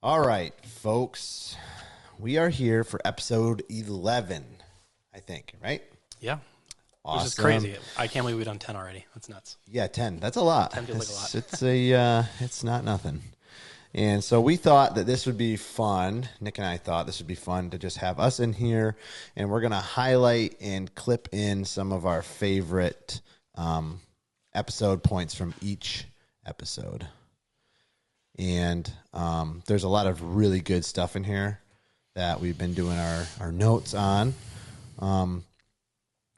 All right, folks. We are here for episode 11, I think, right? Yeah. Awesome. Which is crazy. I can't believe we've done 10 already. That's nuts. Yeah, 10. That's a lot. 10 feels like a lot. It's not nothing. And so we thought that this would be fun. Nick and I thought this would be fun to just have us in here, and we're going to highlight and clip in some of our favorite episode points from each episode. And there's a lot of really good stuff in here that we've been doing our notes on.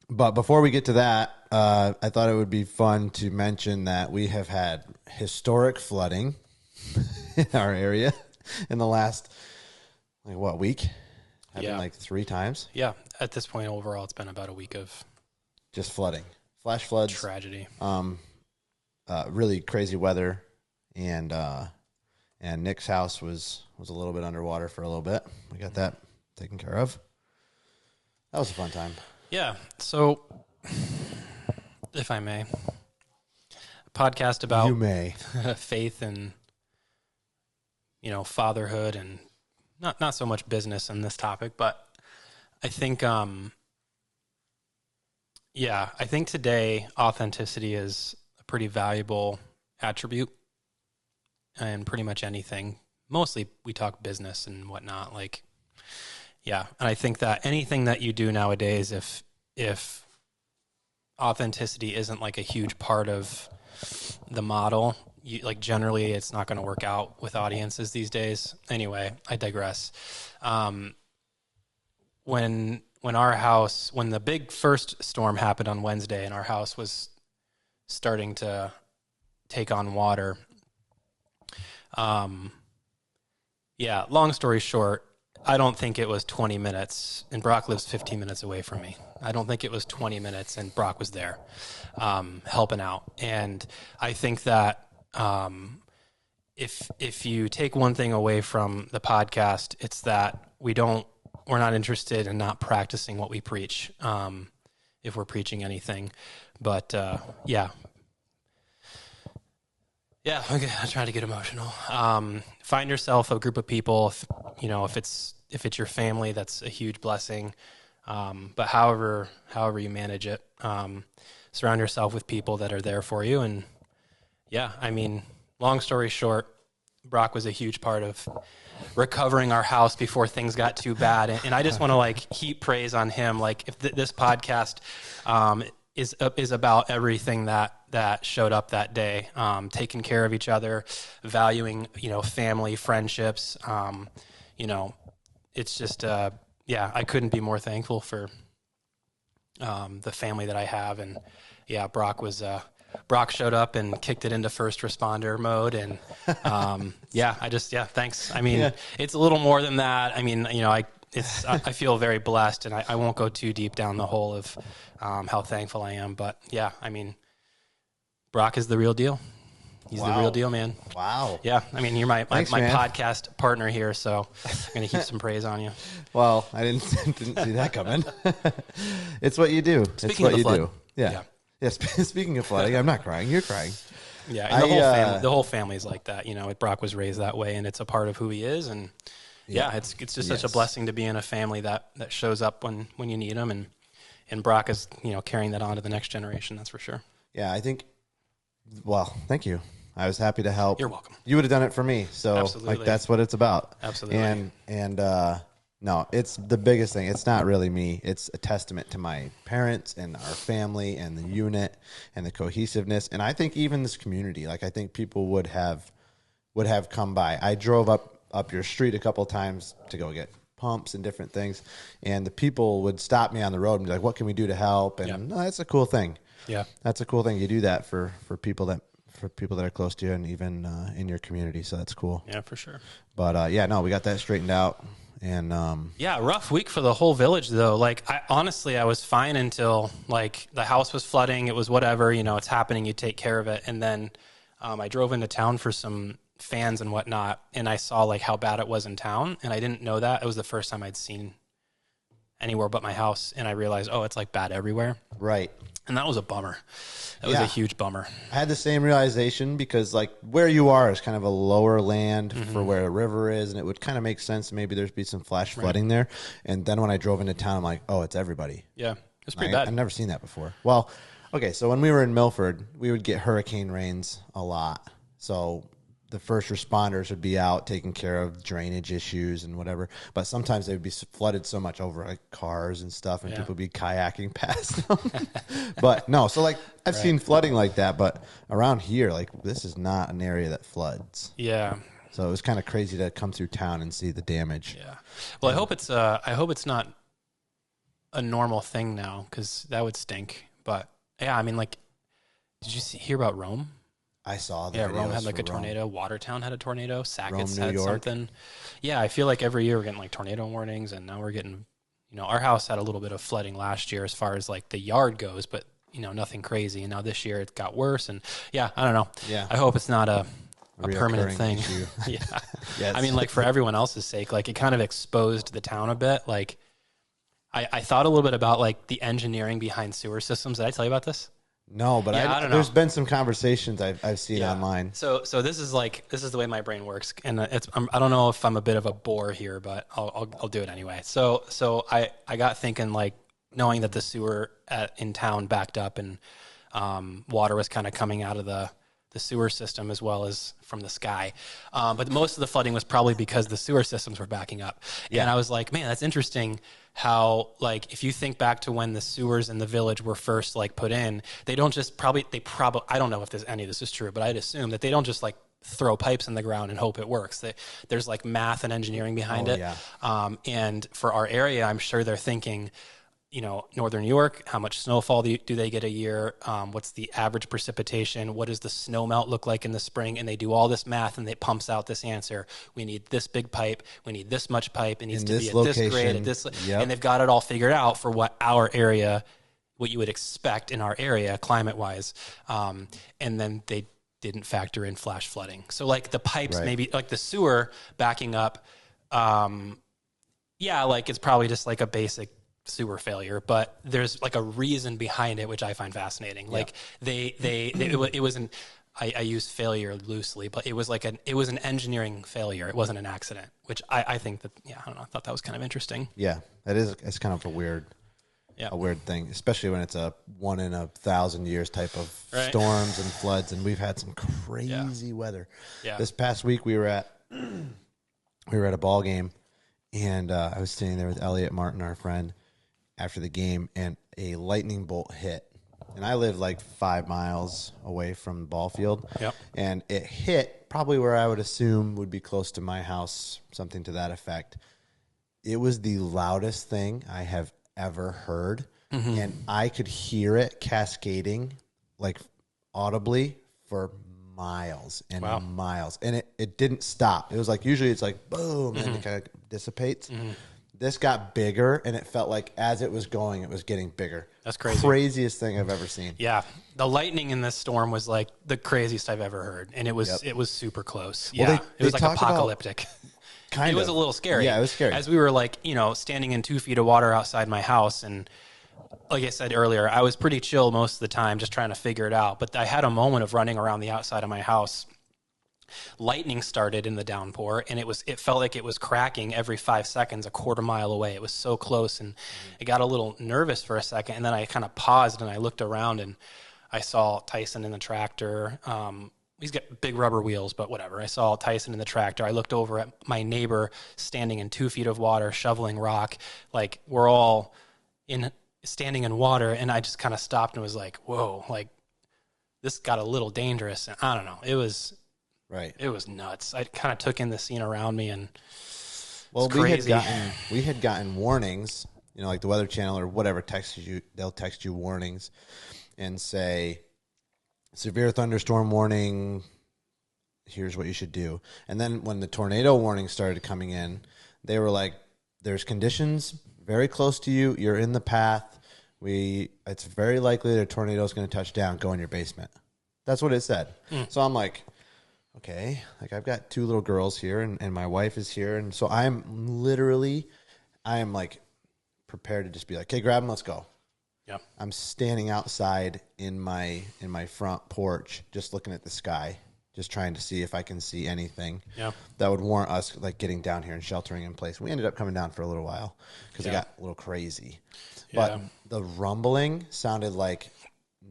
But before we get to that, I thought it would be fun to mention that we have had historic flooding in our area in the last, week? Yeah. Like 3 times? Yeah. At this point, overall, it's been about a week of just flooding. Flash floods. Tragedy. Really crazy weather. And Nick's house was a little bit underwater for a little bit. We got that taken care of. That was a fun time. Yeah. So, if I may, a podcast about You may. faith and, fatherhood and not so much business in this topic, but I think, I think today authenticity is a pretty valuable attribute in pretty much anything. Mostly we talk business and whatnot. And I think that anything that you do nowadays, if authenticity isn't like a huge part of the model, generally it's not going to work out with audiences these days. Anyway, I digress. When the big first storm happened on Wednesday and our house was starting to take on water, long story short, I don't think it was 20 minutes, and Brock lives 15 minutes away from me. I don't think it was 20 minutes, and Brock was there helping out. And I think that if you take one thing away from the podcast, it's that we're not interested in not practicing what we preach if we're preaching anything. But, Yeah, okay, I try to get emotional. Find yourself a group of people. If it's your family, that's a huge blessing. But however you manage it, surround yourself with people that are there for you. And long story short, Brock was a huge part of recovering our house before things got too bad. And I just want to heap praise on him. If this podcast is about everything that showed up that day, taking care of each other, valuing, family, friendships. It's just, I couldn't be more thankful for the family that I have. And Brock showed up and kicked it into first responder mode. And thanks. It's a little more than that. I feel very blessed, and I won't go too deep down the hole of how thankful I am. But Brock is the real deal. He's the real deal, man. Wow. Yeah, you're my Thanks, podcast partner here, so I'm going to heap some praise on you. Well, I didn't see that coming. It's what you do. Speaking of the flood. Yeah. Speaking of flooding, I'm not crying. You're crying. Yeah, and the whole family's like that. Brock was raised that way, and it's a part of who he is. And it's just such a blessing to be in a family that shows up when you need them, and Brock is carrying that on to the next generation. That's for sure. Yeah, I think. Well, thank you. I was happy to help. You're welcome. You would have done it for me, so Absolutely. That's what it's about. Absolutely. And no, it's the biggest thing. It's not really me. It's a testament to my parents and our family and the unit and the cohesiveness. And I think even this community, I think people would have come by. I drove up your street a couple of times to go get pumps and different things, and the people would stop me on the road and be like, "What can we do to help?" And that's a cool thing. Yeah, that's a cool thing. You do that for people that are close to you and even in your community. So that's cool. Yeah, for sure. But we got that straightened out. And rough week for the whole village though. I was fine until the house was flooding. It was whatever, it's happening. You take care of it. And then I drove into town for some fans and whatnot, and I saw how bad it was in town, and I didn't know that. It was the first time I'd seen anywhere but my house, and I realized, it's bad everywhere. Right. And that was a bummer. That was a huge bummer. I had the same realization because like where you are is kind of a lower land for where a river is, and it would kind of make sense. Maybe there's be some flash flooding there. And then when I drove into town, I'm like, oh, it's everybody. Yeah, it's pretty bad. I've never seen that before. Well, okay, so when we were in Milford, we would get hurricane rains a lot. So the first responders would be out taking care of drainage issues and whatever. But sometimes they would be flooded so much over like cars and stuff, and people would be kayaking past them. But no, so like I've seen flooding like that, but around here, like this is not an area that floods. Yeah. So it was kind of crazy to come through town and see the damage. Yeah. Well, I hope it's not a normal thing now, because that would stink. But yeah, I mean, like, did you hear about Rome? I saw that. Yeah, Rome had like a tornado. Watertown had a tornado. Sackett's Rome, had something. Yeah, I feel like every year we're getting like tornado warnings, and now we're getting, our house had a little bit of flooding last year as far as like the yard goes, but nothing crazy. And now this year it got worse, and yeah, I don't know. Yeah, I hope it's not a permanent thing. Yeah. Yes. I mean, like for everyone else's sake, like it kind of exposed the town a bit. Like I thought a little bit about like the engineering behind sewer systems. Did I tell you about this? No, but I don't know. There's been some conversations I've seen online. So this is the way my brain works, and I don't know if I'm a bit of a bore here, but I'll do it anyway. So I got thinking, like, knowing that the sewer in town backed up and water was kind of coming out of the sewer system as well as from the sky. But most of the flooding was probably because the sewer systems were backing up. Yeah. And I was like, man, that's interesting how, like, if you think back to when the sewers in the village were first, like, put in, they don't just I don't know if any of this is true, but I'd assume that they don't just, like, throw pipes in the ground and hope it works. There's, like, math and engineering behind it. Yeah. And for our area, I'm sure they're thinking, Northern New York, how much snowfall do they get a year? What's the average precipitation? What does the snow melt look like in the spring? And they do all this math, and it pumps out this answer. We need this big pipe. We need this much pipe. It needs to be at this grade. At this, and they've got it all figured out for what you would expect in our area, climate-wise. And then they didn't factor in flash flooding. So, like, the pipes, maybe, like, the sewer backing up, like, it's probably just, like, a basic sewer failure, but there's like a reason behind it, which I find fascinating. Like it wasn't, I use failure loosely, but it was an engineering failure. It wasn't an accident, which I think that, I don't know. I thought that was kind of interesting. Yeah, it's kind of a weird thing, especially when it's a 1 in 1,000 years type of storms and floods. And we've had some crazy weather. Yeah. This past week we were at a ball game, and I was standing there with Elliot Martin, our friend, after the game, and a lightning bolt hit. And I live like 5 miles away from the ball field. Yep. And it hit probably where I would assume would be close to my house, something to that effect. It was the loudest thing I have ever heard. Mm-hmm. And I could hear it cascading like audibly for miles and miles. And it didn't stop. It was like, usually it's like boom, and it kind of dissipates. Mm-hmm. This got bigger, and it felt like as it was going, it was getting bigger. That's crazy. Craziest thing I've ever seen. Yeah. The lightning in this storm was like the craziest I've ever heard, and it was super close. Well, yeah. It was like apocalyptic. It was a little scary. Yeah, it was scary. As we were like, standing in 2 feet of water outside my house, and like I said earlier, I was pretty chill most of the time, just trying to figure it out. But I had a moment of running around the outside of my house. Lightning started in the downpour, and it felt like it was cracking every 5 seconds, a quarter mile away. It was so close, and I got a little nervous for a second, and then I kind of paused, and I looked around, and I saw Tyson in the tractor. He's got big rubber wheels, but whatever. I saw Tyson in the tractor. I looked over at my neighbor standing in 2 feet of water, shoveling rock. Like, we're all standing in water, and I just kind of stopped and was like, whoa, like, this got a little dangerous. And I don't know. It was... Right. It was nuts. I kind of took in the scene around me, and we had gotten warnings, like the Weather Channel or whatever they'll text you warnings and say, severe thunderstorm warning, here's what you should do. And then when the tornado warning started coming in, they were like, there's conditions very close to you. You're in the path. It's very likely that a tornado is going to touch down. Go in your basement. That's what it said. So I'm like, okay, like I've got 2 little girls here, and my wife is here, and so I am like prepared to just be like, okay, grab them, let's go. Yeah. I'm standing outside in my front porch, just looking at the sky, just trying to see if I can see anything that would warrant us like getting down here and sheltering in place. We ended up coming down for a little while because it got a little crazy. But the rumbling sounded like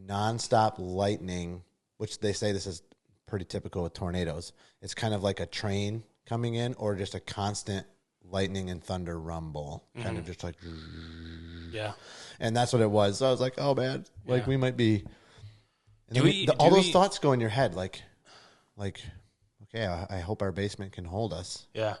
nonstop lightning, which they say this is pretty typical with tornadoes. It's kind of like a train coming in or just a constant lightning and thunder rumble, kind of just like, and that's what it was. So I was like, oh man, like we might be, and all those thoughts go in your head. Like, okay, I hope our basement can hold us. Yeah.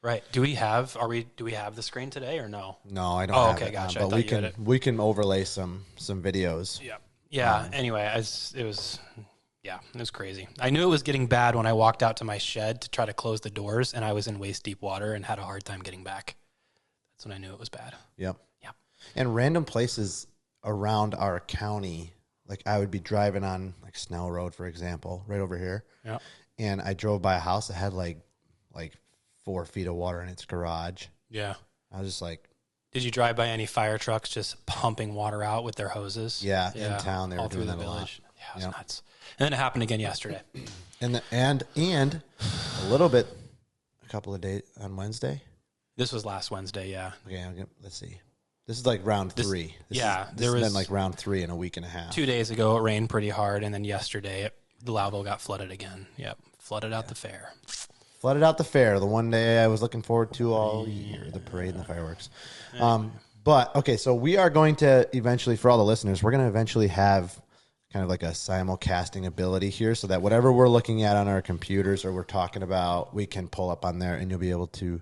Right. Do we have the screen today or no? No, I don't have it. Gotcha. But we can overlay some videos. Yeah. Yeah. Anyway, it was crazy. I knew it was getting bad when I walked out to my shed to try to close the doors, and I was in waist deep water and had a hard time getting back. That's when I knew it was bad. Yep. Yep. And random places around our county, like I would be driving on like Snell Road, for example, right over here. Yeah. And I drove by a house that had like 4 feet of water in its garage. Yeah. I was just like, did you drive by any fire trucks just pumping water out with their hoses? Yeah. In town they were doing that a lot. Yeah, it was nuts. And then it happened again yesterday. And a little bit, a couple of days on Wednesday. This was last Wednesday, yeah. Okay, let's see. This is like round 3. This has been like round 3 in a week and a half. 2 days ago, it rained pretty hard, and then yesterday, the Loudville got flooded again. Yep, flooded out the fair. Flooded out the fair, the one day I was looking forward to all year, the parade and the fireworks. But, okay, so we are going to eventually, for all the listeners, we're going to eventually have kind of like a simulcasting ability here so that whatever we're looking at on our computers or we're talking about, we can pull up on there and you'll be able to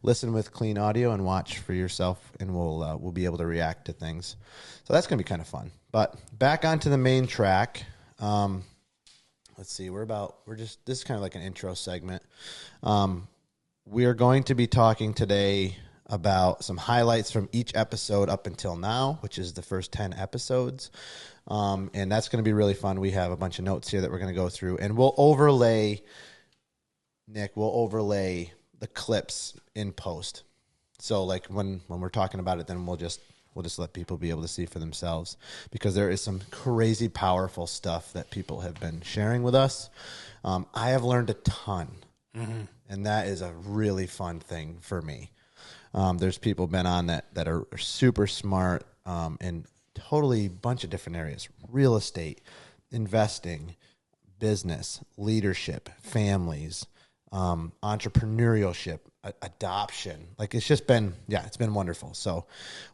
listen with clean audio and watch for yourself, and we'll be able to react to things. So that's going to be kind of fun. But back onto the main track. Let's see, this is kind of like an intro segment. We are going to be talking today about some highlights from each episode up until now, which is the first 10 episodes. And that's going to be really fun. We have a bunch of notes here that we're going to go through, and we'll overlay the clips in post. So like when we're talking about it, then we'll just let people be able to see for themselves, because there is some crazy powerful stuff that people have been sharing with us. I have learned a ton, and that is a really fun thing for me. There's people been on that are super smart in totally bunch of different areas: real estate, investing, business, leadership, families, entrepreneurship, adoption. Like it's been wonderful. So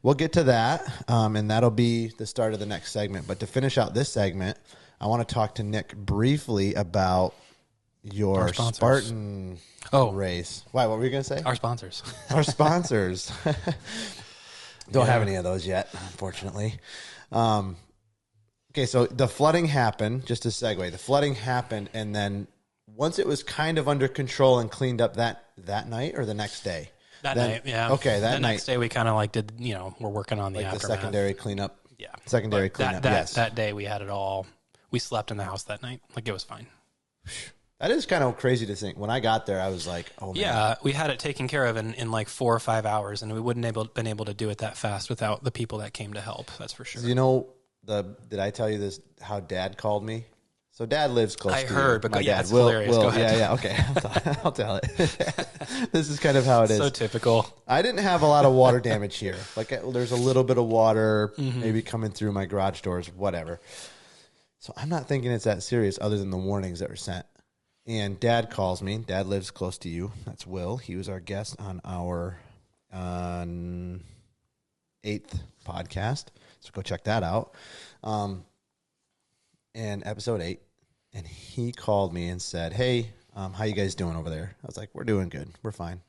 we'll get to that, and that'll be the start of the next segment. But to finish out this segment, I want to talk to Nick briefly about your Spartan race. Why? What were you going to say? Our sponsors. Our sponsors. Don't have any of those yet, unfortunately. Okay, so the flooding happened, just a segue. The flooding happened, and then once it was kind of under control and cleaned up that night or the next day? That night, yeah. Okay, that night. Next day we kind of like did, we're working on the aftermath. The secondary cleanup. Yeah. Secondary cleanup, yes. That day we had it all. We slept in the house that night. Like it was fine. That is kind of crazy to think. When I got there, I was like, oh, man. Yeah, we had it taken care of in like 4 or 5 hours, and we wouldn't have been able to do it that fast without the people that came to help. That's for sure. You did I tell you this, how Dad called me? So Dad lives close to I heard, but yeah, it's hilarious. Go ahead. Yeah, okay. I'll tell it. This is kind of how it is. So typical. I didn't have a lot of water damage here. Like there's a little bit of water maybe coming through my garage doors, whatever. So I'm not thinking it's that serious other than the warnings that were sent. And Dad calls me. Dad lives close to you. That's Will. He was our guest on our 8th podcast. So go check that out. And episode 8. And he called me and said, hey, how you guys doing over there? I was like, we're doing good. We're fine.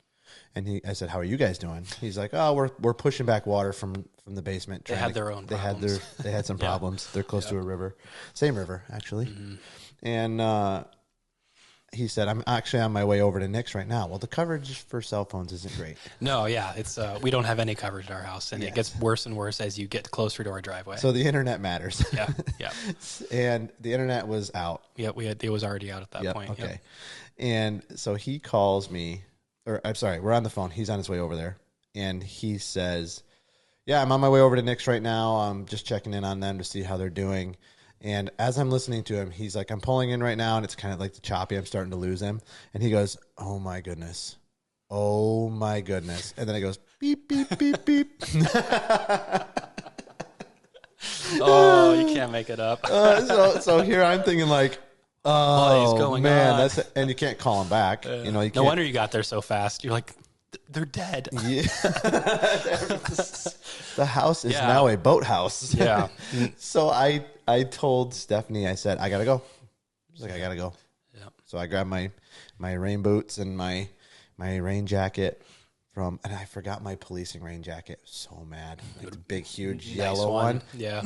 And I said, how are you guys doing? He's like, oh, we're pushing back water from the basement. They had their own problems. They had some problems. They're close to a river. Same river, actually. And he said, I'm actually on my way over to Nick's right now. Well, the coverage for cell phones isn't great. No, yeah. It's we don't have any coverage at our house, and it gets worse and worse as you get closer to our driveway. So the internet matters. Yeah. And the internet was out. Yeah, it was already out at that point. Okay. Yep. And so he calls me, or I'm sorry, we're on the phone. He's on his way over there. And he says, Yeah, I'm on my way over to Nick's right now. I'm just checking in on them to see how they're doing. And as I'm listening to him, he's like, I'm pulling in right now, and it's kind of like the choppy. I'm starting to lose him. And he goes, oh, my goodness. Oh, my goodness. And then it goes, beep, beep, beep, beep. Oh, you can't make it up. So here I'm thinking like, What is going man, on? and you can't call him back. You know, you No can't. wonder you got there so fast. You're like, they're dead. Yeah. The house is Yeah. now a boathouse. Yeah. So I told Stephanie, I said, I gotta go. She's like, I gotta go. Yeah. So I grabbed my rain boots and my rain jacket and I forgot my policing rain jacket. So mad. Like the big, huge Nice yellow one. Yeah.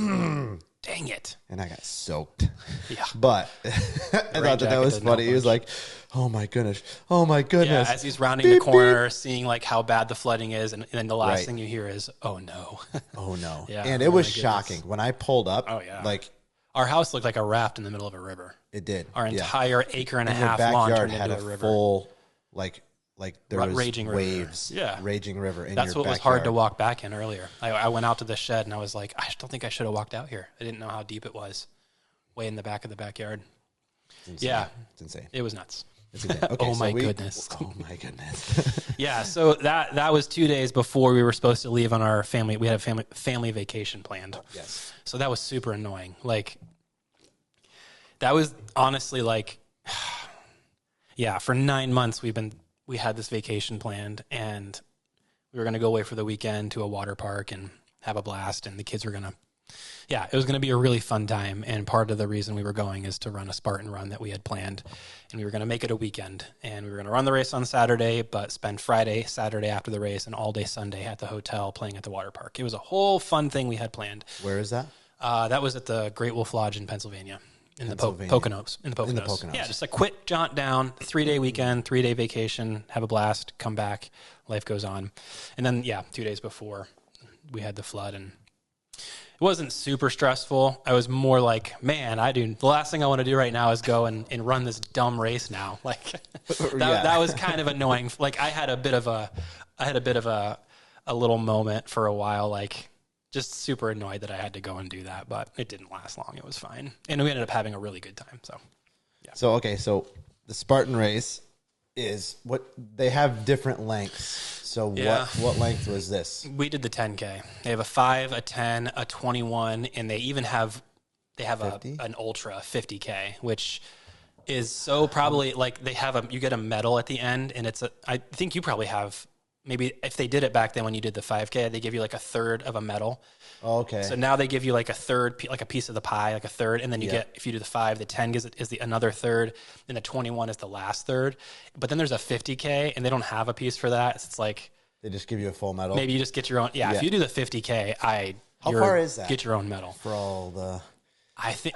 Dang it. And I got soaked. Yeah. But I thought that was doesn't funny. help He was much. like, oh my goodness. Oh my Yeah, goodness. as he's rounding Beep, the corner, seeing like how bad the flooding is, and then the last Right. thing you hear is, "Oh no!" Oh no. Yeah, And oh it was my goodness. shocking. When I pulled up, Oh, yeah. like Our house looked like a raft in the middle of a river. it did. Our Yeah. entire acre and a And your half lawn backyard turned had into a a river. full like there was Raging river. waves. Yeah. Raging river in That's your what was hard to backyard. walk back in earlier. I went out to the shed and I was like, I don't think I should have walked out here. I didn't know how deep it was, way in the back of the backyard. It's insane. Yeah. It's insane. It was nuts. It's insane. Okay, Oh so my goodness. Oh my goodness. Yeah, so that was 2 days before we were supposed to leave on our family. We had a family vacation planned. Yes. So that was super annoying. Like, that was honestly like, yeah, for 9 months we had this vacation planned, and we were going to go away for the weekend to a water park and have a blast, and the kids were going to, yeah, it was going to be a really fun time. And part of the reason we were going is to run a Spartan run that we had planned, and we were going to make it a weekend, and we were going to run the race on Saturday, but spend Friday, Saturday after the race, and all day Sunday at the hotel playing at the water park. It was a whole fun thing we had planned. Where is that? That was at the Great Wolf Lodge in Pennsylvania. In the Pennsylvania. Poconos. In the Poconos. In the Poconos. Yeah, just a quick jaunt down, 3-day weekend, 3-day vacation, have a blast, come back, life goes on. And then, 2 days before, we had the flood, and it wasn't super stressful. I was more like, man, the last thing I want to do right now is go and run this dumb race now. Like, that was kind of annoying. Like, I had a bit of a little moment for a while, like, just super annoyed that I had to go and do that, but it didn't last long. It was fine. And we ended up having a really good time. So, yeah. So the Spartan race is what they have different lengths. So Yeah. what length was this? We did the 10K. They have a 5, a 10, a 21, and they even have an ultra 50K, which is so probably like you get a medal at the end, and I think you probably have. Maybe if they did it back then when you did the 5K, they give you like a third of a medal. Oh, okay. So now they give you like a third, like a piece of the pie, like a third, and then you get, if you do the 5, the 10 is another third, and the 21 is the last third. But then there's a 50K, and they don't have a piece for that. So it's like They just give you a full medal maybe you just get your own. Yeah, if you do the 50K, How far is that? Get your own medal. for all the.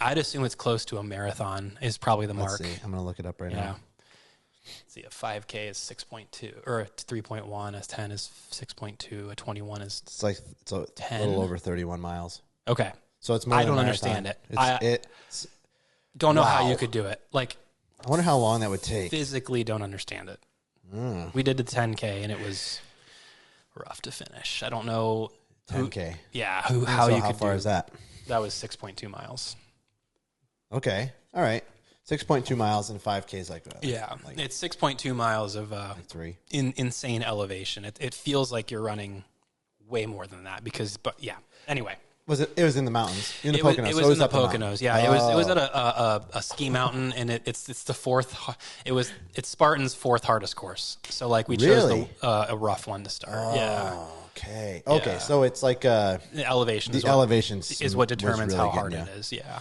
I'd assume it's close to a marathon is probably the mark. Let's see. I'm gonna look it up right Yeah. now. Let's see, a 5K is 6.2, or a 3.1, a 10 is 6.2, a 21 is It's a 10. little over 31 miles. okay. So it's more. I than a don't marathon. understand it. It's Don't know how Wow. you could do it. Like, I wonder how long that would take. physically don't understand it. We did the 10K, and it was rough to finish. I don't know. 10K. Yeah, how So you how could far do is that? that was 6.2 miles. Okay. All right. 6.2 miles and 5K is like Yeah, like it's 6.2 miles of 3. insane elevation. It feels like you're running way more than that but yeah. Anyway, It was in the mountains in the it was, Poconos. it so was in the up mountain. Poconos. Yeah, it was at a ski mountain, and it's the fourth. It's Spartan's fourth hardest course. So like we Really? chose a rough one to start. Yeah, Okay. Yeah. So it's like the elevation. the elevations is what determines was how really hard getting it ya. is. Yeah.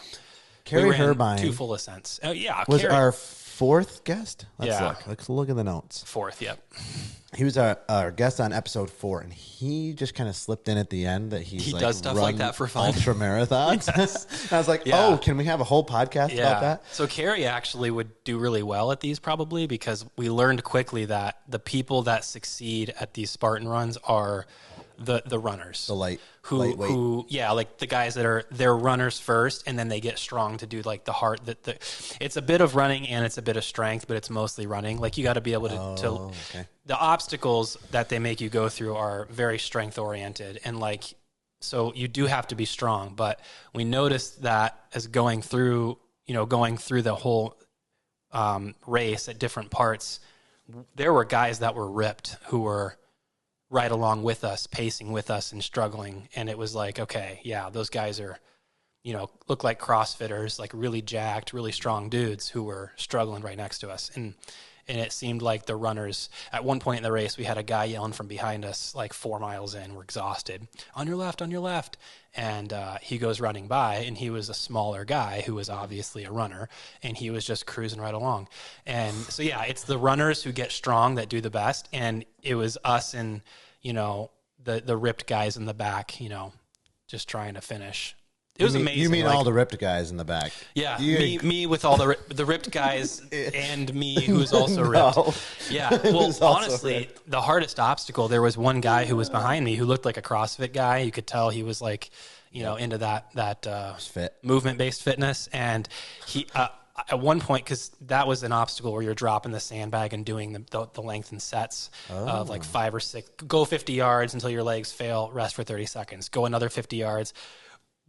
Kerry we ran Herbine 2 full ascents. Oh yeah, was Kerry. our 4th guest. Yeah. Let's look at the notes. 4th. Yep. He was our guest on episode 4, and he just kind of slipped in at the end that he does stuff like run that for fun. ultra marathons. And I was like, Yeah. oh, can we have a whole podcast about that? So Kerry actually would do really well at these probably because we learned quickly that the people that succeed at these Spartan runs are the runners. The lightweight. who like the guys they're runners first, and then they get strong to do like the hard it's a bit of running and it's a bit of strength, but it's mostly running. Like you got to be able to okay. the obstacles that they make you go through are very strength oriented, and like so you do have to be strong. But we noticed that as going through the whole race at different parts, there were guys that were ripped who were right along with us, pacing with us and struggling. And it was like, okay, yeah, those guys are, look like CrossFitters, like really jacked, really strong dudes who were struggling right next to us. And it seemed like the runners, at one point in the race, we had a guy yelling from behind us, like 4 miles in, we're exhausted, on your left. And he goes running by, and he was a smaller guy who was obviously a runner, and he was just cruising right along. And so, yeah, it's the runners who get strong that do the best. And it was us and, the ripped guys in the back, just trying to finish. It was amazing. You mean all the ripped guys in the back? Yeah, me with all the ripped guys and me who was also ripped. Yeah, well, honestly, the hardest obstacle, there was one guy who was behind me who looked like a CrossFit guy. You could tell he was like, into that movement-based fitness. And he, at one point, because that was an obstacle where you're dropping the sandbag and doing the length and sets of like 5 or 6. Go 50 yards until your legs fail, rest for 30 seconds. Go another 50 yards.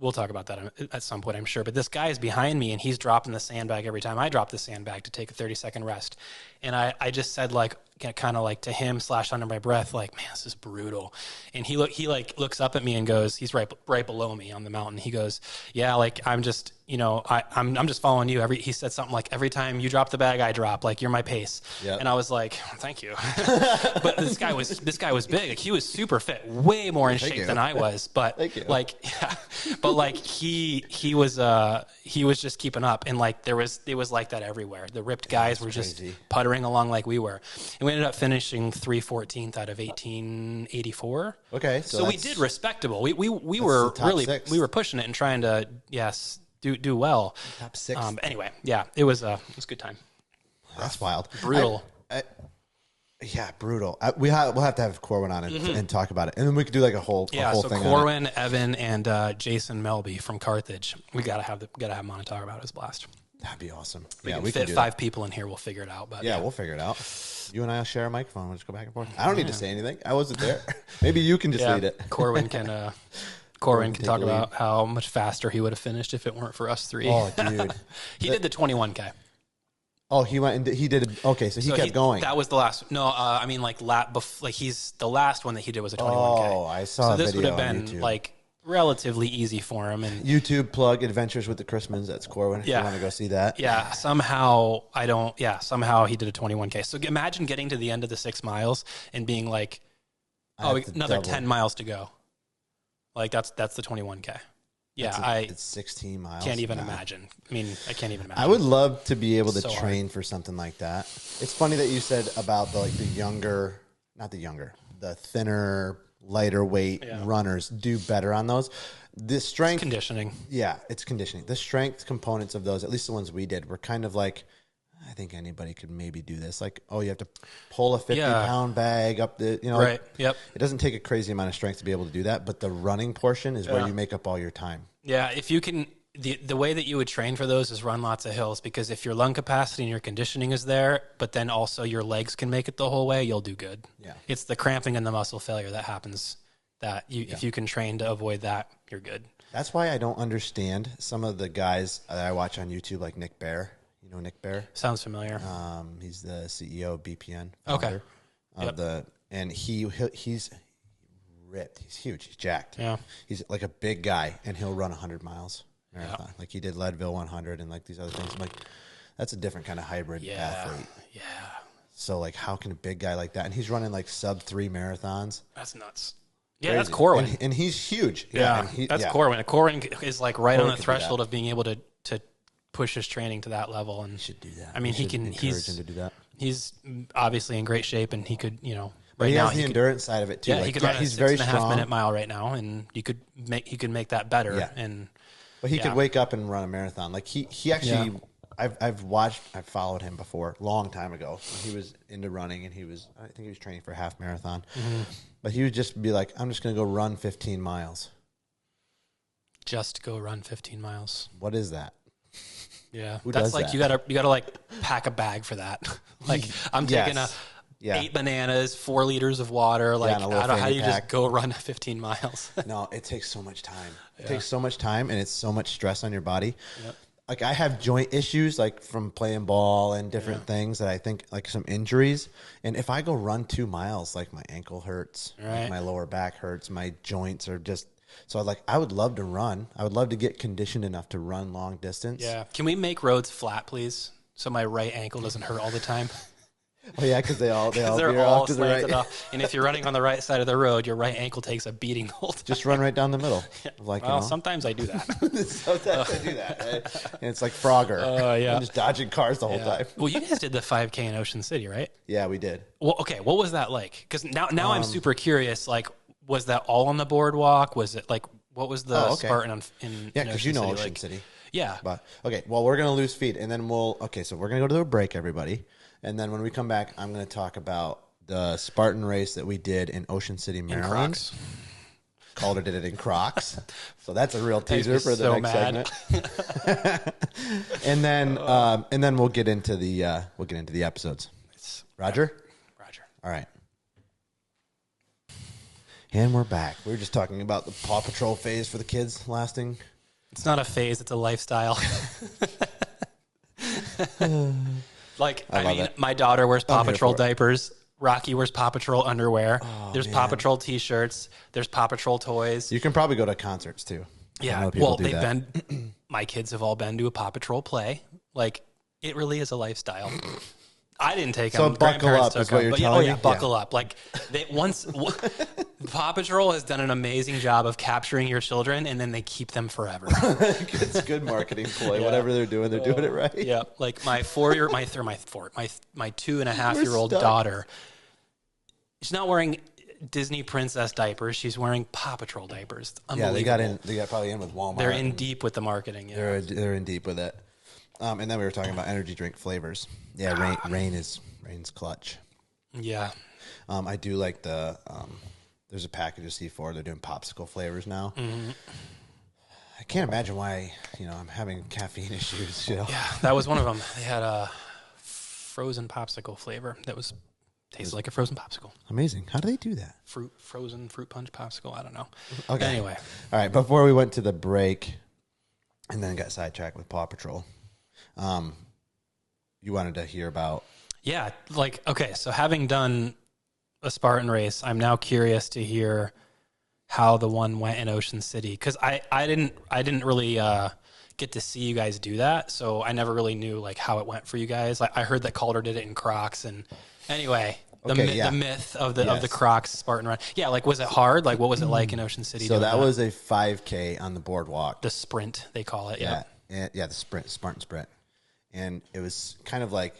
We'll talk about that at some point, I'm sure. But this guy is behind me, and he's dropping the sandbag every time I drop the sandbag to take a 30-second rest. And I just said, like, kind of like to him / under my breath, like, man, this is brutal. And he looks up at me and goes, he's right below me on the mountain. He goes, yeah, like, I'm just, I'm just following you. He said something like, every time you drop the bag, I drop, like, you're my pace. Yep. And I was like, thank you. But this guy was big. Like, he was super fit, way more in shape than I was. But like, yeah, but like he was just keeping up. And like, it was like that everywhere. The ripped guys were just puttering along like we were. And we ended up finishing 314th out of 1884. Okay. So we did respectable. We were really, 6. We were pushing it and trying to, do well. Top 6. Anyway, yeah, it was a good time. That's wild. Brutal. Yeah, brutal. We'll have to have Corwin on and talk about it, and then we could do like a whole thing. Corwin, Evan, and Jason Melby from Carthage. We gotta have them on and talk about it. It's a blast. That'd be awesome. We can fit 5 people in here. We'll figure it out. But we'll figure it out. You and I will share a microphone. We'll just go back and forth. I don't need to say anything. I wasn't there. Maybe you can just lead it. Corwin can talk about how much faster he would have finished if it weren't for us 3. Oh, dude. He did the 21K. Oh, he went and he did. Okay, so he kept going. That was the last. No, I mean he's the last one that he did was a 21K. Oh, I saw. So this would have been like relatively easy for him. And YouTube plug Adventures with the Christmans. That's Corwin. If you want to go see that. Yeah. Somehow he did a 21K. So imagine getting to the end of the 6 miles and being like, another 10 miles to go. Like that's the 21K. Yeah, it's 16 miles. Can't even imagine. I mean, I can't even imagine. I would love to be able to train for something like that. It's funny that you said about the thinner, lighter weight runners do better on those. The strength conditioning. Yeah, it's conditioning. The strength components of those, at least the ones we did, were kind of like, I think anybody could maybe do this. Like, you have to pull a 50-pound bag up the, right. Yep. It doesn't take a crazy amount of strength to be able to do that, but the running portion is where you make up all your time. Yeah, if you can, the way that you would train for those is run lots of hills, because if your lung capacity and your conditioning is there, but then also your legs can make it the whole way, you'll do good. Yeah. It's the cramping and the muscle failure that happens if you can train to avoid that, you're good. That's why I don't understand some of the guys that I watch on YouTube, like Nick Bear. You know Nick Bear? Sounds familiar. He's the CEO of BPN. Okay. And he's ripped. He's huge. He's jacked. Yeah. He's like a big guy, and he'll run 100 miles marathon. Yeah. Like he did Leadville 100 and like these other things. I'm like, that's a different kind of hybrid athlete. Yeah. So like, how can a big guy like that? And he's running like sub 3 marathons. That's nuts. Yeah, that's Corwin. And he's huge. Yeah, that's Corwin. Corwin is like right on the threshold of being able to push his training to that level. And he should do that. I mean, encourage him to do that. He's obviously in great shape, and he could, but he has the endurance side of it too. Yeah, he could run a 6.5 minute mile right now, and he could make that better. Yeah. But he could wake up and run a marathon. Like he actually, I've followed him before, long time ago. He was into running, and I think he was training for a half marathon. Mm-hmm. But he would just be like, I'm just going to go run 15 miles. Just go run 15 miles. What is that? Yeah, that's like that? you gotta like pack a bag for that. Like I'm taking a Yeah. 8 bananas, 4 liters of water. Like, and a little how do you fanny just pack. go run 15 miles? No, it takes so much time. It takes so much time, and it's so much stress on your body. Yep. Like, I have joint issues, like from playing ball and different things that I think, like some injuries. And if I go run 2 miles, like my ankle hurts, Right. like my lower back hurts, my joints are just. So I would love to run. I would love to get conditioned enough to run long distance. Yeah. Can we make roads flat, please? So my right ankle doesn't hurt all the time. Oh yeah, because they all They're veer all off to the slanted right. off. And if you're running on the right side of the road, your right ankle takes a beating the whole time. Just run right down the middle. Like, Well, sometimes I do that. sometimes I do that. Right? And it's like Frogger. Yeah. I'm just dodging cars the whole Yeah. time. Well, you guys did the 5K in Ocean City, right? Yeah, we did. Well, okay. What was that like? Because now I'm super curious. Like, was that all on the boardwalk? Was it like, what was the Spartan in Yeah, in because you know Ocean like? City. Yeah. But okay, well, we're gonna lose feet, and then so we're gonna go to a break, everybody, and then when we come back, I'm gonna talk about the Spartan race that we did in Ocean City, Maryland. Crocs. Calder did it in Crocs, so that's a real I'd teaser be for the so next mad. segment. and then we'll get into the episodes. Roger. All right. And we're back. We were just talking about the Paw Patrol phase for the kids lasting. It's not a phase; it's a lifestyle. Like, I mean, it. my daughter wears Paw here Patrol for it. diapers. Rocky wears Paw Patrol underwear. There's Paw man. Patrol T-shirts. There's Paw Patrol toys. You can probably go to concerts too. I Yeah. know people Well, do they've that. been. My kids have all been to a Paw Patrol play. Like, it really is a lifestyle. I didn't take So them. buckle Grandparents up took is what them, you're but telling me? buckle up. Like, they once Paw Patrol has done an amazing job of capturing your children, and then they keep them forever. It's a good marketing ploy. Whatever they're doing it right. Yeah, like my 2.5-year-old stuck. daughter. She's not wearing Disney princess diapers. She's wearing Paw Patrol diapers. It's Yeah, unbelievable. they got probably in with Walmart. They're in deep with the marketing. Yeah. They're in deep with it. And then we were talking about energy drink flavors. Yeah, rain's clutch. Yeah. I do like the there's a package of C4. They're doing popsicle flavors now. Mm-hmm. I can't imagine why I'm having caffeine issues. Yeah, that was one of them. They had a frozen popsicle flavor that tasted like a frozen popsicle. Amazing. How do they do that? Frozen fruit punch popsicle. I don't know. Okay. Anyway. All right. Before we went to the break, and then got sidetracked with Paw Patrol. You wanted to hear about? Yeah, like, okay, so having done a Spartan race, I'm now curious to hear how the one went in Ocean City, because I didn't really get to see you guys do that, so I never really knew like how it went for you guys. Like, I heard that Calder did it in Crocs, and anyway, the myth of the Crocs Spartan run. Yeah, like, was it hard? Like, what was it like in Ocean City? So that was a 5K on the boardwalk. the sprint, they call it. Yeah, the Spartan sprint, and it was kind of like,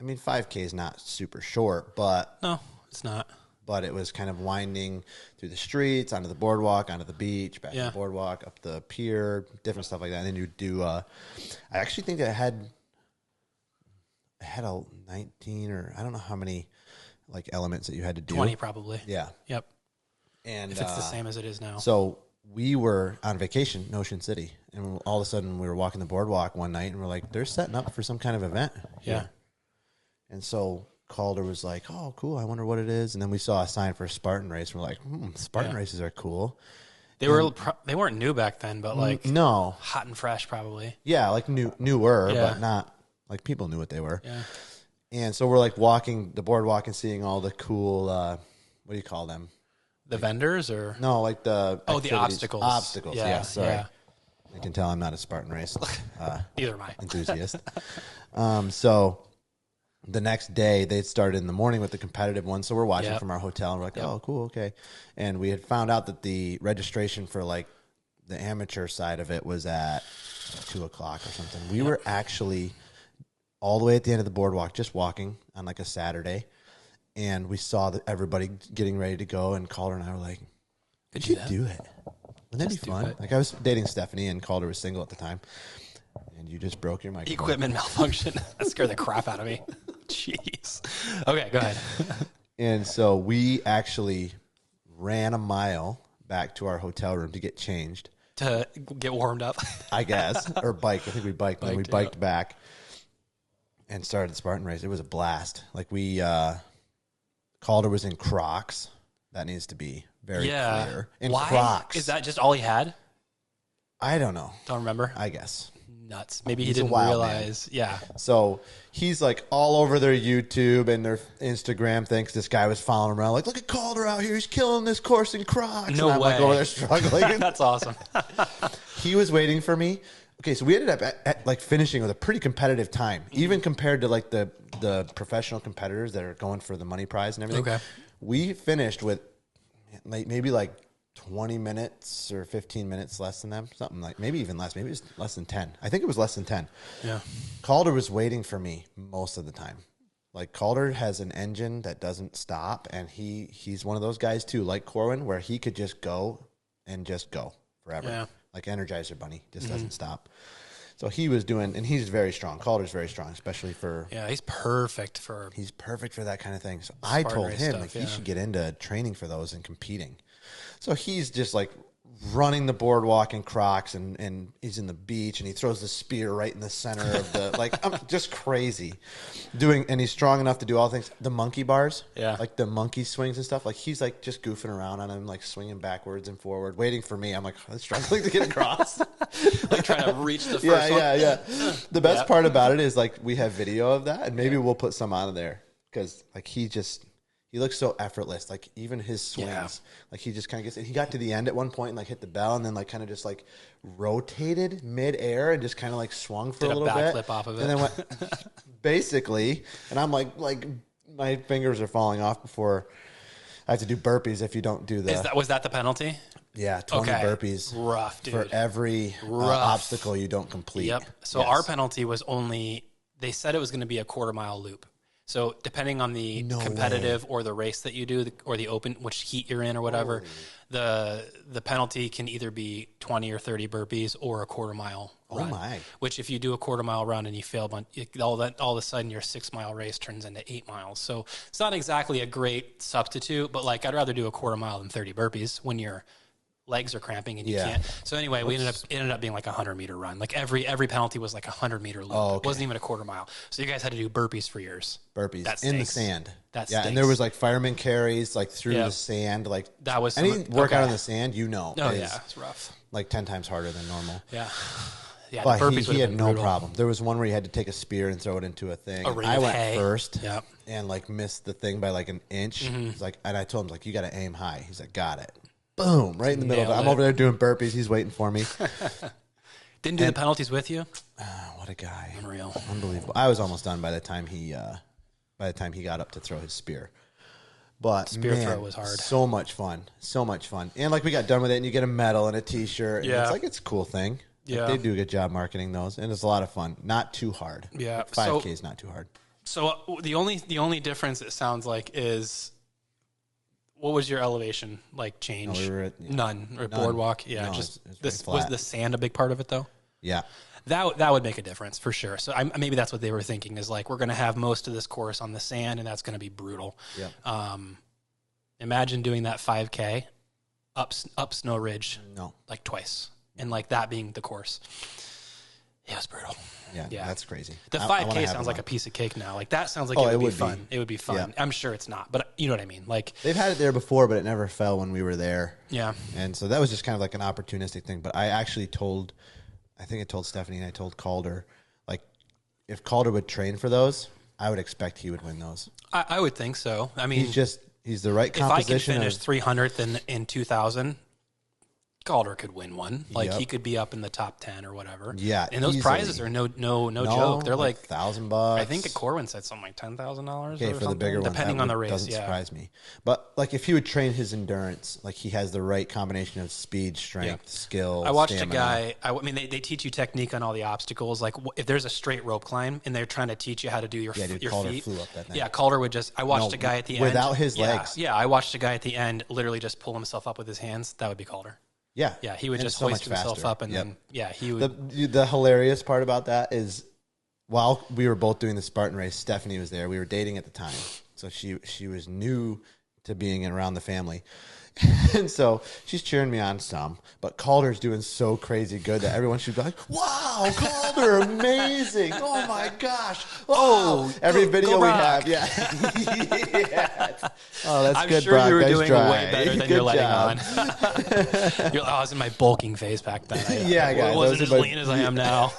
5K is not super short, but No, it's not. But it was kind of winding through the streets, onto the boardwalk, onto the beach, back to Yeah. the boardwalk, up the pier, different stuff like that. And then you do. I actually think it had a 19 or I don't know how many like elements that you had to do. 20 probably. Yeah, Yep. and If it's the same as it is now. So we were on vacation in Ocean City, and all of a sudden we were walking the boardwalk one night, and we're like, "They're setting up for some kind of event." Yeah. here. And so Calder was like, "Oh, cool! I wonder what it is." And then we saw a sign for a Spartan race. We're like, "Spartan races are cool." They weren't new back then, but like No, hot and fresh probably. yeah, like newer, Yeah. but not like people knew what they were. Yeah. And so we're like walking the boardwalk and seeing all the cool. What do you call them? The vendors or No, like the the activities. obstacles. Obstacles. Yeah, sorry. Yeah. I can tell I'm not a Spartan race Neither am I. enthusiast. So the next day they started in the morning with the competitive one. So we're watching Yep. from our hotel and we're like, oh, cool. Okay. And we had found out that the registration for like the amateur side of it was at 2:00 or something. We were actually all the way at the end of the boardwalk, just walking on like a Saturday. And we saw that everybody getting ready to go. And Calder and I were like, Could you do that. do it? Wouldn't that be Just do fun? it. Like I was dating Stephanie and Calder was single at the time. And you just broke your microphone. Equipment malfunction. That scared the crap out of me. Jeez. Okay, go ahead. And so we actually ran a mile back to our hotel room to get changed, To get warmed up. I guess, or bike. I think we biked. And we Biked, biked back and started the Spartan race. It was a blast. Like we Calder was in Crocs. That needs to be very clear. In Why? Crocs. Is that just all he had? I don't know. Don't remember. I guess. Nuts. Maybe he He's a didn't wild realize. man. Yeah. So he's like all over their YouTube and their Instagram things. This guy was following him around like, look at Calder out here. He's killing this course in Crocs. No and I'm way. like over there struggling. That's awesome. He was waiting for me. Okay, so we ended up at like finishing with a pretty competitive time, even compared to like the professional competitors that are going for the money prize and everything. Okay. We finished with maybe like 20 minutes or 15 minutes less than them, something like maybe even less. Maybe it was less than 10. I think it was less than 10. Yeah. Calder was waiting for me most of the time. Like Calder has an engine that doesn't stop, and he's one of those guys too, like Corwin, where he could just go and just go forever. Yeah. Like Energizer Bunny, just doesn't stop. So he was doing, and he's very strong. Calder's very strong, especially for. Yeah, he's perfect for. He's perfect for that kind of thing. So I told him like he should get into training for those and competing. So he's just like running the boardwalk in Crocs, and he's in the beach, and he throws the spear right in the center of the like. I'm just crazy doing, and he's strong enough to do all things. The monkey bars, like the monkey swings and stuff. Like he's like just goofing around on him, like swinging backwards and forward, waiting for me. I'm like struggling to get across, like trying to reach the first one. Yeah. The best part about it is like we have video of that, and maybe we'll put some on there because like he looks so effortless. Like even his swings, like he just kind of gets it. He got to the end at one point and like hit the bell and then like kind of just like rotated mid-air and just kind of like swung for a little bit. Did a backflip off of it. And then went basically, and I'm like my fingers are falling off before I have to do burpees if you don't do the. Was that the penalty? Yeah, 20 burpees. Rough, dude. For every obstacle you don't complete. Yep. So our penalty was they said it was going to be a quarter-mile loop. So depending on the competitive or the race that you do, or the open, which heat you're in or whatever, the penalty can either be 20 or 30 burpees or a quarter-mile run. Oh, my. Which if you do a quarter-mile run and you fail, all of a sudden your 6-mile race turns into 8 miles. So it's not exactly a great substitute, but like I'd rather do a quarter-mile than 30 burpees when your legs are cramping and you can't. So anyway, it ended up being like a 100-meter run. Like every penalty was like a 100-meter loop. It wasn't even a quarter mile. So you guys had to do burpees for yours. Burpees in the sand. That and there was like fireman carries like through the sand. Like that was any workout on the sand, it's rough. Like 10 times harder than normal. Yeah. Yeah, but he had no problem. There was one where he had to take a spear and throw it into a thing. I went first and like missed the thing by like an inch. He's like, and I told him like, you got to aim high. He's like, got it. Boom, right in the middle of it. I'm over there doing burpees. He's waiting for me. Didn't do the penalties with you? What a guy. Unreal. Unbelievable. I was almost done by the time he got up to throw his spear. But spear throw was hard. So much fun. So much fun. And like we got done with it and you get a medal and a t-shirt. And it's like it's a cool thing. Yeah. Like, they do a good job marketing those. And it's a lot of fun. Not too hard. Yeah. 5K is not too hard. So the only difference it sounds like is, what was your elevation like change? No, we were at, none. Or boardwalk? Yeah, no, just this was the sand a big part of it though? Yeah. That would make a difference for sure. So maybe that's what they were thinking is like, we're going to have most of this course on the sand and that's going to be brutal. Yeah. Imagine doing that 5K up Snow Ridge like twice and like that being the course. It was brutal. Yeah, that's crazy. The 5K sounds like a piece of cake now. Like that sounds like it would be fun. It would be fun. Yeah. I'm sure it's not, but you know what I mean. Like they've had it there before, but it never fell when we were there. Yeah, and so that was just kind of like an opportunistic thing. But I actually told Stephanie and I told Calder, like if Calder would train for those, I would expect he would win those. I would think so. I mean, he's the right composition. If I could finish 300th in 2000. Calder could win one. Like he could be up in the top 10 or whatever. Yeah, and those prizes are no joke. They're like $1,000. I think Corwin said something like $10,000. Okay, for the bigger one, depending on the race. Doesn't surprise me. But like if he would train his endurance, like he has the right combination of speed, strength, skill. I watched stamina. a guy. I mean, they teach you technique on all the obstacles. Like if there's a straight rope climb and they're trying to teach you how to do your Calder feet. Flew up that night. Yeah, Calder would just. I watched a guy at the end without his legs. Yeah, I watched a guy at the end literally just pull himself up with his hands. That would be Calder. Yeah, he would just hoist himself up, and then he would. The hilarious part about that is, while we were both doing the Spartan race, Stephanie was there. We were dating at the time, so she was new to being around the family. And so she's cheering me on some, but Calder's doing so crazy good that everyone should be like, wow, Calder, amazing. Oh my gosh. Oh, every video we have. Yeah. Yeah. Oh, that's I'm good, sure Brock. you were Nice doing try. way better than Good you're letting job. on. You're like, I was in my bulking phase back then. Yeah, guys, I wasn't those as are my- lean as I am now.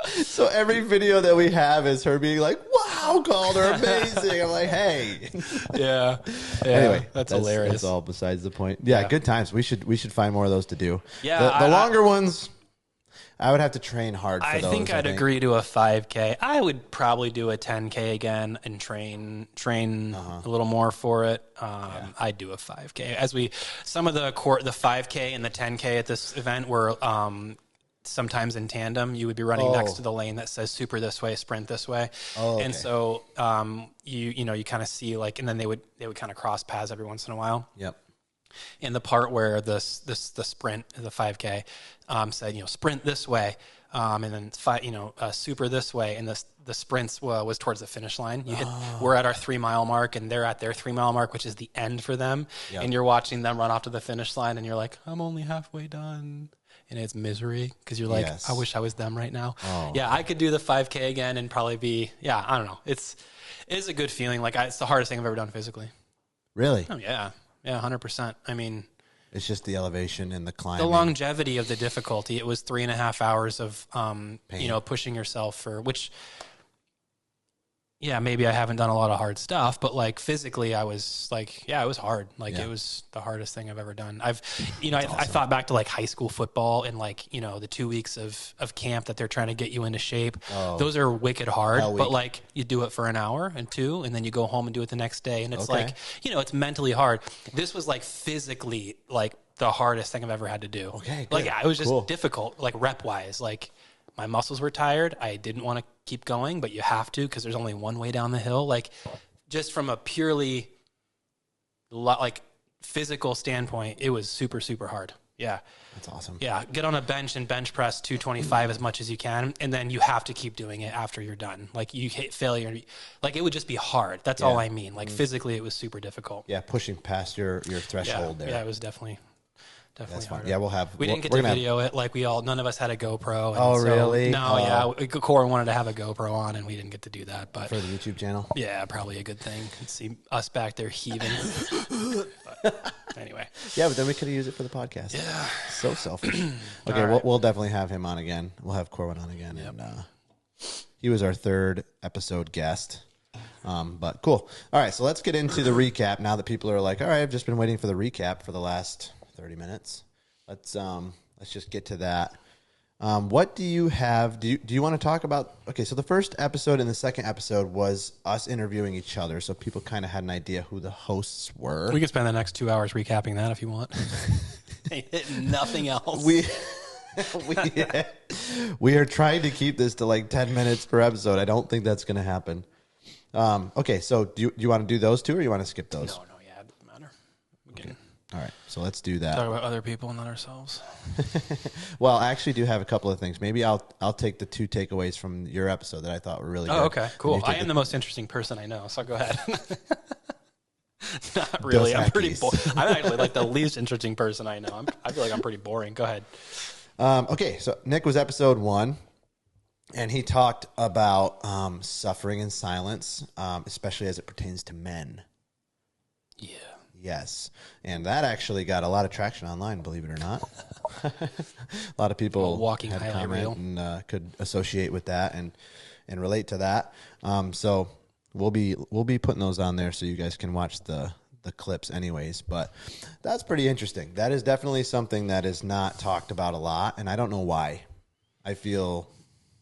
So every video that we have is her being like, wow, Calder, amazing. I'm like, hey. Yeah. Anyway, that's hilarious. That's all besides the point. Yeah, good times. We should find more of those to do. Yeah, the longer ones, I would have to train hard for I those. think I'd agree to a 5K. I would probably do a 10K again and train a little more for it. I'd do a 5K. Some of the 5K and the 10K at this event were sometimes in tandem. You would be running next to the lane that says super this way, sprint this way. Oh, okay. And so you kind of see and then they would kind of cross paths every once in a while. Yep. In the part where the sprint, the 5K, said sprint this way, and then super this way, and the sprints was towards the finish line. We're at our 3 mile mark, and they're at their 3 mile mark, which is the end for them. Yep. And you're watching them run off to the finish line, and you're like, I'm only halfway done. And it's misery because you're like, yes. I wish I was them right now. Oh. Yeah, I could do the 5K again and probably be, I don't know. It's a good feeling. It's the hardest thing I've ever done physically. Really? Oh, yeah. Yeah, 100%. I mean, it's just the elevation and the climb. The longevity of the difficulty. It was 3.5 hours of, pushing yourself for, which, maybe I haven't done a lot of hard stuff, but physically I was it was hard. It was the hardest thing I've ever done. I thought back to high school football and the 2 weeks of camp that they're trying to get you into shape. Oh, those are wicked hard, but you do it for an hour and two, and then you go home and do it the next day. And it's it's mentally hard. This was physically the hardest thing I've ever had to do. Okay. Good. It was just difficult, rep wise, my muscles were tired. I didn't want to keep going, but you have to because there's only one way down the hill. Just from a purely physical standpoint, it was super, super hard. Yeah. That's awesome. Yeah. Get on a bench and bench press 225 as much as you can, and then you have to keep doing it after you're done. You hit failure. It would just be hard. That's all I mean. Physically, it was super difficult. Yeah, pushing past your threshold there. Yeah, it was definitely that's fine. harder. Yeah, we didn't get to video it. None of us had a GoPro. Oh, really? No, Corwin wanted to have a GoPro on, and we didn't get to do that. But for the YouTube channel? Yeah, probably a good thing. See us back there heaving. But anyway. Yeah, but then we could have used it for the podcast. Yeah. So selfish. Okay, right. we'll definitely have him on again. We'll have Corwin on again. Yep. And he was our 3rd episode guest. But cool. All right, so let's get into the recap now that people are all right, I've just been waiting for the recap for the last 30 minutes. Let's just get to that. What do you have? Do you want to talk about? Okay, so the first episode and the second episode was us interviewing each other, so people kind of had an idea who the hosts were. We could spend the next 2 hours recapping that if you want. Nothing else. We are trying to keep this to 10 minutes per episode. I don't think that's going to happen. Okay, so do you want to do those two, or you want to skip those? No, it doesn't matter. Okay. All right, so let's do that. Talk about other people, not ourselves. Well, I actually do have a couple of things. Maybe I'll take the 2 takeaways from your episode that I thought were really good. Oh, okay, cool. I am the most interesting person I know, so go ahead. Not really. I'm pretty I'm actually the least interesting person I know. I feel like I'm pretty boring. Go ahead. Okay, so Nick was episode 1, and he talked about suffering in silence, especially as it pertains to men. Yeah. Yes, and that actually got a lot of traction online, believe it or not. A lot of people walking had highlight reel and could associate with that and relate to that. So we'll be putting those on there so you guys can watch the clips anyways. But that's pretty interesting. That is definitely something that is not talked about a lot, and I don't know why. I feel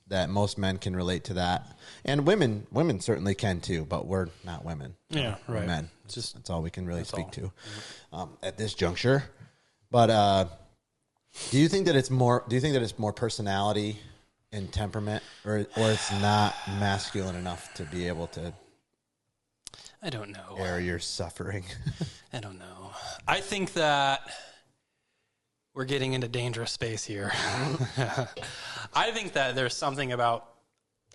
that most men can relate to that, and women certainly can too, but we're not women. Yeah, right. We're men. That's all we can really speak to at this juncture. But do you think that it's more personality and temperament, or it's not masculine enough to be able to? I don't know. Air your suffering. I don't know. I think that we're getting into dangerous space here. I think that there's something about,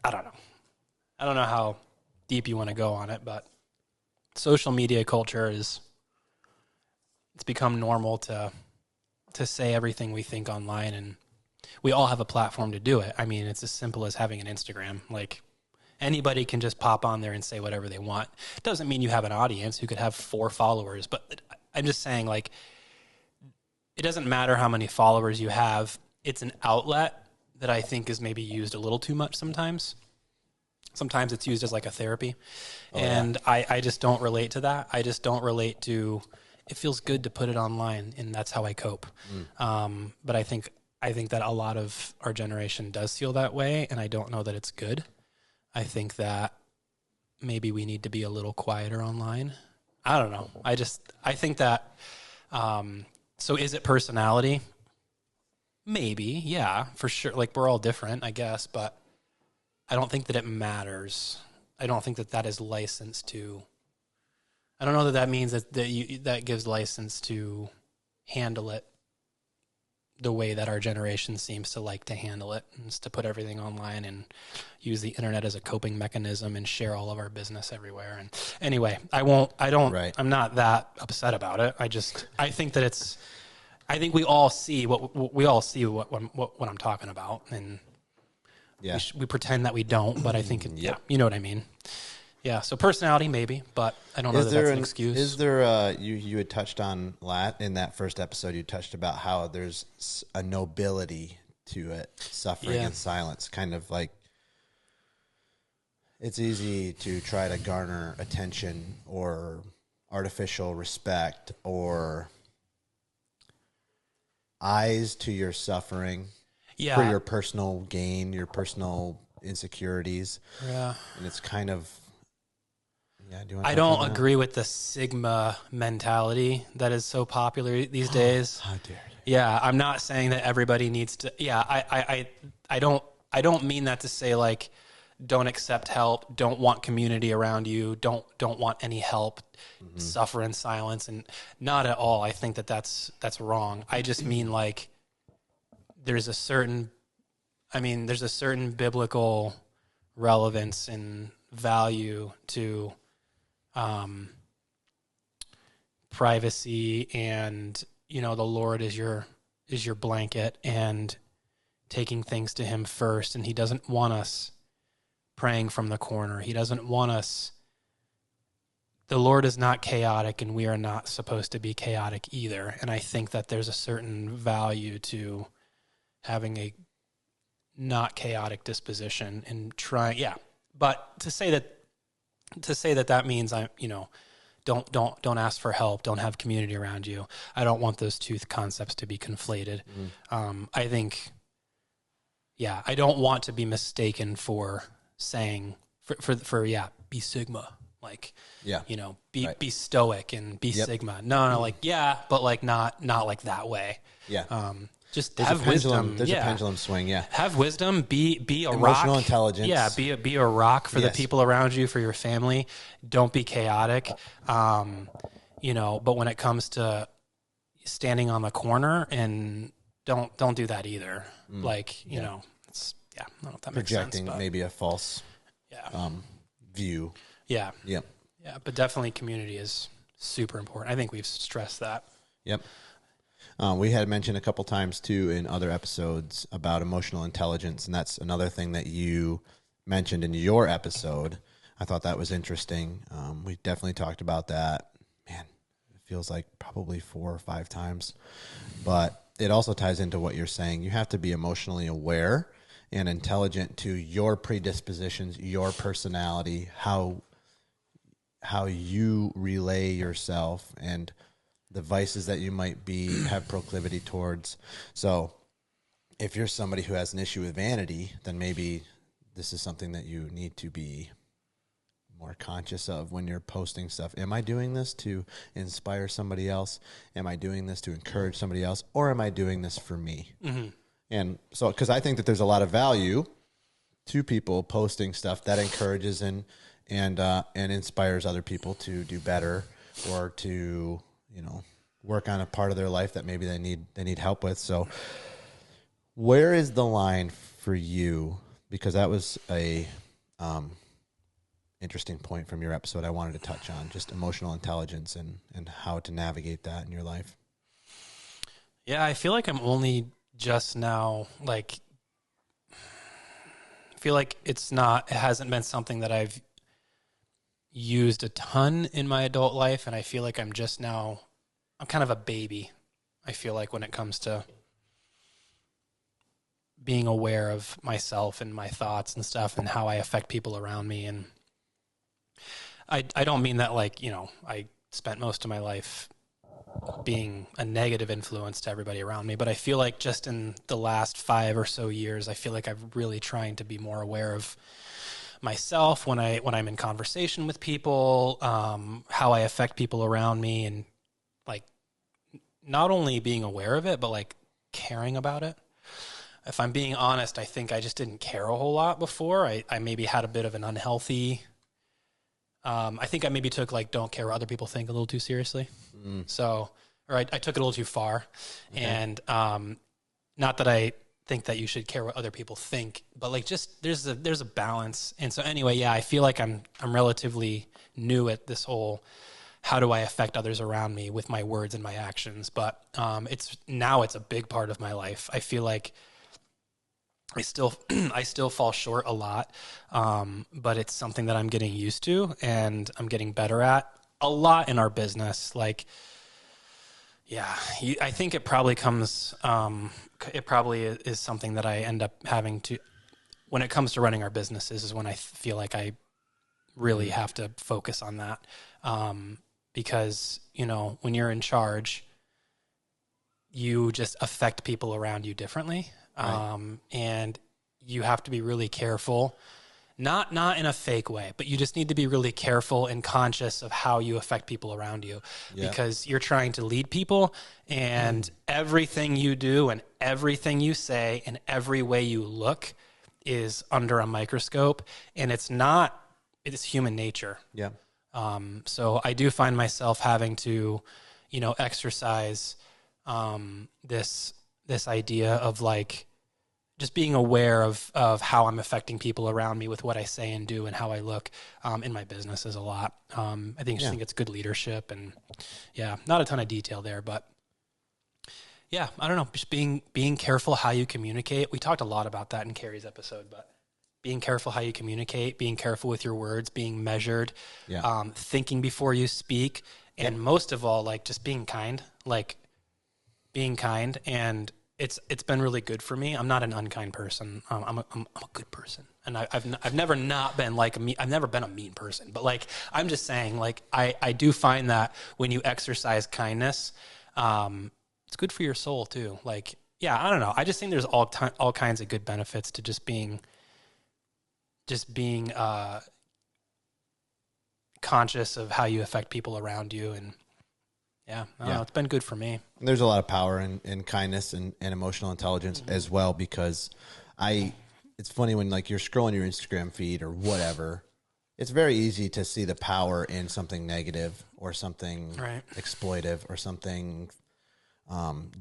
I don't know how deep you want to go on it, but social media culture it's become normal to say everything we think online, and we all have a platform to do it. I mean, it's as simple as having an Instagram. Like, anybody can just pop on there and say whatever they want. It doesn't mean you have an audience. You could have 4 followers, but I'm just saying, like, it doesn't matter how many followers you have. It's an outlet that I think is maybe used a little too much sometimes. Sometimes it's used as like a therapy. And I just don't relate to that. I just don't relate to, it feels good to put it online, and that's how I cope. But I think that a lot of our generation does feel that way, and I don't know that it's good. I think that maybe we need to be a little quieter online. I don't know. I think that, so is it personality? Maybe, yeah, for sure. Like, we're all different, I guess, but I don't think that it matters. I don't think that is licensed to, I don't know that means that gives license to handle it the way that our generation seems to like to handle it, is to put everything online and use the internet as a coping mechanism and share all of our business everywhere. And anyway, I'm not that upset about it. I think we all see what I'm talking about, and we pretend that we don't, but I think, you know what I mean? Yeah, so personality maybe, but I don't know that that's an excuse. Is there, you had touched on, in that first episode, you touched about how there's a nobility to it, suffering in silence, kind of like, it's easy to try to garner attention or artificial respect or eyes to your suffering for your personal gain, your personal insecurities. Yeah. And it's kind of, I don't agree with the Sigma mentality that is so popular these days. How dare you? Yeah, I'm not saying that everybody needs to. Yeah, I don't mean that to say, like, don't accept help, don't want community around you, don't want any help, suffer in silence, and not at all. I think that that's wrong. I just mean, like, there's a certain biblical relevance and value to privacy, and the Lord is your blanket, and taking things to him first. And he doesn't want us praying from the corner. He doesn't want us. The Lord is not chaotic, and we are not supposed to be chaotic either. And I think that there's a certain value to having a not chaotic disposition and trying. Yeah. But to say that means don't ask for help, don't have community around you. I don't want those two concepts to be conflated. I think, I don't want to be mistaken for saying be Sigma, like, be stoic and be Sigma. No, but like not like that way. Yeah. Just there's have wisdom. There's a pendulum swing. Yeah. Have wisdom. Be a emotional rock. Emotional intelligence. Yeah. Be a rock for the people around you, for your family. Don't be chaotic. But when it comes to standing on the corner, and don't do that either. Like, I don't know if that makes sense. Projecting maybe a false view. Yeah. Yep. Yeah. But definitely community is super important. I think we've stressed that. Yep. We had mentioned a couple times, too, in other episodes about emotional intelligence, and that's another thing that you mentioned in your episode. I thought that was interesting. We definitely talked about that. Man, it feels like probably 4 or 5 times. But it also ties into what you're saying. You have to be emotionally aware and intelligent to your predispositions, your personality, how you relay yourself, and the vices that you might have proclivity towards. So if you're somebody who has an issue with vanity, then maybe this is something that you need to be more conscious of when you're posting stuff. Am I doing this to inspire somebody else? Am I doing this to encourage somebody else? Or am I doing this for me? Mm-hmm. And so, because I think that there's a lot of value to people posting stuff that encourages and inspires other people to do better, or to work on a part of their life that maybe they need help with. So where is the line for you? Because that was an interesting point from your episode I wanted to touch on, just emotional intelligence and how to navigate that in your life. Yeah, I feel like I'm only just now, like, I feel like it hasn't been something that I've used a ton in my adult life, and I feel like I'm kind of a baby, I feel like, when it comes to being aware of myself and my thoughts and stuff and how I affect people around me. And I don't mean that, like, I spent most of my life being a negative influence to everybody around me, but I feel like just in the last 5 or so years, I feel like I'm really trying to be more aware of myself when I'm in conversation with people, how I affect people around me, and like not only being aware of it, but like caring about it. If I'm being honest, I think I just didn't care a whole lot before. I maybe had a bit of an unhealthy, I think I maybe took like don't care what other people think a little too seriously. So, or I took it a little too far. Okay. And not that I think that you should care what other people think, but like just there's a balance. And so anyway, yeah, I feel like I'm relatively new at this whole how do I affect others around me with my words and my actions. But it's a big part of my life. I feel like I still fall short a lot, but it's something that I'm getting used to and I'm getting better at a lot in our business. Like, yeah, I think it probably comes, it probably is something that I end up having to, when it comes to running our businesses, is when I feel like I really have to focus on that. Because, when you're in charge, you just affect people around you differently. Right. And you have to be really careful, not in a fake way, but you just need to be really careful and conscious of how you affect people around you, because you're trying to lead people, and everything you do and everything you say and every way you look is under a microscope, and it is human nature. Yeah. So I do find myself having to, exercise, this idea of like just being aware of how I'm affecting people around me with what I say and do and how I look in my business is a lot. I think it's good leadership, and not a ton of detail there, but I don't know, just being careful how you communicate. We talked a lot about that in Kerry's episode, but being careful how you communicate, being careful with your words, being measured, thinking before you speak, and most of all, like just being kind, and it's been really good for me. I'm not an unkind person. I'm a good person, and I've never not been like I've never been a mean person. But like I'm just saying, like I do find that when you exercise kindness, it's good for your soul too. Like I don't know. I just think there's all kinds of good benefits to just being conscious of how you affect people around you. And I don't know, it's been good for me. There's a lot of power in kindness and emotional intelligence as well, because it's funny when like you're scrolling your Instagram feed or whatever, it's very easy to see the power in something negative or something exploitive or something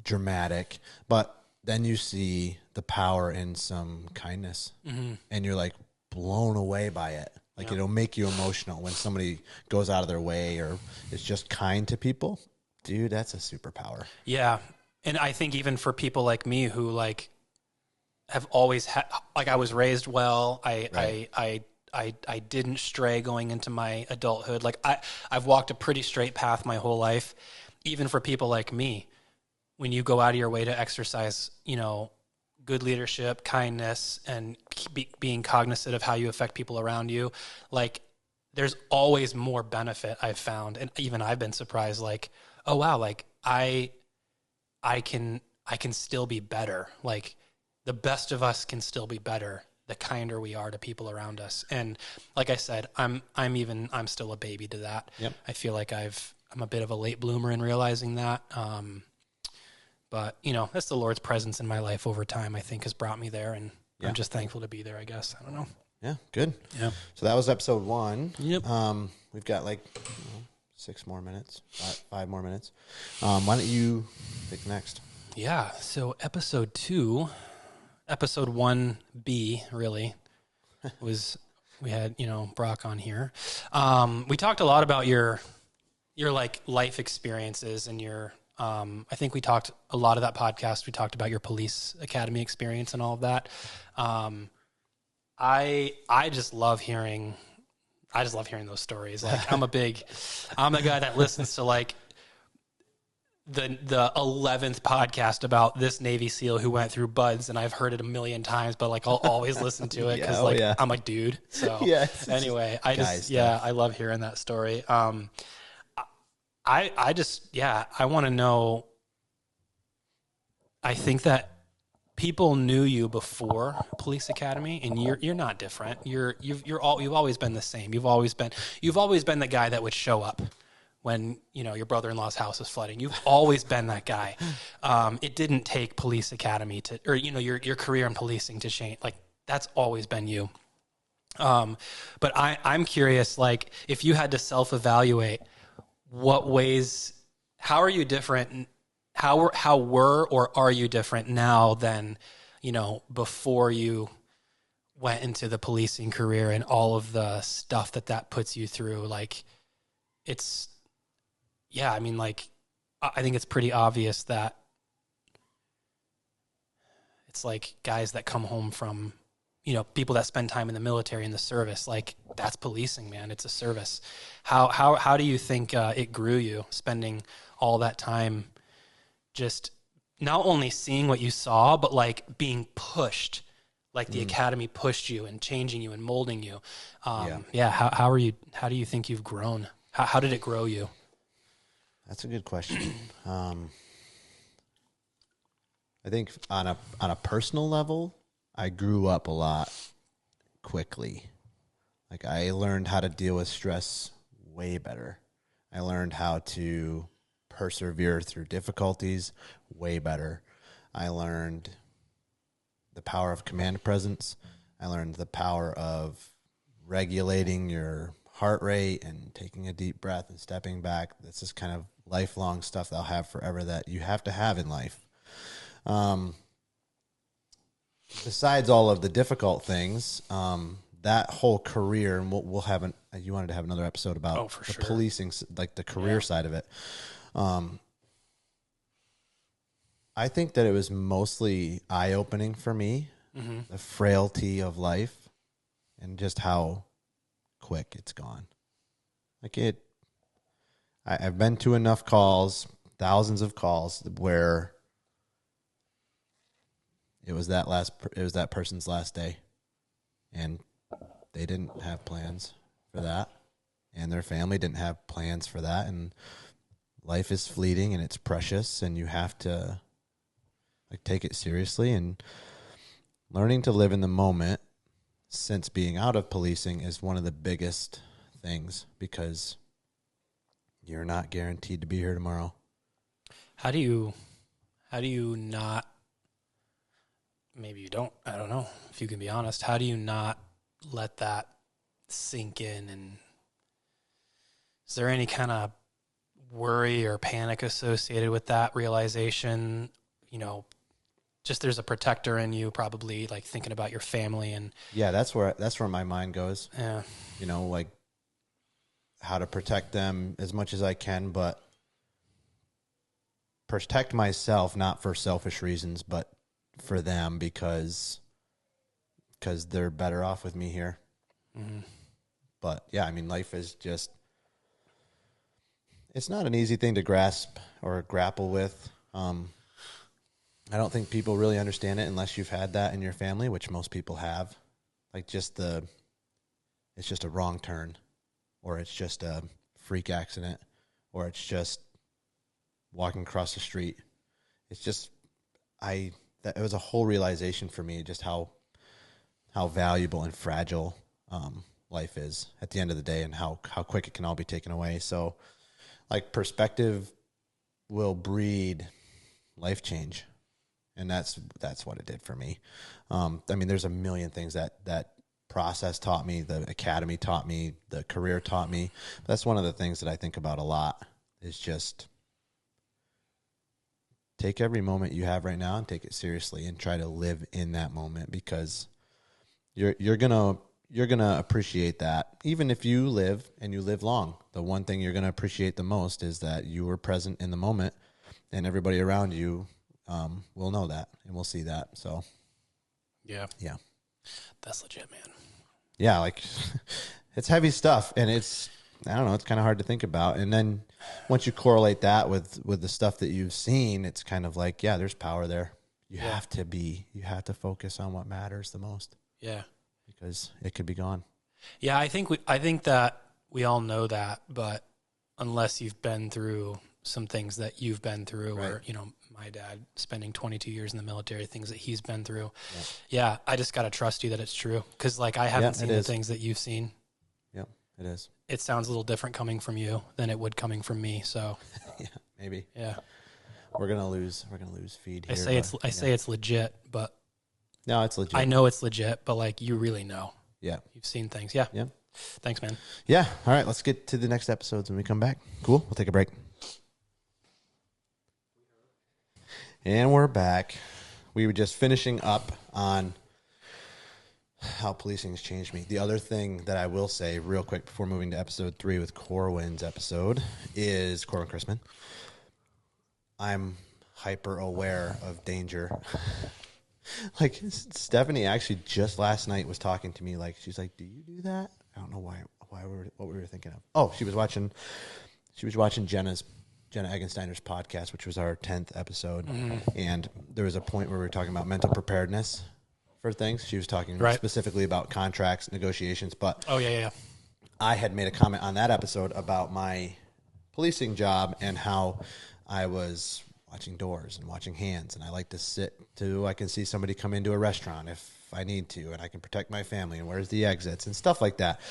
dramatic, but then you see the power in some kindness, and you're like blown away by it. Like it'll make you emotional when somebody goes out of their way or is just kind to people. Dude, that's a superpower. Yeah. And I think even for people like me who like have always had, like I was raised well, I didn't stray going into my adulthood. Like I've walked a pretty straight path my whole life. Even for people like me, when you go out of your way to exercise, good leadership, kindness, and being cognizant of how you affect people around you, like there's always more benefit I've found. And even I've been surprised, like, oh wow, like I can still be better. Like the best of us can still be better the kinder we are to people around us. And like I said, I'm still a baby to that. Yep. I feel like I'm a bit of a late bloomer in realizing that. But that's the Lord's presence in my life over time, I think, has brought me there, and I'm just thankful to be there, I guess. I don't know. Yeah. Good. Yeah. So that was episode 1. Yep. We've got like 6 more minutes, 5 more minutes. Why don't you pick next? Yeah. So episode 2, episode 1B really was We had, Brock on here. We talked a lot about your like life experiences and your, I think we talked a lot of that podcast. We talked about your police academy experience and all of that. I just love hearing those stories. Like I'm the guy that listens to like the 11th podcast about this Navy SEAL who went through buds, and I've heard it a million times, but like I'll always listen to it because I'm a dude. So anyway, I love hearing that story. I want to know. I think that people knew you before police academy, and you're not different. You've always been the same. You've always been the guy that would show up when your brother-in-law's house is flooding. You've always been that guy. It didn't take police academy or your career in policing to change. Like that's always been you. But I'm curious, like if you had to self-evaluate, how are you different? How were or are you different now than before you went into the policing career and all of the stuff that puts you through? Like I think it's pretty obvious that it's like guys that come home from, people that spend time in the military and the service, like that's policing, man. It's a service. How do you think it grew you spending all that time just not only seeing what you saw, but like being pushed, like the academy pushed you and changing you and molding you? How do you think you've grown? How did it grow you? That's a good question. I think on a personal level, I grew up a lot quickly. Like I learned how to deal with stress way better. I learned how to persevere through difficulties way better. I learned the power of command presence. I learned the power of regulating your heart rate and taking a deep breath and stepping back. That's just kind of lifelong stuff that I'll have forever that you have to have in life. Besides all of the difficult things, that whole career, and we'll have you wanted to have another episode about policing, like the career side of it. I think that it was mostly eye-opening for me, the frailty of life and just how quick it's gone. Like I've been to enough calls, thousands of calls, where it was that person's last day, and they didn't have plans for that, and their family didn't have plans for that, and life is fleeting and it's precious, and you have to like take it seriously. And learning to live in the moment since being out of policing is one of the biggest things, because you're not guaranteed to be here tomorrow. How do you not, maybe you don't, I don't know if you can be honest, how do you not let that sink in? And is there any kind of worry or panic associated with that realization? Just there's a protector in you, probably like thinking about your family. And that's where my mind goes. Yeah. Like how to protect them as much as I can, but protect myself, not for selfish reasons, but for them, because they're better off with me here. Mm-hmm. But life is just, it's not an easy thing to grasp or grapple with. I don't think people really understand it unless you've had that in your family, which most people have. Like it's just a wrong turn, or it's just a freak accident, or it's just walking across the street. It's just, it was a whole realization for me, just how valuable and fragile life is at the end of the day, and how quick it can all be taken away. So like perspective will breed life change. And that's what it did for me. There's a million things that process taught me, the academy taught me, the career taught me. But that's one of the things that I think about a lot, is just take every moment you have right now and take it seriously and try to live in that moment, because you're gonna you're going to appreciate that. Even if you live and you live long, the one thing you're going to appreciate the most is that you were present in the moment, and everybody around you will know that and will see that. So, yeah. That's legit, man. Yeah, like it's heavy stuff, and it's, I don't know, it's kind of hard to think about. And then once you correlate that with the stuff that you've seen, it's kind of like, yeah, there's power there. You have to focus on what matters the most. Yeah. Because it could be gone. Yeah, I think that we all know that, but unless you've been through some things that you've been through, or, you know, my dad spending 22 years in the military, things that he's been through. Yeah, I just got to trust you that it's true. Because, like, I haven't seen the things that you've seen. Yeah, it is. It sounds a little different coming from you than it would coming from me. So, yeah, maybe. Yeah. We're gonna lose feed here. I say it's legit, but no, it's legit. I know it's legit, but like, you really know. Yeah. You've seen things. Yeah. Yeah. Thanks, man. Yeah. All right, let's get to the next episodes when we come back. Cool. We'll take a break. And we're back. We were just finishing up on how policing has changed me. The other thing that I will say real quick before moving to episode 3 with Corwin's episode is Corwin Christman. I'm hyper aware of danger. Like, Stephanie actually just last night was talking to me. Like, she's like, "Do you do that?" I don't know what we were thinking of. Oh, she was watching Jenna Egensteiner's podcast, which was our 10th episode. And there was a point where we were talking about mental preparedness for things. She was talking specifically about contracts, negotiations. But I had made a comment on that episode about my policing job and how I was watching doors and watching hands, and I like to sit to, I can see somebody come into a restaurant if I need to, and I can protect my family, and where's the exits and stuff like that.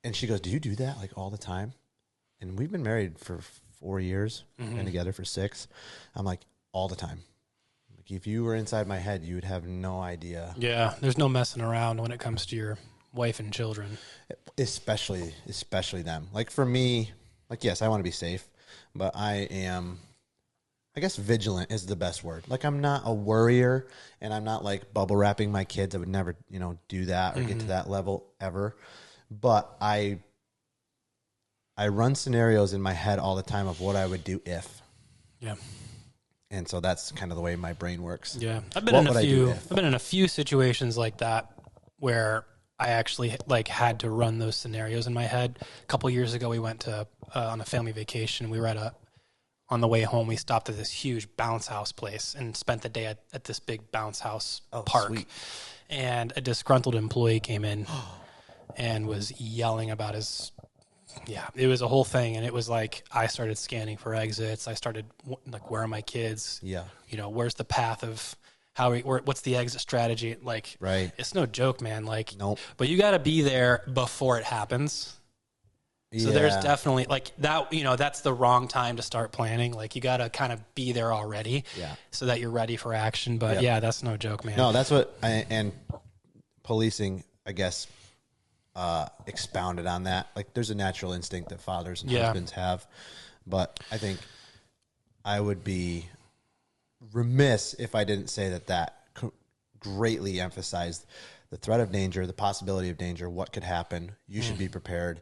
And she goes, "Do you do that like all the time?" And we've been married for 4 years, been together for 6. I'm like, all the time. Like, if you were inside my head, you would have no idea. Yeah, there's no messing around when it comes to your wife and children. Especially them. Like, for me, like, yes, I want to be safe, but I am, I guess vigilant is the best word. Like, I'm not a worrier, and I'm not like bubble wrapping my kids. I would never, do that or get to that level ever. But I run scenarios in my head all the time of what I would do if. Yeah. And so that's kind of the way my brain works. Yeah. I've been in a few situations like that where I actually like had to run those scenarios in my head. A couple years ago, we went to on a family vacation. We were on the way home, we stopped at this huge bounce house place and spent the day at this big bounce house park. Sweet. And a disgruntled employee came in and was yelling about his, it was a whole thing. And it was like, I started scanning for exits. I started like, where are my kids? Yeah. Where's the path of what's the exit strategy? Like, it's no joke, man. Like, nope. But you got to be there before it happens. So there's definitely like that, that's the wrong time to start planning. Like, you got to kind of be there already so that you're ready for action. But that's no joke, man. No, that's what, and policing, I guess, expounded on that. Like, there's a natural instinct that fathers and husbands have, but I think I would be remiss if I didn't say that greatly emphasized the threat of danger, the possibility of danger, what could happen. You should be prepared.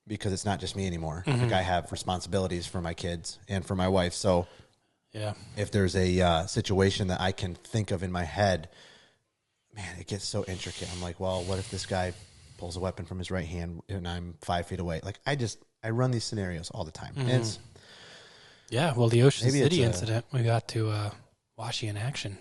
Because it's not just me anymore. Like, I have responsibilities for my kids and for my wife. So if there's a situation that I can think of in my head, man, it gets so intricate. I'm like, well, what if this guy pulls a weapon from his right hand and I'm 5 feet away? Like, I run these scenarios all the time. And it's, well, the Ocean City incident, we got to watch you in action.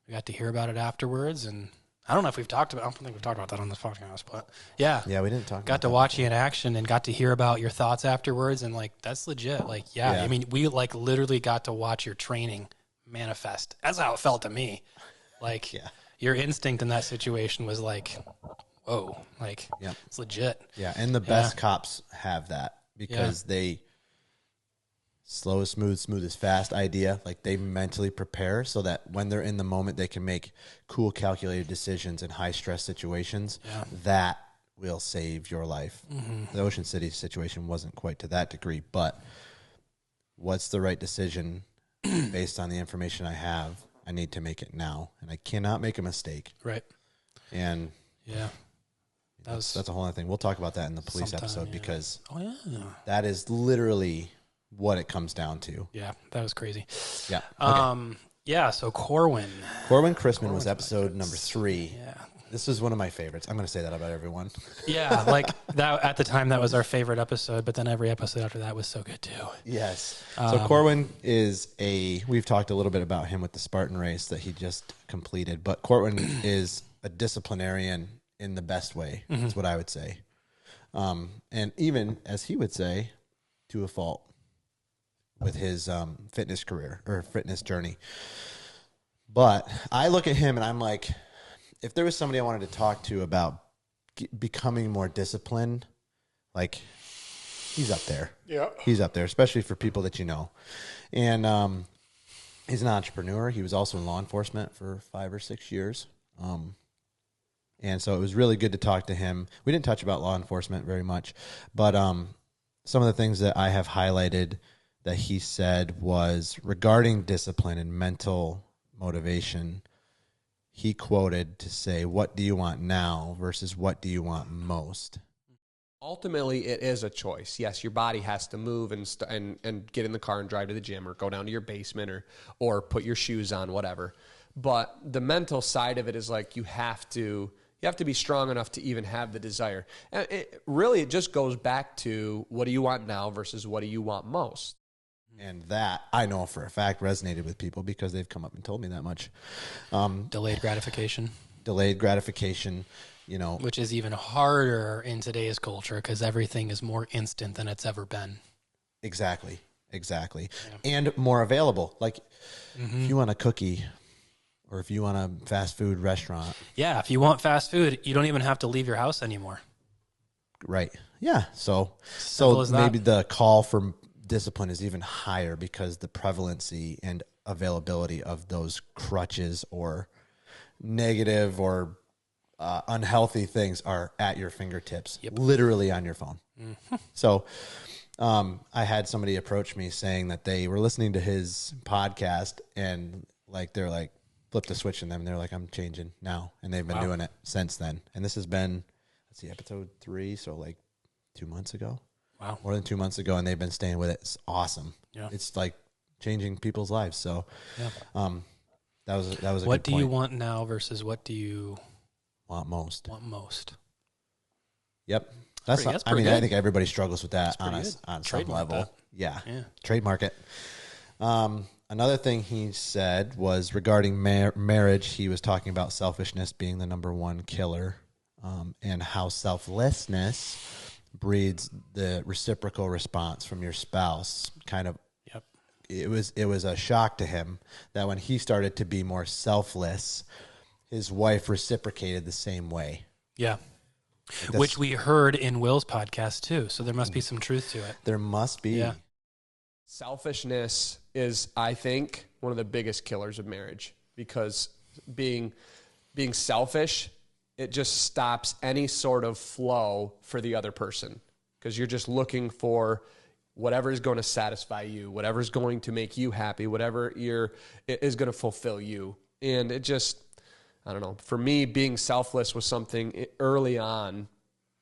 We got to hear about it afterwards, and I don't know if I don't think we've talked about that on this podcast, but yeah, we didn't talk. Got to watch you in action and got to hear about your thoughts afterwards, and like, that's legit. Like, I mean, we like literally got to watch your training manifest. That's how it felt to me. Like, your instinct in that situation was like, whoa, like, it's legit. Yeah, and the best cops have that because they slow is smooth, smooth is fast idea. Like, they mentally prepare so that when they're in the moment, they can make cool, calculated decisions in high-stress situations. That will save your life. The Ocean City situation wasn't quite to that degree, but what's the right decision based on the information I have? I need to make it now, and I cannot make a mistake. Right. And Yeah. That's a whole other thing. We'll talk about that in the police episode because that is literally what it comes down to. Yeah, that was crazy. Yeah. Okay. Yeah, so Corwin. Christman was episode number 3. Yeah. This was one of my favorites. I'm going to say that about everyone. Yeah, like that at the time that was our favorite episode, but then every episode after that was so good too. Yes. So Corwin is we've talked a little bit about him with the Spartan race that he just completed, but Corwin is a disciplinarian in the best way. That's what I would say. And even, as he would say, to a fault with his fitness career or fitness journey. But I look at him and I'm like, if there was somebody I wanted to talk to about becoming more disciplined, like, he's up there. Yeah. He's up there, especially for people that you know. And he's an entrepreneur. He was also in law enforcement for 5 or 6 years. And so it was really good to talk to him. We didn't touch about law enforcement very much, but some of the things that I have highlighted that he said was regarding discipline and mental motivation. He quoted to say, "What do you want now versus what do you want most?" Ultimately, it is a choice. Yes, your body has to move and get in the car and drive to the gym or go down to your basement or put your shoes on, whatever. But the mental side of it is like you have to be strong enough to even have the desire. And it just goes back to what do you want now versus what do you want most. And that, I know for a fact, resonated with people because they've come up and told me that much. Delayed gratification. Which is even harder in today's culture because everything is more instant than it's ever been. Exactly. Yeah. And more available. Like, if you want a cookie or if you want a fast food restaurant. Yeah, if you want fast food, you don't even have to leave your house anymore. Right. Yeah. So maybe the call for discipline is even higher because the prevalency and availability of those crutches or negative or unhealthy things are at your fingertips, literally on your phone. So I had somebody approach me saying that they were listening to his podcast and they're like flipped a switch in them and they're like, I'm changing now. And they've been doing it since then. And this has been, episode 3. So like 2 months ago. Wow. More than 2 months ago, and they've been staying with it. It's awesome. Yeah. It's like changing people's lives. So that was a good point. What do you want now versus what do you want most? Yep. I think everybody struggles with that on some level. Yeah. Trademark it. Another thing he said was regarding marriage, he was talking about selfishness being the number one killer, and how selflessness breeds the reciprocal response from your spouse. It was a shock to him that when he started to be more selfless, his wife reciprocated the same way. Yeah. Which we heard in Will's podcast too. So there must be some truth to it. There must be. Yeah. Selfishness is, I think, one of the biggest killers of marriage because being selfish, it just stops any sort of flow for the other person because you're just looking for whatever is going to satisfy you, whatever is going to make you happy, whatever is going to fulfill you. And it just, I don't know, for me, being selfless was something early on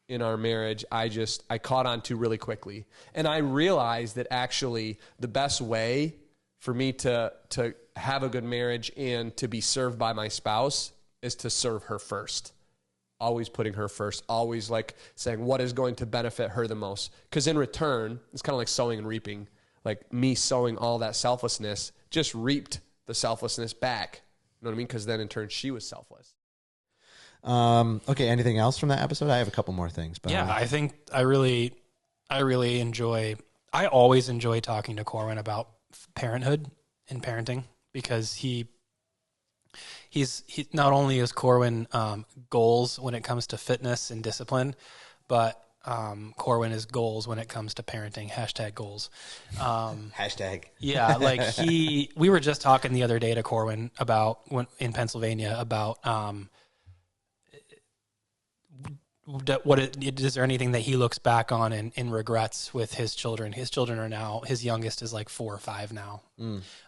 in our marriage I caught on to really quickly. And I realized that actually the best way for me to have a good marriage and to be served by my spouse is to serve her first. Always putting her first, always like saying what is going to benefit her the most. Because in return, it's kind of like sowing and reaping. Like me sowing all that selflessness just reaped the selflessness back. You know what I mean? Because then in turn, she was selfless. Okay, anything else from that episode? I have a couple more things. But yeah, I think I really always enjoy talking to Corwin about parenthood and parenting because he's not only is Corwin goals when it comes to fitness and discipline, but Corwin is goals when it comes to parenting. #goals. Hashtag. Yeah, we were just talking the other day to Corwin about in Pennsylvania about is there anything that he looks back on and regrets with his children? His children are now, his youngest is like 4 or 5 now.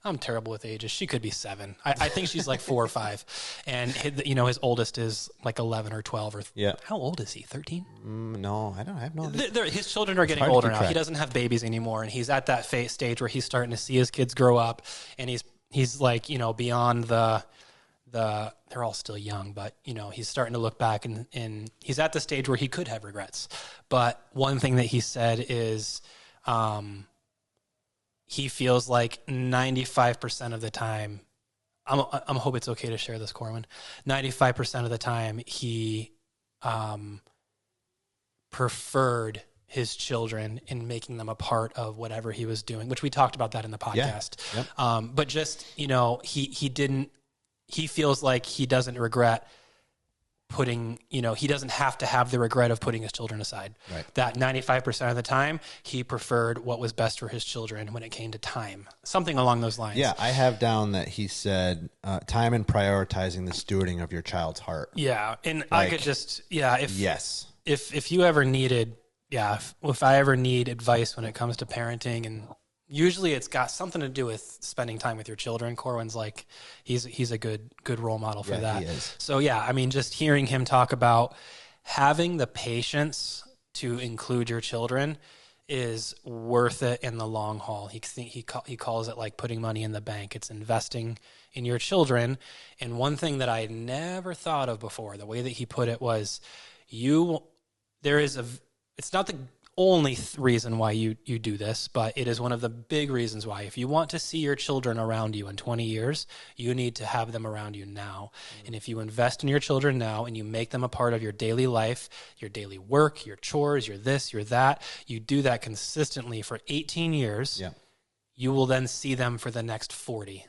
I'm terrible with ages. She could be 7. I think she's like 4 or 5. And his oldest is like 11 or 12 or how old is he? 13? No, I have no idea. His children are getting older now. He doesn't have babies anymore. And he's at that stage where he's starting to see his kids grow up, and he's like, beyond they're all still young, but he's starting to look back and he's at the stage where he could have regrets. But one thing that he said is, he feels like 95% of the time, I'm hope it's okay to share this, Corwin. 95% of the time he, preferred his children in making them a part of whatever he was doing, which we talked about that in the podcast. Yeah. Yep. But just, he feels like he doesn't regret putting, he doesn't have to have the regret of putting his children aside. Right. That 95% of the time, he preferred what was best for his children when it came to time. Something along those lines. Yeah, I have down that he said time and prioritizing the stewarding of your child's heart. Yeah, and I could just, yes. If you ever needed, if I ever need advice when it comes to parenting, and usually it's got something to do with spending time with your children. Corwin's like, he's a good role model for that. He is. So just hearing him talk about having the patience to include your children is worth it in the long haul. He calls it like putting money in the bank. It's investing in your children. And one thing that I never thought of before, the way that he put it was, it's not the only reason why you do this, but it is one of the big reasons why. If you want to see your children around you in 20 years, you need to have them around you now. And if you invest in your children now and you make them a part of your daily life, your daily work, your chores, your this, your that, you do that consistently for 18 years, you will then see them for the next 40.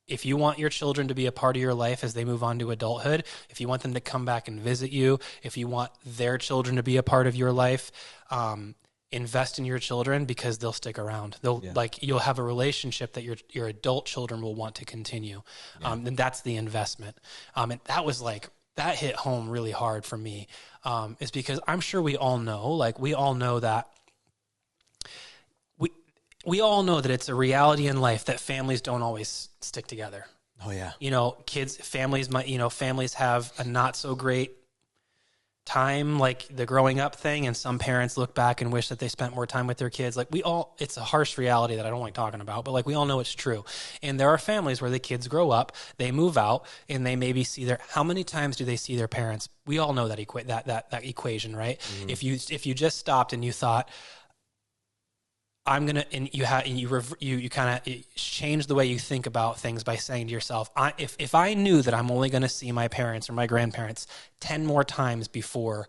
If you want your children to be a part of your life as they move on to adulthood, if you want them to come back and visit you, if you want their children to be a part of your life, invest in your children, because they'll stick around. You'll have a relationship that your adult children will want to continue. And that's the investment. And that was that hit home really hard for me, is because I'm sure we all know that we all know that it's a reality in life that families don't always stick together. Oh yeah. Families have a not so great time, like the growing up thing. And some parents look back and wish that they spent more time with their kids. It's a harsh reality that I don't like talking about, but we all know it's true. And there are families where the kids grow up, they move out, and they maybe how many times do they see their parents? We all know that equation, right? Mm-hmm. If you just stopped and you thought, you kind of change the way you think about things by saying to yourself, if I knew that I'm only going to see my parents or my grandparents 10 more times before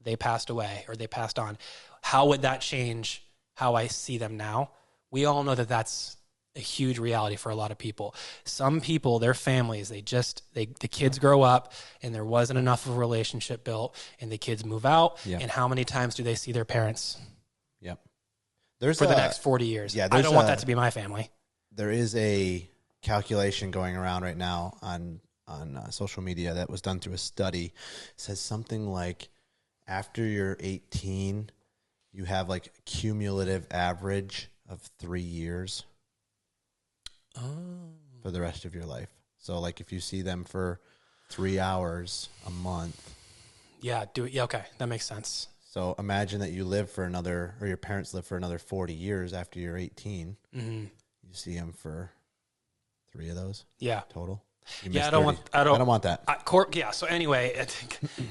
they passed away or they passed on, how would that change how I see them now? We all know that that's a huge reality for a lot of people. Some people, their families, the kids grow up and there wasn't enough of a relationship built, and the kids move out. Yep. And how many times do they see their parents? Yep. For the next 40 years. Yeah, I don't want that to be my family. There is a calculation going around right now on social media that was done through a study. It says something like after you're 18, you have a cumulative average of 3 years for the rest of your life. So if you see them for 3 hours a month. Yeah, okay, that makes sense. So imagine that you live for your parents live for another 40 years after you're 18. Mm-hmm. You see them for 3 of those. Yeah. Total. I don't want that. So anyway,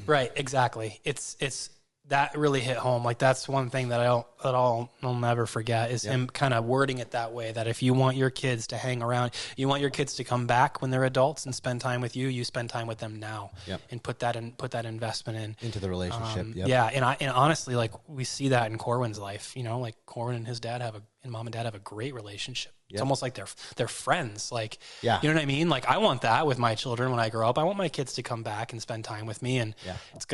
right. Exactly. It's that really hit home. That's one thing that I'll never forget is him kind of wording it that way, that if you want your kids to hang around, you want your kids to come back when they're adults and spend time with you, you spend time with them now. Yep. And put that investment into the relationship. Yeah. And honestly, we see that in Corwin's life, Corwin and his dad and mom and dad have a great relationship. Yep. It's almost like they're friends. You know what I mean? I want that with my children when I grow up. I want my kids to come back and spend time with me, and it's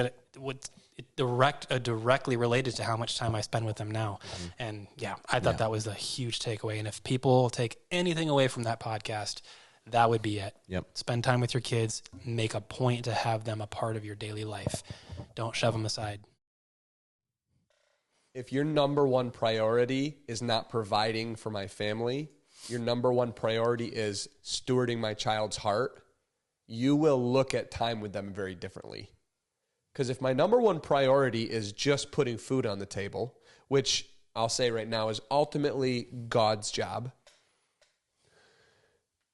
directly related to how much time I spend with them now. Mm-hmm. And I thought that was a huge takeaway. And if people take anything away from that podcast, that would be it. Yep. Spend time with your kids. Make a point to have them a part of your daily life. Don't shove them aside. If your number one priority is not providing for my family, your number one priority is stewarding my child's heart, you will look at time with them very differently. Because if my number one priority is just putting food on the table, which I'll say right now is ultimately God's job,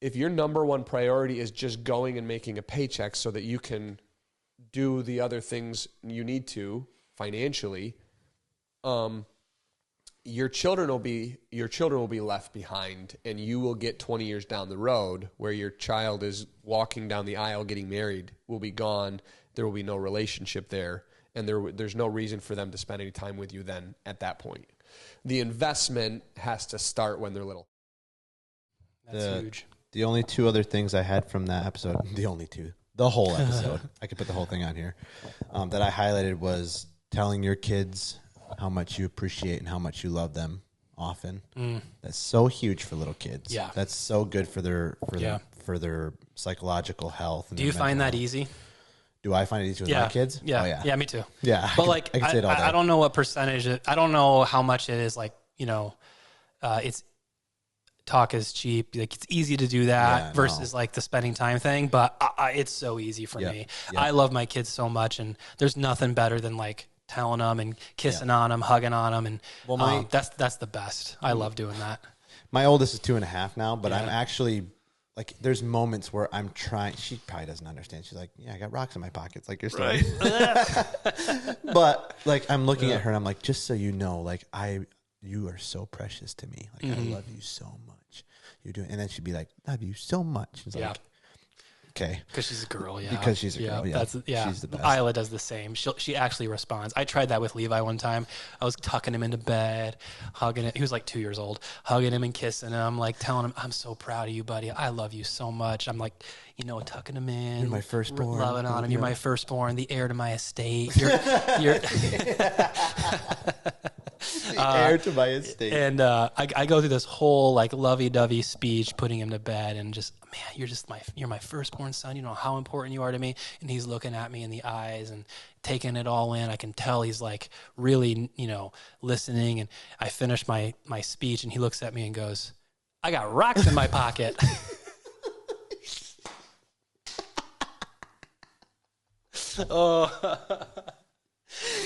if your number one priority is just going and making a paycheck so that you can do the other things you need to financially, your children will be left behind, and you will get 20 years down the road where your child is walking down the aisle getting married, will be gone. There will be no relationship there, and there's no reason for them to spend any time with you then at that point. The investment has to start when they're little. That's huge. The only two other things I had from that episode, the whole episode, I could put the whole thing on here, that I highlighted was telling your kids how much you appreciate and how much you love them often. That's so huge for little kids. Yeah. That's so good for their psychological health. And Do you find that easy? Do I find it easy with my kids? Yeah. Oh, yeah. Yeah, me too. Yeah. But I can say it all day. I don't know what percentage, I don't know how much it is it's talk is cheap. Like it's easy to do that versus like the spending time thing. But it's so easy for me. Yep. I love my kids so much, and there's nothing better than like telling them and kissing on them, hugging on them. And that's the best. I love doing that. My oldest is 2.5 now, but I'm actually like, there's moments where I'm trying, she probably doesn't understand. She's like, yeah, I got rocks in my pockets. Like you're right. But like, I'm looking at her and I'm like, just so you know, like you are so precious to me. Like I love you so much. You're doing, and then she'd be like, love you so much. It's like, okay. Because she's a girl, yeah. Because she's a girl, yeah. She's the best. Isla does the same. She actually responds. I tried that with Levi one time. I was tucking him into bed, hugging him. He was like 2 years old, hugging him and kissing him, like telling him, I'm so proud of you, buddy. I love you so much. I'm like, tucking him in. You're my firstborn. Loving on him. You're my firstborn, the heir to my estate. You're heir to my estate. And I go through this whole like lovey-dovey speech, putting him to bed, and just, man, you're my firstborn son. You know how important you are to me. And he's looking at me in the eyes and taking it all in. I can tell he's like really, listening. And I finish my speech, and he looks at me and goes, I got rocks in my pocket. Oh,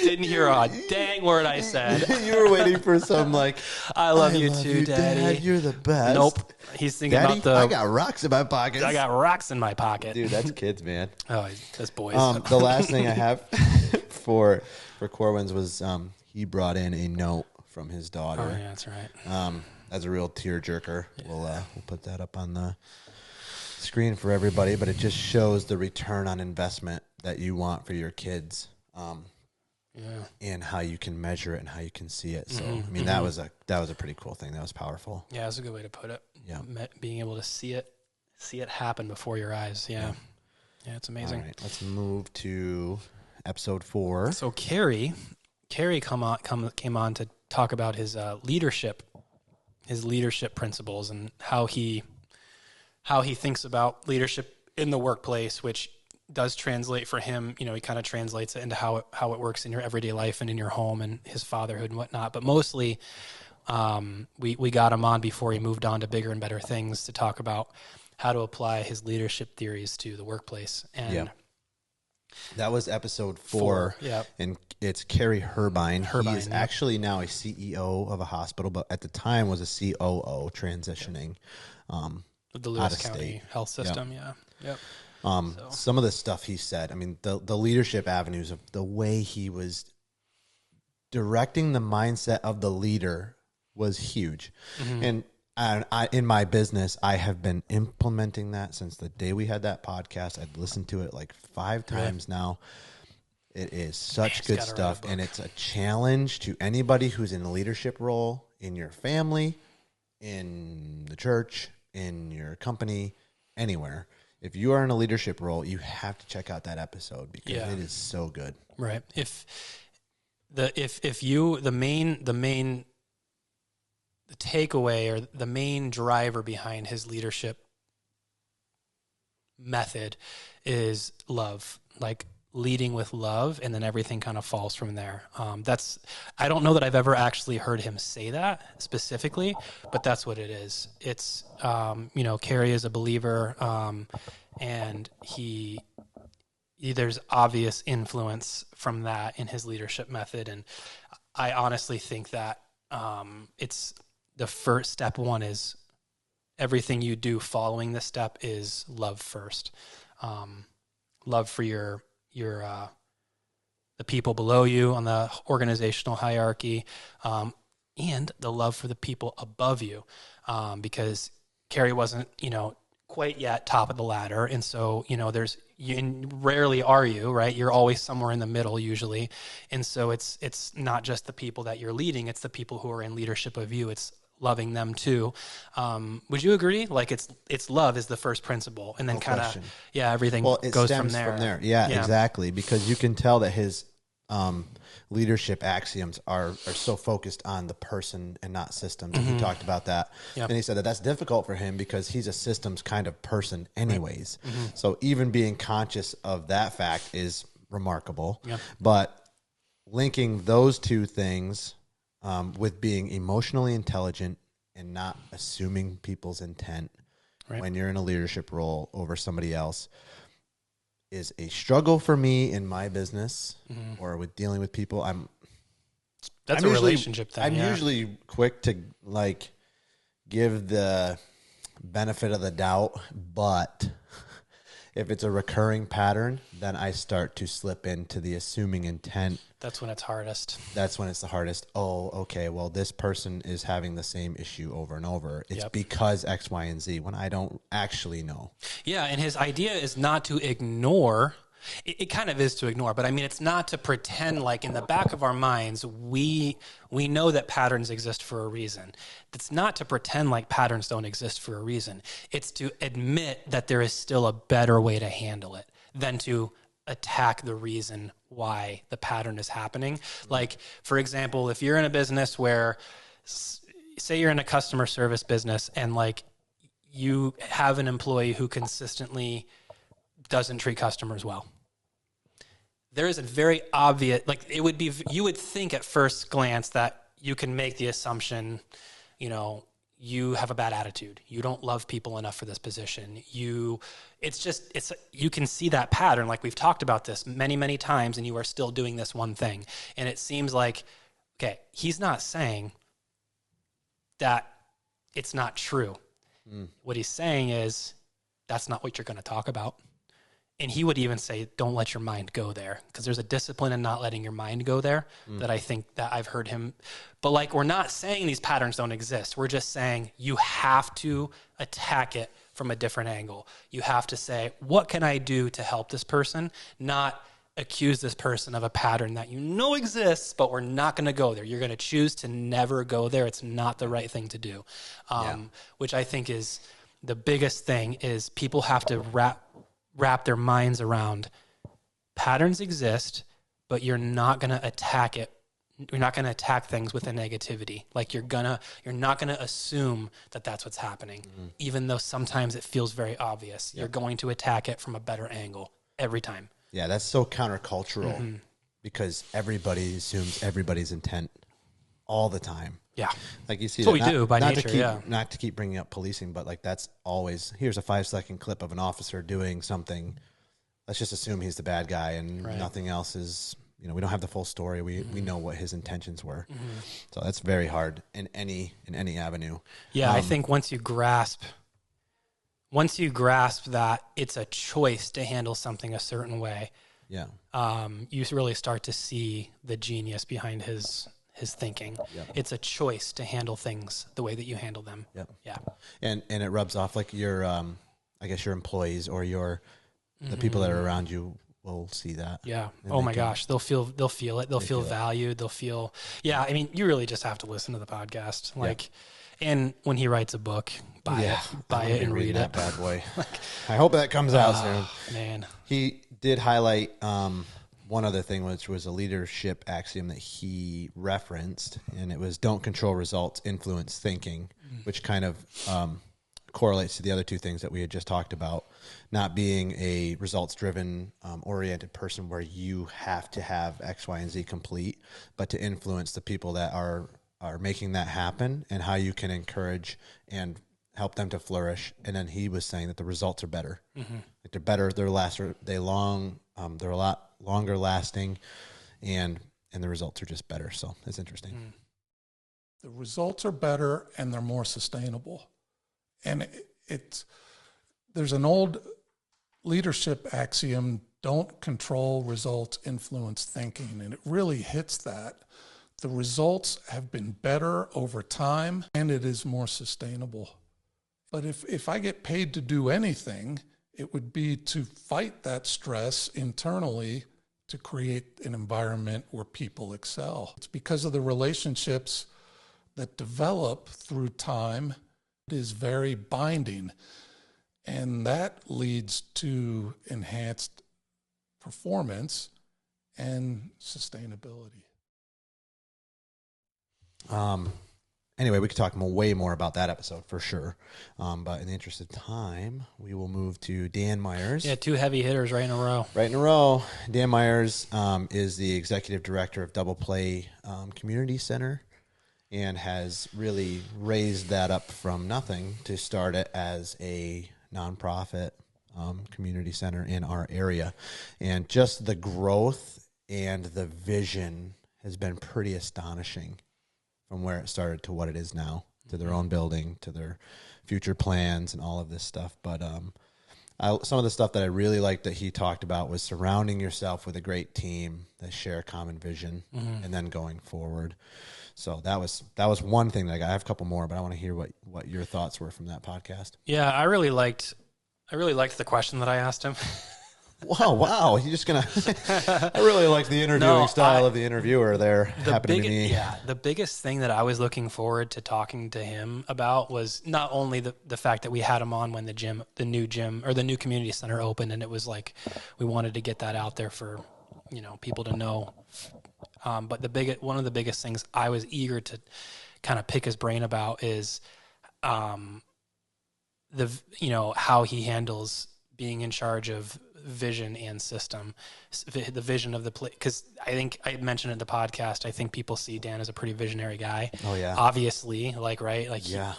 didn't hear a dang word I said. You were waiting for some like, I love you too, Daddy. Dad, you're the best. Nope. He's thinking Daddy, about I got rocks in my pocket. I got rocks in my pocket. Dude, that's kids, man. Oh, that's boys. The last thing I have for Corwin's was he brought in a note from his daughter. Oh, yeah, that's right. As a real tearjerker. Yeah. We'll put that up on the screen for everybody, but it just shows the return on investment that you want for your kids. And how you can measure it and how you can see it. So that was a pretty cool thing. That was powerful. Yeah, that's a good way to put it. Yeah, being able to see it happen before your eyes. Yeah, it's amazing. All right, let's move to episode 4. So Kerry came on to talk about his leadership principles and how he thinks about leadership in the workplace, which does translate for him. He kind of translates it into how it works in your everyday life and in your home and his fatherhood and whatnot. But mostly, we got him on before he moved on to bigger and better things to talk about how to apply his leadership theories to the workplace. And that was episode 4. And it's Kerry Herbine. He is actually now a CEO of a hospital, but at the time was a COO transitioning. The Lewis County Health System. Yep. Some of the stuff he said, the leadership avenues of the way he was directing the mindset of the leader was huge. And I, in my business, I have been implementing that since the day we had that podcast. I've listened to it like 5 times now. It is such good stuff. And it's a challenge to anybody who's in a leadership role in your family, in the church, in your company, anywhere. If you are in a leadership role, you have to check out that episode because it is so good. Right. The takeaway or the main driver behind his leadership method is love, like leading with love, and then everything kind of falls from there. I don't know that I've ever actually heard him say that specifically, but that's what it is. It's, Kerry is a believer, and there's obvious influence from that in his leadership method. And I honestly think that it's the first step. One is everything you do following this step is love first. Love for your the people below you on the organizational hierarchy, and the love for the people above you, because Kerry wasn't, quite yet top of the ladder. And so, rarely are you, right? You're always somewhere in the middle usually. And so it's not just the people that you're leading, it's the people who are in leadership of you. It's loving them too. Would you agree? Like it's love is the first principle, and then everything goes from there. Yeah, exactly. Because you can tell that his leadership axioms are so focused on the person and not systems. And he talked about that. Yep. And he said that that's difficult for him because he's a systems kind of person anyways. Right. Mm-hmm. So even being conscious of that fact is remarkable. Yep. But linking those two things with being emotionally intelligent and not assuming people's intent when you're in a leadership role over somebody else is a struggle for me in my business or with dealing with people. That's a relationship thing. I'm usually quick to give the benefit of the doubt, but if it's a recurring pattern, then I start to slip into the assuming intent. That's when it's hardest. That's when it's the hardest. Oh, okay. Well, this person is having the same issue over and over. It's because X, Y, and Z when I don't actually know. Yeah. And his idea is not to ignore. It kind of is to ignore, but I mean, it's not to pretend like in the back of our minds, we know that patterns exist for a reason. It's not to pretend like patterns don't exist for a reason. It's to admit that there is still a better way to handle it than to attack the reason why the pattern is happening. Like, for example, if you're in a business where, say you're in a customer service business and like you have an employee who consistently doesn't treat customers well. There is a very obvious, like it would be, you would think at first glance that you can make the assumption, you have a bad attitude. You don't love people enough for this position. You can see that pattern. Like we've talked about this many, many times, and you are still doing this one thing. And it seems like, okay, he's not saying that it's not true. What he's saying is that's not what you're going to talk about. And he would even say, don't let your mind go there, because there's a discipline in not letting your mind go there that I think that I've heard him. But like, we're not saying these patterns don't exist. We're just saying you have to attack it from a different angle. You have to say, what can I do to help this person? Not accuse this person of a pattern that exists, but we're not going to go there. You're going to choose to never go there. It's not the right thing to do, which I think is the biggest thing is people have to wrap their minds around patterns exist, but you're not going to attack it. You're not going to attack things with a negativity. Like you're not going to assume that that's what's happening, even though sometimes it feels very obvious. You're going to attack it from a better angle every time. Yeah, that's so countercultural because everybody assumes everybody's intent all the time. Yeah. Like you see, that's what we do by nature, not to keep bringing up policing, but like that's always, here's a 5-second clip of an officer doing something. Let's just assume he's the bad guy and nothing else is, we don't have the full story. We know what his intentions were. So that's very hard in any avenue. Yeah. I think once you grasp that it's a choice to handle something a certain way, you really start to see the genius behind his thinking. It's a choice to handle things the way that you handle them. And it rubs off like your I guess your employees or the people that are around you will see that. Oh my gosh, they'll feel it. They'll feel valued. They'll feel I mean, you really just have to listen to the podcast. And when he writes a book, buy it and read it. That bad boy. I hope that comes out soon. Man. He did highlight one other thing, which was a leadership axiom that he referenced, and it was don't control results, influence thinking, which kind of correlates to the other two things that we had just talked about, not being a results-driven, oriented person where you have to have X, Y, and Z complete, but to influence the people that are making that happen and how you can encourage and help them to flourish. And then he was saying that the results are better. Mm-hmm. Like they're better. They're a lot longer lasting, and the results are just better. So it's interesting. Mm. The results are better and they're more sustainable. And there's an old leadership axiom, don't control results, influence thinking. And it really hits that. The results have been better over time and it is more sustainable. But if I get paid to do anything, it would be to fight that stress internally to create an environment where people excel. It's because of the relationships that develop through time. It is very binding, and that leads to enhanced performance and sustainability. Anyway, we could talk way more about that episode for sure. But in the interest of time, we will move to Dan Myers. Yeah, 2 heavy hitters right in a row. Right in a row. Dan Myers is the executive director of Double Play Community Center, and has really raised that up from nothing to start it as a nonprofit community center in our area. And just the growth and the vision has been pretty astonishing from where it started to what it is now, to their own building, to their future plans and all of this stuff. But some of the stuff that I really liked that he talked about was surrounding yourself with a great team that share a common vision, mm-hmm. and then going forward. So that was one thing that I got. I have a couple more, but I want to hear what your thoughts were from that podcast. Yeah, I really liked the question that I asked him. Wow. You're just I really like the interviewing style of the interviewer there. Happening to me. Yeah, the biggest thing that I was looking forward to talking to him about was not only the fact that we had him on when the new community center opened, and it was like we wanted to get that out there for people to know. But one of the biggest things I was eager to kind of pick his brain about is, how he handles being in charge of vision and system, the vision of the play. Because I think I mentioned in the podcast, I think people see Dan as a pretty visionary guy. Oh yeah, obviously, right, yeah.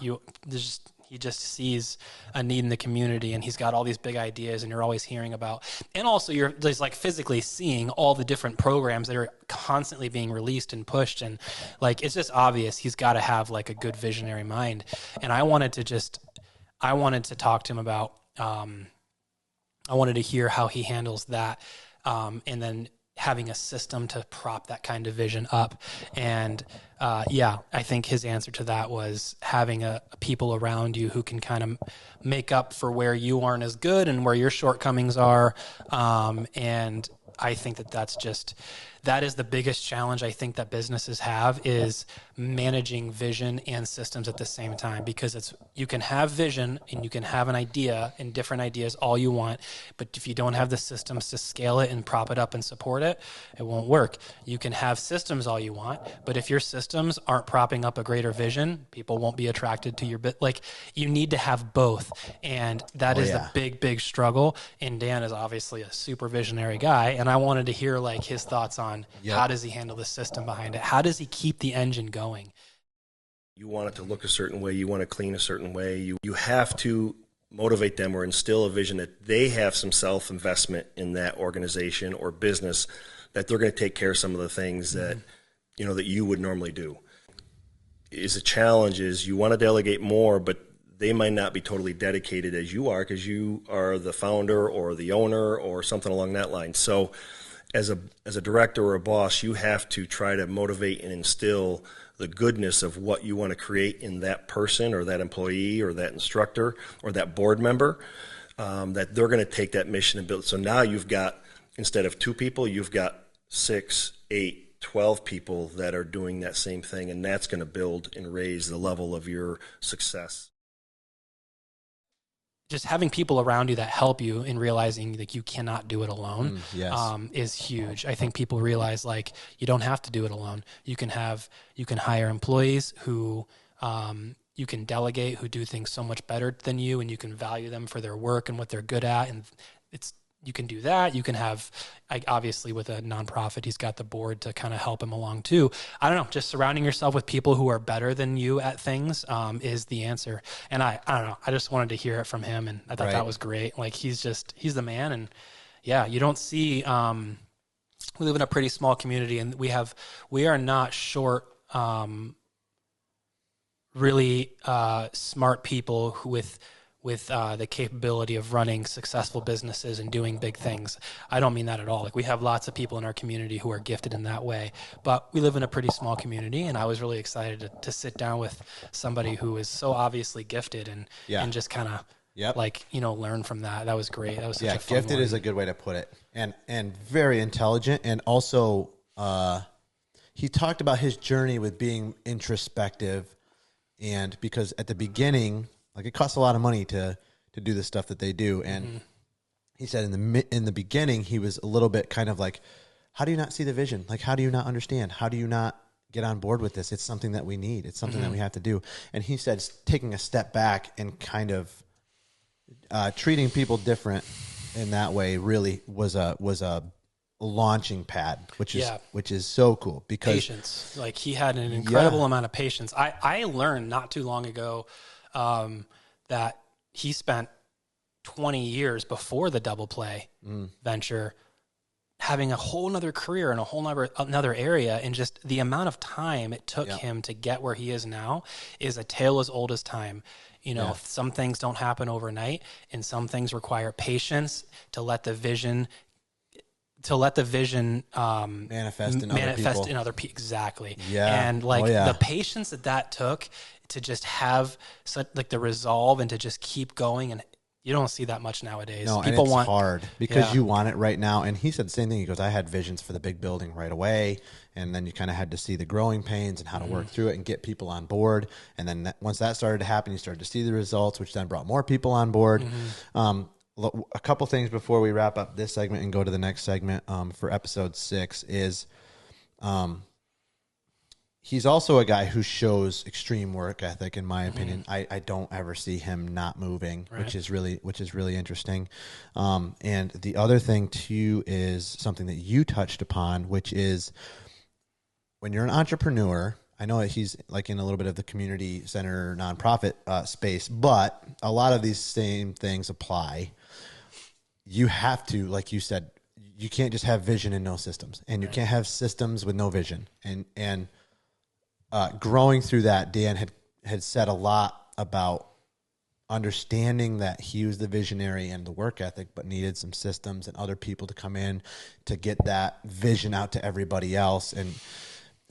He just sees a need in the community, and he's got all these big ideas, and you're always hearing about, and also you're just like physically seeing all the different programs that are constantly being released and pushed, and like it's just obvious he's got to have like a good visionary mind. And I wanted to talk to him about, I wanted to hear how he handles that, and then having a system to prop that kind of vision up. And I think his answer to that was having a people around you who can kind of make up for where you aren't as good and where your shortcomings are. And I think that is the biggest challenge I think that businesses have, is managing vision and systems at the same time, because you can have vision and you can have an idea and different ideas all you want, but if you don't have the systems to scale it and prop it up and support it, it won't work. You can have systems all you want, but if your systems aren't propping up a greater vision, people won't be attracted to your bit. Like, you need to have both, and that is the big struggle. And Dan is obviously a super visionary guy, and I wanted to hear like his thoughts on how does he handle the system behind it? How does he keep the engine going? You want it to look a certain way. You want to clean a certain way. You have to motivate them or instill a vision that they have some self-investment in that organization or business, that they're going to take care of some of the things that, that you would normally do. Is a challenge is you want to delegate more, but they might not be totally dedicated as you are, because you are the founder or the owner or something along that line. So as a director or a boss, you have to try to motivate and instill the goodness of what you want to create in that person or that employee or that instructor or that board member, that they're going to take that mission and build. So now you've got, instead of 2 people, you've got 6, 8, 12 people that are doing that same thing, and that's going to build and raise the level of your success. Just having people around you that help you in realizing like you cannot do it alone is huge. I think people realize like you don't have to do it alone. You can hire employees who delegate, who do things so much better than you, and you can value them for their work and what they're good at. And you can do that. You can have, obviously with a nonprofit, he's got the board to kind of help him along too. I don't know, just surrounding yourself with people who are better than you at things is the answer. And I don't know, I just wanted to hear it from him, and I thought that was great. Like, he's the man. And yeah, you don't see, we live in a pretty small community, and we are not short really smart people who with the capability of running successful businesses and doing big things. I don't mean that at all. Like, we have lots of people in our community who are gifted in that way, but we live in a pretty small community, and I was really excited to sit down with somebody who is so obviously gifted and just kind of learn from that. That was great. That was such a fun gifted is a good way to put it, and very intelligent, and also he talked about his journey with being introspective, and because at the beginning, like, it costs a lot of money to do the stuff that they do. And he said in the beginning, he was a little bit kind of like, how do you not see the vision? Like, how do you not understand? How do you not get on board with this? It's something that we need. It's something that we have to do. And he said taking a step back and kind of treating people different in that way really was a launching pad, which is so cool, because patience. Like, he had an incredible amount of patience. I learned not too long ago that he spent 20 years before the double play venture having a whole nother career in a whole another area, and just the amount of time it took him to get where he is now is a tale as old as time. Some things don't happen overnight, and some things require patience to let the vision manifest in other people. Exactly. Yeah. And the patience that took to just have the resolve and to just keep going, and you don't see that much nowadays. No, People and it's hard because you want it right now. And he said the same thing. He goes, I had visions for the big building right away, and then you kind of had to see the growing pains and how to work through it and get people on board. And then once that started to happen, you started to see the results, which then brought more people on board. A couple things before we wrap up this segment and go to the next segment for episode 6 is he's also a guy who shows extreme work ethic, in my opinion. I don't ever see him not moving, which is really interesting. And the other thing too is something that you touched upon, which is when you're an entrepreneur. I know that he's like in a little bit of the community center nonprofit space, but a lot of these same things apply. You have to, like you said, you can't just have vision and no systems, and you can't have systems with no vision. And growing through that, Dan had said a lot about understanding that he was the visionary and the work ethic, but needed some systems and other people to come in to get that vision out to everybody else. And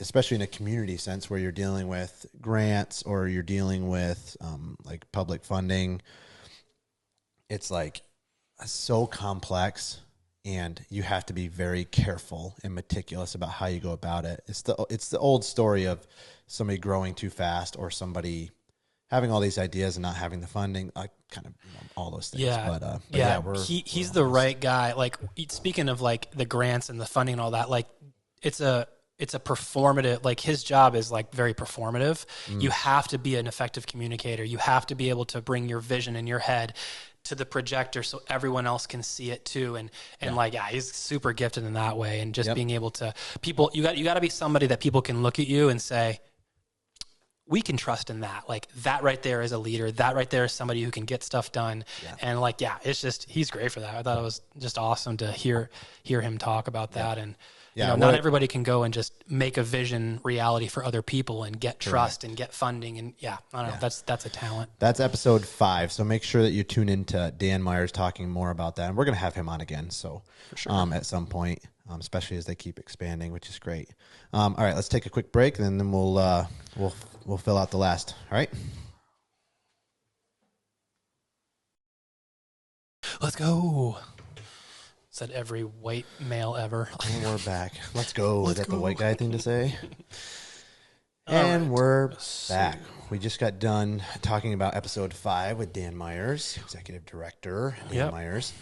especially in a community sense where you're dealing with grants or you're dealing with like public funding, it's like so complex, and you have to be very careful and meticulous about how you go about it. It's the old story of somebody growing too fast or somebody having all these ideas and not having the funding, kind of all those things. Yeah. But he's the right guy. Like, speaking of like the grants and the funding and all that, like it's a performative, like his job is like very performative. You have to be an effective communicator. You have to be able to bring your vision in your head to the projector so everyone else can see it too. And he's super gifted in that way. And just being able to you got to be somebody that people can look at you and say, we can trust in that. Like, that right there is a leader. That right there is somebody who can get stuff done. Yeah. And it's just, he's great for that. I thought it was just awesome to hear him talk about that. And, not everybody can go and just make a vision reality for other people and get trust and get funding. And I don't know, that's a talent. That's episode 5. So make sure that you tune into Dan Myers talking more about that. And we're going to have him on again. So for sure. At some point, especially as they keep expanding, which is great. All right, let's take a quick break, and then we'll fill out the last. All right. Let's go. Said every white male ever. And we're back. Let's go. Is that the white guy thing to say? And we're back. We just got done talking about episode 5 with Dan Myers, executive director, Dan Myers.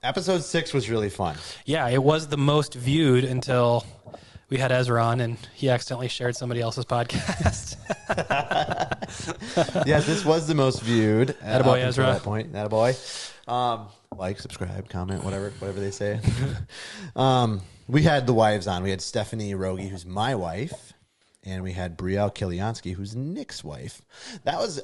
Episode 6 was really fun. Yeah, it was the most viewed until we had Ezra on and he accidentally shared somebody else's podcast. Yes, this was the most viewed. Attaboy, Ezra. That point. Attaboy. Like, subscribe, comment, whatever they say. We had the wives on. We had Stephanie Roggie, who's my wife, and we had Briele Kilionski, who's Nick's wife. That was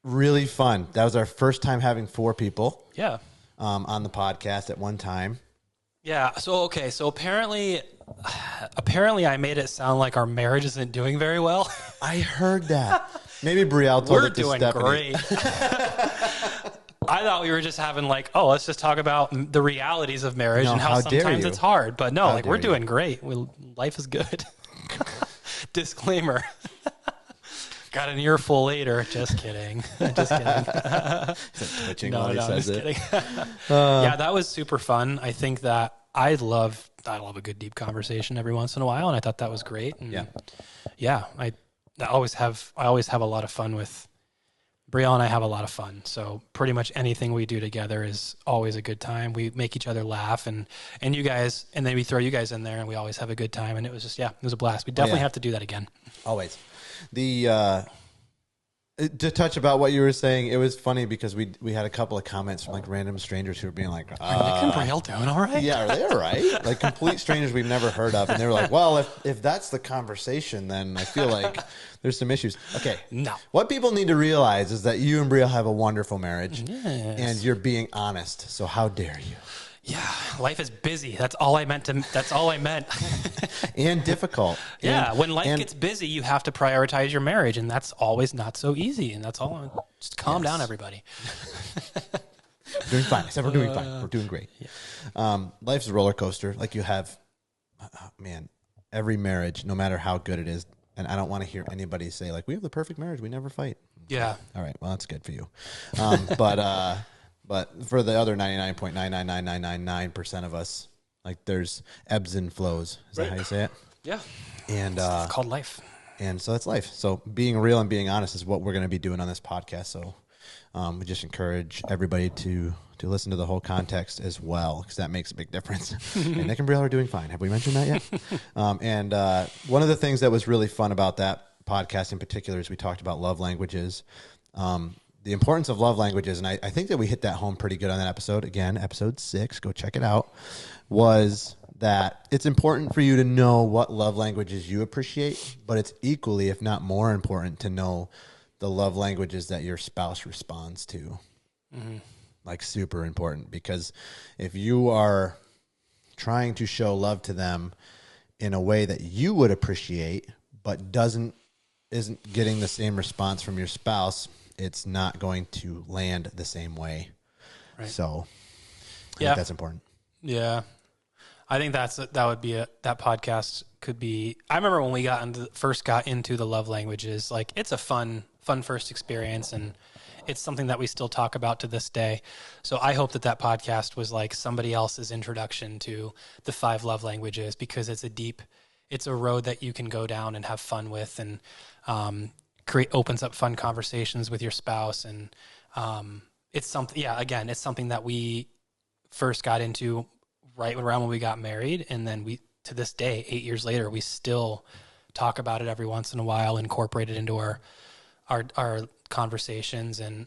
really fun. That was our first time having 4 people. Yeah. On the podcast at one time. Yeah. So apparently I made it sound like our marriage isn't doing very well. I heard that. Maybe Briele told We're it to doing Stephanie. great. I thought we were just having let's just talk about the realities of marriage and how sometimes it's hard. But no, we're doing great. Life is good. Disclaimer. Got an earful later. Just kidding. Just kidding. Twitching No, while he says just it. kidding. Yeah, that was super fun. I think that I love a good deep conversation every once in a while, and I thought that was great. And I always have a lot of fun with Briele, and I have a lot of fun. So pretty much anything we do together is always a good time. We make each other laugh, and you guys, and then we throw you guys in there, and we always have a good time. And it was just it was a blast. We definitely have to do that again. Always. To touch about what you were saying, it was funny because we had a couple of comments from like random strangers who were being like, Are Nick and Briele doing all right? yeah, are they all right? Like complete strangers we've never heard of. And they were like, well, if that's the conversation, then I feel like there's some issues. Okay. No. What people need to realize is that you and Briele have a wonderful marriage. Yes. And you're being honest. So how dare you? Yeah, life is busy. That's all I meant. And difficult. Yeah, when life gets busy, you have to prioritize your marriage, and that's always not so easy. And that's all. Just calm down, everybody. We're doing fine. I said we're doing fine. We're doing great. Yeah. Life's a roller coaster. Like you have, every marriage, no matter how good it is, and I don't want to hear anybody say like, we have the perfect marriage. We never fight. Yeah. All right. Well, that's good for you. But for the other 99.99999% of us, like there's ebbs and flows. Is that how you say it? Yeah. And it's called life. And so that's life. So being real and being honest is what we're going to be doing on this podcast. So we just encourage everybody to listen to the whole context as well, because that makes a big difference. And Nick and Briele are doing fine. Have we mentioned that yet? And one of the things that was really fun about that podcast in particular is we talked about love languages. The importance of love languages, and I think that we hit that home pretty good on that episode. Again, episode 6, go check it out, was that it's important for you to know what love languages you appreciate, but it's equally, if not more important, to know the love languages that your spouse responds to. Mm-hmm. Like super important, because if you are trying to show love to them in a way that you would appreciate, but isn't getting the same response from your spouse, it's not going to land the same way. Right. So I think that's important. Yeah. I think that podcast could be, I remember when we first got into the love languages, like it's a fun first experience, and it's something that we still talk about to this day. So I hope that podcast was like somebody else's introduction to the 5 love languages, because it's a road that you can go down and have fun with, and opens up fun conversations with your spouse. And it's something, it's something that we first got into right around when we got married. And then to this day, 8 years later, we still talk about it every once in a while, incorporate it into our conversations. And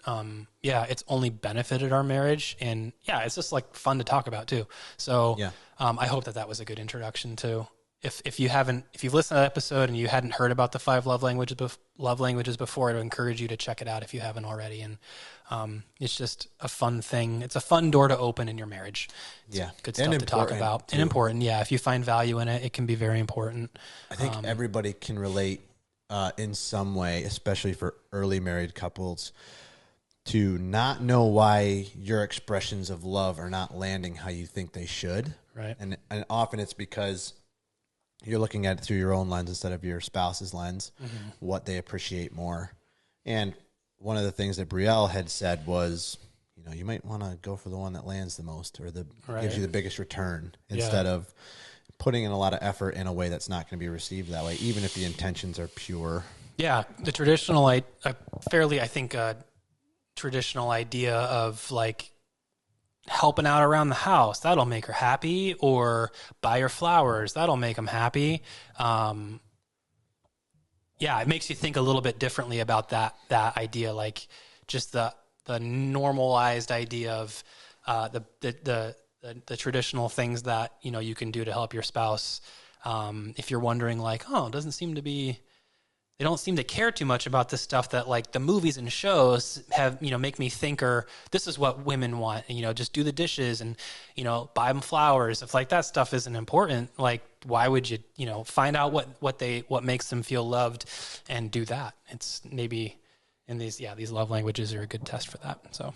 it's only benefited our marriage. And it's just like fun to talk about too. So I hope that was a good introduction to, if you've listened to that episode and you hadn't heard about the 5 love languages before, I would encourage you to check it out if you haven't already. And it's just a fun thing. It's a fun door to open in your marriage. It's good stuff to talk about. Too. And important. Yeah. If you find value in it, it can be very important. I think everybody can relate in some way, especially for early married couples, to not know why your expressions of love are not landing how you think they should. Right. And often it's because you're looking at it through your own lens instead of your spouse's lens, what they appreciate more. And one of the things that Briele had said was, you might want to go for the one that lands the most, or gives you the biggest return, instead of putting in a lot of effort in a way that's not going to be received that way, even if the intentions are pure. Yeah. The traditional, traditional idea of like helping out around the house, that'll make her happy, or buy her flowers, that'll make them happy. yeah, it makes you think a little bit differently about that idea, like just the normalized idea of the traditional things that, you know, you can do to help your spouse. If you're wondering like, oh, they don't seem to care too much about this stuff that like the movies and shows have, you know, make me think, or this is what women want, and, you know, just do the dishes and, you know, buy them flowers. If like that stuff isn't important, like why would you, you know, find out what makes them feel loved and do that? It's maybe in these love languages are a good test for that. So,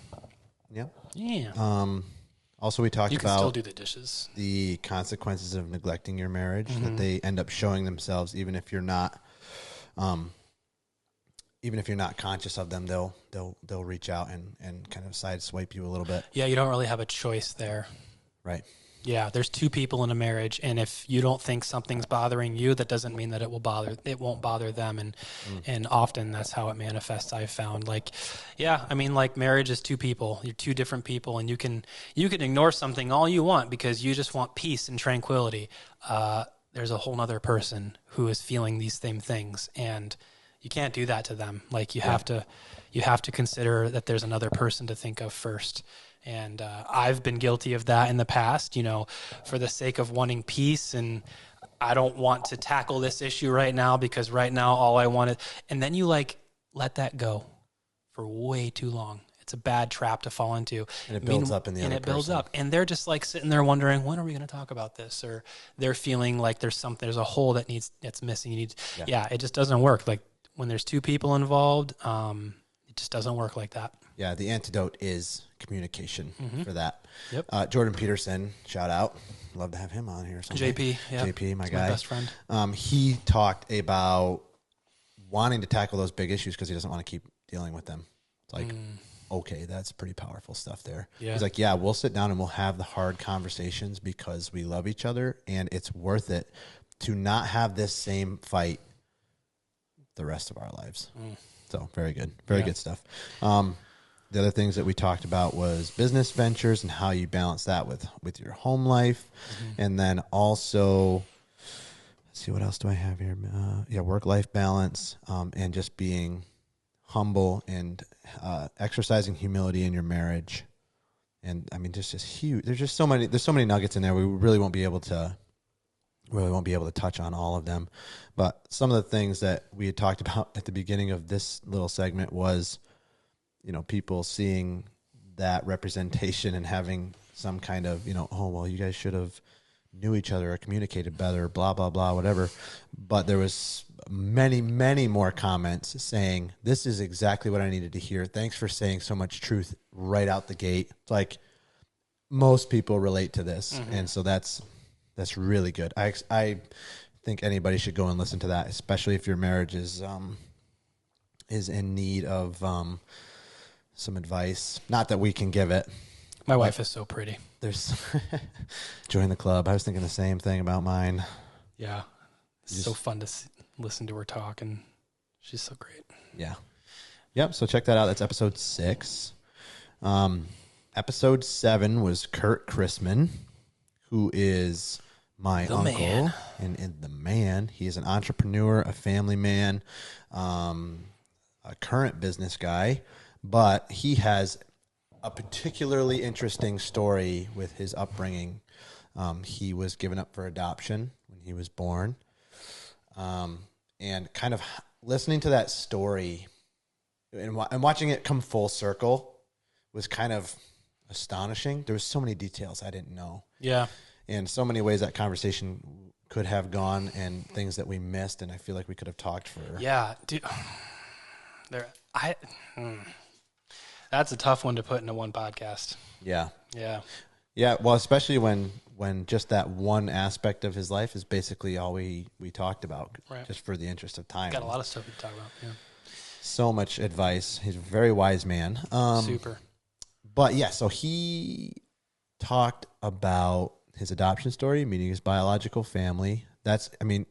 yeah. Also, we talked You can about still do the dishes. the consequences of neglecting your marriage, that they end up showing themselves, even if you're not conscious of them. They'll reach out and kind of sideswipe you a little bit. Yeah, you don't really have a choice there. Right. Yeah, there's two people in a marriage, and if you don't think something's bothering you, that doesn't mean that it won't bother them, and often that's how it manifests. I've found, like, yeah, I mean, like marriage is two people. You're two different people, and you can ignore something all you want because you just want peace and tranquility. There's a whole nother person who is feeling these same things, and you can't do that to them. Like you have to consider that there's another person to think of first. And I've been guilty of that in the past, you know, for the sake of wanting peace. And I don't want to tackle this issue right now because right now all I want is, and then you like let that go for way too long. It's a bad trap to fall into. And it builds up in the other person. And it builds up. And they're just like sitting there wondering, when are we going to talk about this? Or they're feeling like there's a hole that's missing. It just doesn't work. Like when there's two people involved, it just doesn't work like that. Yeah, the antidote is communication for that. Yep. Jordan Peterson, shout out. Love to have him on here someday. JP, yeah. JP, my He's guy. my best friend. He talked about wanting to tackle those big issues because he doesn't want to keep dealing with them. It's like, okay, that's pretty powerful stuff there. Yeah. He's like, yeah, we'll sit down and we'll have the hard conversations because we love each other, and it's worth it to not have this same fight the rest of our lives. So very good. Very good stuff. The other things that we talked about was business ventures and how you balance that with your home life. And then also, let's see, what else do I have here? Work-life balance, and just being humble and exercising humility in your marriage. And I mean, just huge. There's so many nuggets in there. We really won't be able to touch on all of them. But some of the things that we had talked about at the beginning of this little segment was, you know, people seeing that representation and having some kind of, you know, oh, well, you guys should have knew each other or communicated better, blah, blah, blah, whatever. But there was many, many more comments saying, this is exactly what I needed to hear. Thanks for saying so much truth right out the gate. It's like most people relate to this. And so that's really good. I think anybody should go and listen to that, especially if your marriage is in need of some advice. Not that we can give it. My wife is so pretty. There's join the club. I was thinking the same thing about mine. Yeah. It's so fun to listen to her talk, and she's so great. Yeah. Yep. So check that out. That's episode 6. Episode 7 was Curt Christman, who is my uncle man. And the man. He is an entrepreneur, a family man, a current business guy, but he has a particularly interesting story with his upbringing. He was given up for adoption when he was born. And kind of listening to that story and watching it come full circle was kind of astonishing. There was so many details I didn't know. Yeah. And so many ways that conversation could have gone and things that we missed. And I feel like we could have talked for. Yeah. Dude, that's a tough one to put into one podcast. Yeah. Yeah. Yeah. Well, especially when just that one aspect of his life is basically all we talked about, right, just for the interest of time. Got a lot of stuff to talk about. Yeah. So much advice. He's a very wise man. Super. But yeah, so he talked about his adoption story, meeting his biological family. That's, I mean,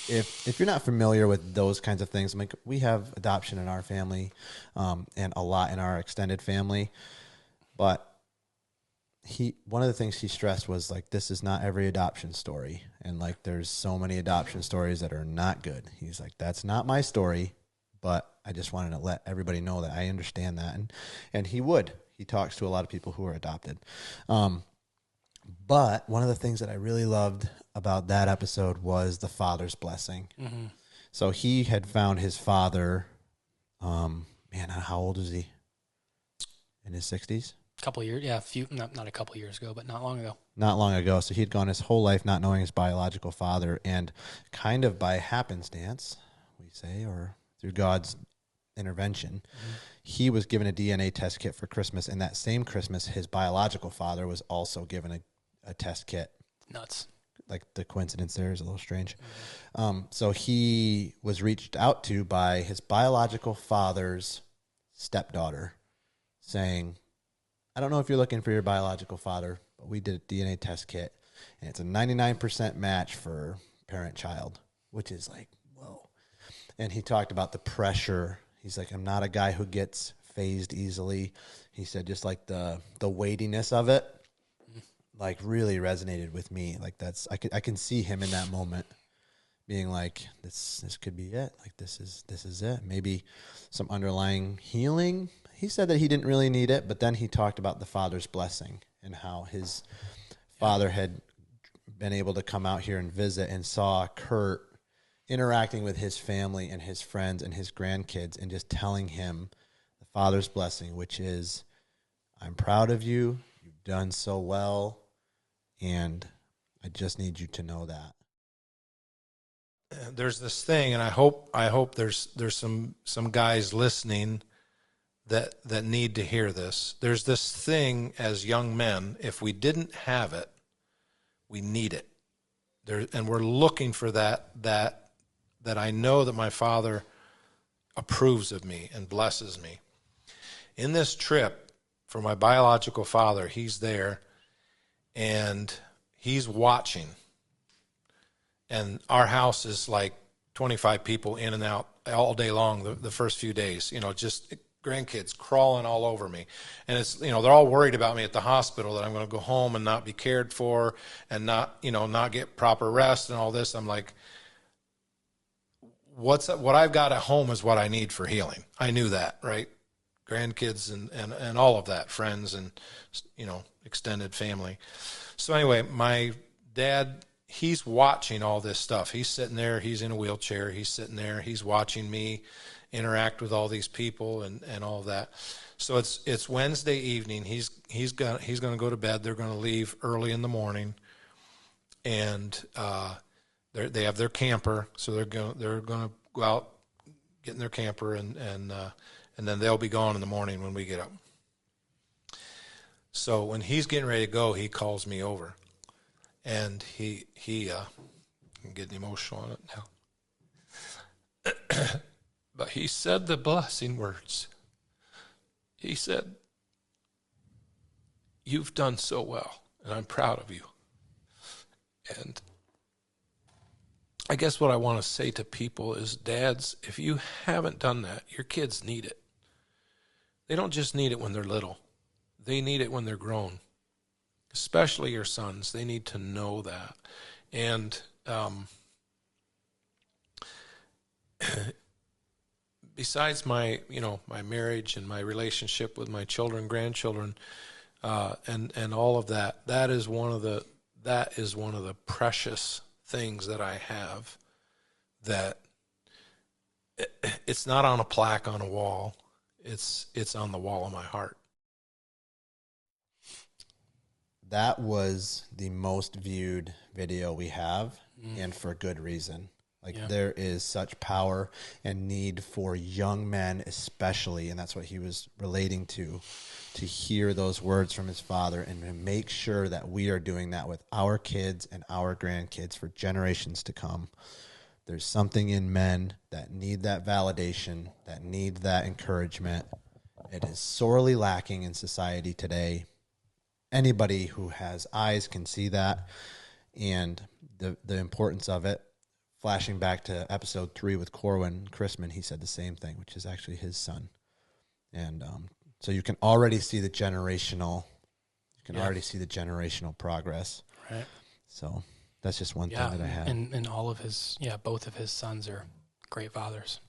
if you're not familiar with those kinds of things, like we have adoption in our family, and a lot in our extended family, but one of the things he stressed was like, this is not every adoption story. And like, there's so many adoption stories that are not good. He's like, that's not my story, but I just wanted to let everybody know that I understand that. And he talks to a lot of people who are adopted. But one of the things that I really loved about that episode was the father's blessing. Mm-hmm. So he had found his father, how old is he? In his 60s? Couple years, yeah, not a couple years ago, but not long ago. Not long ago. So he'd gone his whole life not knowing his biological father, and kind of by happenstance, we say, or through God's intervention, he was given a DNA test kit for Christmas, and that same Christmas, his biological father was also given a test kit. Nuts. Like the coincidence there is a little strange. So he was reached out to by his biological father's stepdaughter, saying, I don't know if you're looking for your biological father, but we did a DNA test kit, and it's a 99% match for parent-child, which is like, whoa. And he talked about the pressure. He's like, I'm not a guy who gets phased easily. He said just like the weightiness of it, like really resonated with me. Like I can see him in that moment being like, this could be it. Like this is it. Maybe some underlying healing. He said that he didn't really need it, but then he talked about the father's blessing and how his father had been able to come out here and visit and saw Curt interacting with his family and his friends and his grandkids and just telling him the father's blessing, which is, I'm proud of you. You've done so well. And I just need you to know that. There's this thing, and I hope there's some guys listening that need to hear this. There's this thing as young men, if we didn't have it, we need it. And we're looking for that I know that my father approves of me and blesses me. In this trip for my biological father, he's there and he's watching. And our house is like 25 people in and out all day long the first few days, just grandkids crawling all over me. And it's, they're all worried about me at the hospital that I'm going to go home and not be cared for and not get proper rest and all this. I'm like, what I've got at home is what I need for healing. I knew that, right? Grandkids and all of that, friends and, extended family. So anyway, my dad, he's watching all this stuff. He's sitting there, he's in a wheelchair, he's sitting there, he's watching me interact with all these people and all of that. So it's Wednesday evening. He's going to go to bed. They're going to leave early in the morning, and they have their camper. So they're going to go out, get in their camper, and then they'll be gone in the morning when we get up. So when he's getting ready to go, he calls me over, and he I'm getting emotional on it now. But he said the blessing words. He said, "You've done so well, and I'm proud of you." And I guess what I want to say to people is, dads, if you haven't done that, your kids need it. They don't just need it when they're little. They need it when they're grown, especially your sons. They need to know that. And besides my marriage and my relationship with my children, grandchildren, and all of that, that is one of the precious things that I have, that it's not on a plaque on a wall. It's on the wall of my heart. That was the most viewed video we have, and for good reason. There is such power and need for young men especially, and that's what he was relating to hear those words from his father and to make sure that we are doing that with our kids and our grandkids for generations to come. There's something in men that need that validation, that need that encouragement. It is sorely lacking in society today. Anybody who has eyes can see that, and the importance of it. Flashing back to episode 3 with Corwin, Christman, he said the same thing, which is actually his son. And so you can already see the generational can already see the generational progress. Right. So that's just one thing that I had. And all of his, both of his sons are great fathers.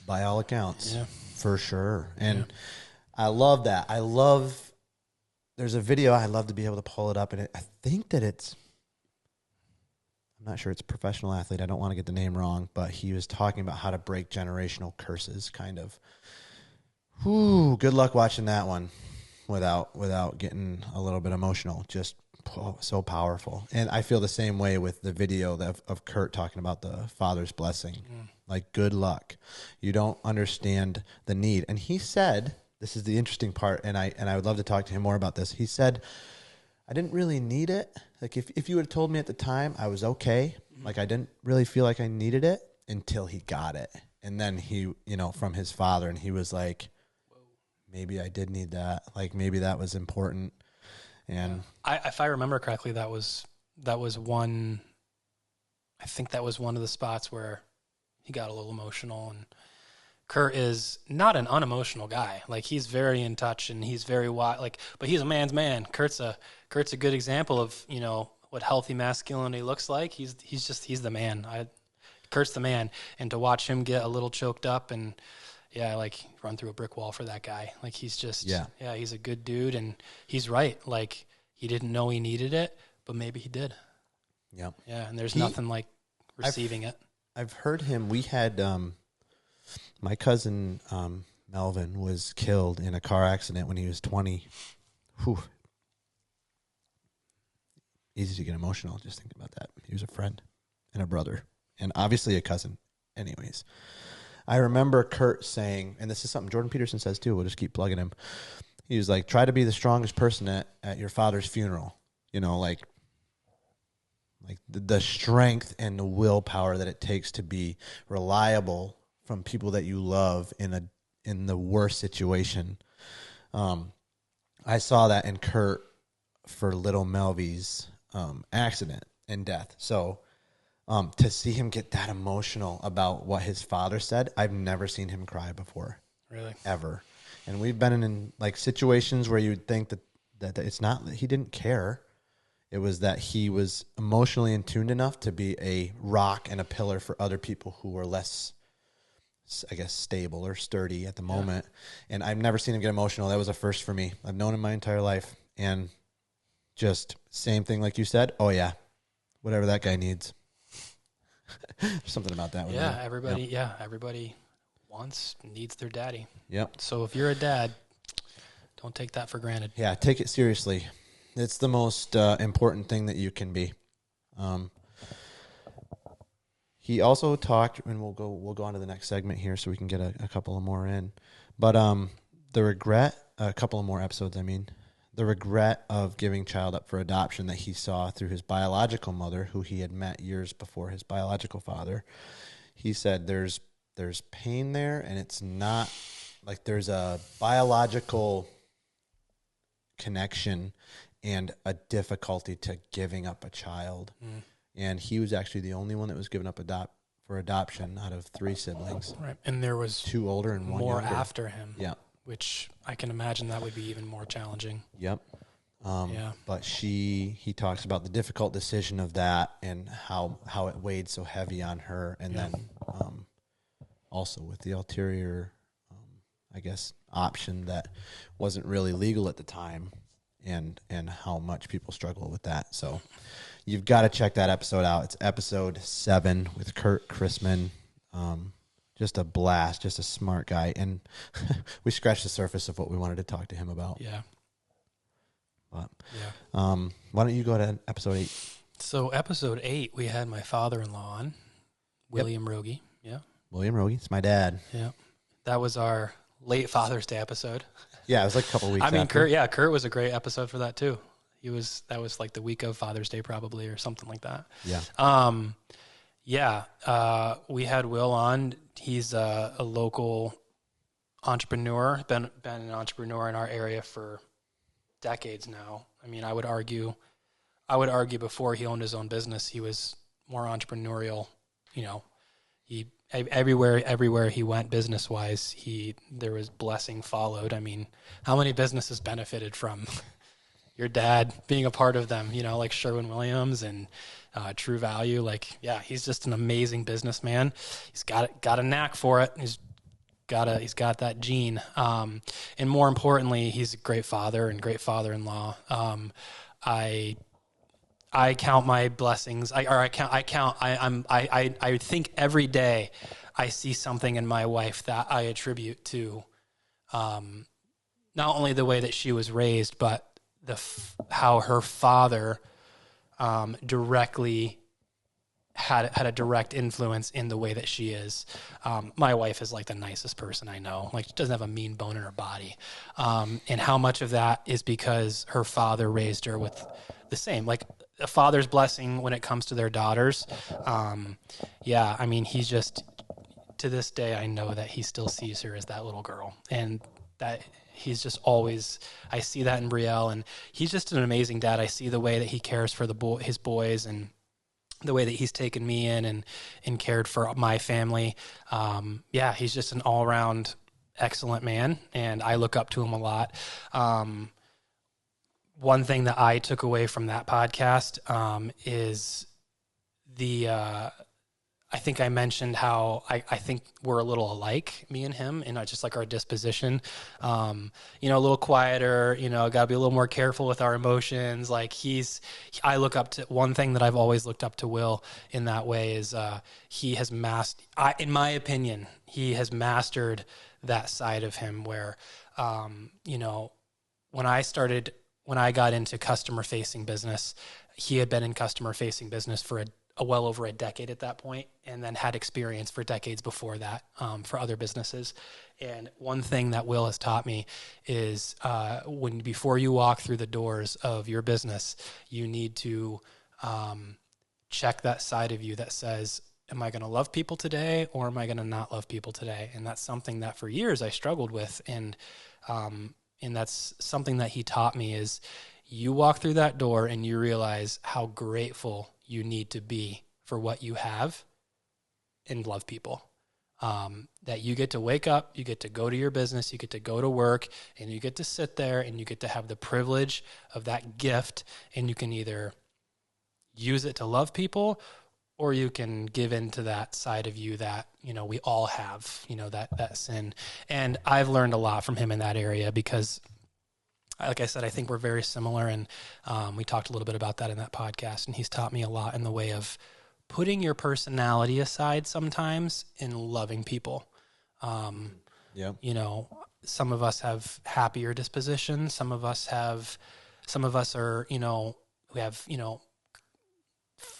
By all accounts. Yeah. For sure. And I love that. There's a video, I'd love to be able to pull it up, and I think that I'm not sure it's a professional athlete. I don't want to get the name wrong, but he was talking about how to break generational curses, kind of. Whew, good luck watching that one without getting a little bit emotional. Just so powerful. And I feel the same way with the video of Curt talking about the father's blessing. Like, good luck. You don't understand the need. And he said, this is the interesting part, and I would love to talk to him more about this. He said, I didn't really need it. Like, if you would have told me at the time, I was okay. Like, I didn't really feel like I needed it until he got it. And then he, from his father, and he was like, maybe I did need that. Like, maybe that was important. And if I remember correctly, that was one, I think that was one of the spots where he got a little emotional. And Curt is not an unemotional guy. Like, he's very in touch and he's very but he's a man's man. Kurt's a good example of, what healthy masculinity looks like. He's the man. Kurt's the man. And to watch him get a little choked up and run through a brick wall for that guy. Like, he's just, he's a good dude, and he's right. Like, he didn't know he needed it, but maybe he did. Yeah. Yeah. And there's nothing like receiving it. I've heard him. We had, my cousin, Melvin, was killed in a car accident when he was 20. Whew. Easy to get emotional just thinking about that. He was a friend and a brother and obviously a cousin. Anyways, I remember Curt saying, and this is something Jordan Peterson says too, we'll just keep plugging him. He was like, try to be the strongest person at your father's funeral. Like the strength and the willpower that it takes to be reliable from people that you love in the worst situation. I saw that in Curt for little Melvy's accident and death. So to see him get that emotional about what his father said, I've never seen him cry before. Really? Ever. And we've been in like situations where you'd think that it's not that he didn't care. It was that he was emotionally in tune enough to be a rock and a pillar for other people who were less, I guess, stable or sturdy at the moment. And I've never seen him get emotional. That was a first for me. I've known him my entire life. And just same thing like you said. Oh, yeah. Whatever that guy needs. Something about that. Everybody needs their daddy. Yep. So if you're a dad, don't take that for granted. Yeah, take it seriously. It's the most important thing that you can be. He also talked, and we'll go on to the next segment here so we can get a couple of more in. But the regret, a couple of more episodes, the regret of giving child up for adoption that he saw through his biological mother, who he had met years before his biological father. He said there's pain there, and it's not like there's a biological connection and a difficulty to giving up a child. And he was actually the only one that was given up for adoption out of 3 siblings. Right. And there was 2 older and 1 more younger. after him. Yeah. Which I can imagine that would be even more challenging. Yep. But he talks about the difficult decision of that and how it weighed so heavy on her. And then also with the ulterior, I guess, option that wasn't really legal at the time. And how much people struggle with that. So you've got to check that episode out. It's episode 7 with Curt Christman. Just a blast, just a smart guy. And we scratched the surface of what we wanted to talk to him about. Yeah. But, why don't you go to episode 8? So episode 8, we had my father-in-law on, William Roggie. Yeah. William Roggie. It's my dad. Yeah. That was our late Father's Day episode. Yeah, it was like a couple weeks after. Curt was a great episode for that too. That was like the week of Father's Day probably or something like that. Yeah. We had Will on. He's a local entrepreneur, been an entrepreneur in our area for decades now. I would argue before he owned his own business, he was more entrepreneurial. He everywhere he went business wise, there was blessing followed. How many businesses benefited from your dad being a part of them, you know, like Sherwin-Williams and True Value. Like, yeah, he's just an amazing businessman. He's got a knack for it. He's got that gene. And more importantly, he's a great father and great father-in-law. I count my blessings. I think every day I see something in my wife that I attribute to, not only the way that she was raised, but how her father, directly had a direct influence in the way that she is. My wife is like the nicest person I know. Like, she doesn't have a mean bone in her body. And how much of that is because her father raised her with the same, like a father's blessing when it comes to their daughters. Yeah, I mean, he's just, to this day, I know that he still sees her as that little girl, and that he's just always, I see that in Briele, and he's just an amazing dad. I see the way that he cares for his boys, and the way that he's taken me in and cared for my family. Yeah, he's just an all-around excellent man, and I look up to him a lot. One thing that I took away from that podcast is I think I mentioned how I think we're a little alike, me and him, and just like our disposition, a little quieter, got to be a little more careful with our emotions. Like, I look up to, one thing that I've always looked up to Will in that way is he has in my opinion, he has mastered that side of him where, when I got into customer-facing business, he had been in customer-facing business for well over a decade at that point, and then had experience for decades before that for other businesses. And one thing that Will has taught me is before you walk through the doors of your business, you need to check that side of you that says, am I going to love people today, or am I going to not love people today? And that's something that for years I struggled with. And that's something that he taught me is, you walk through that door and you realize how grateful you need to be for what you have and love people. That you get to wake up, you get to go to your business, you get to go to work, and you get to sit there and you get to have the privilege of that gift, and you can either use it to love people, or you can give into that side of you that, we all have, that sin. And I've learned a lot from him in that area because, like I said, I think we're very similar, and we talked a little bit about that in that podcast, and he's taught me a lot in the way of putting your personality aside sometimes and loving people. Yeah. Some of us have happier dispositions. Some of us are, we have,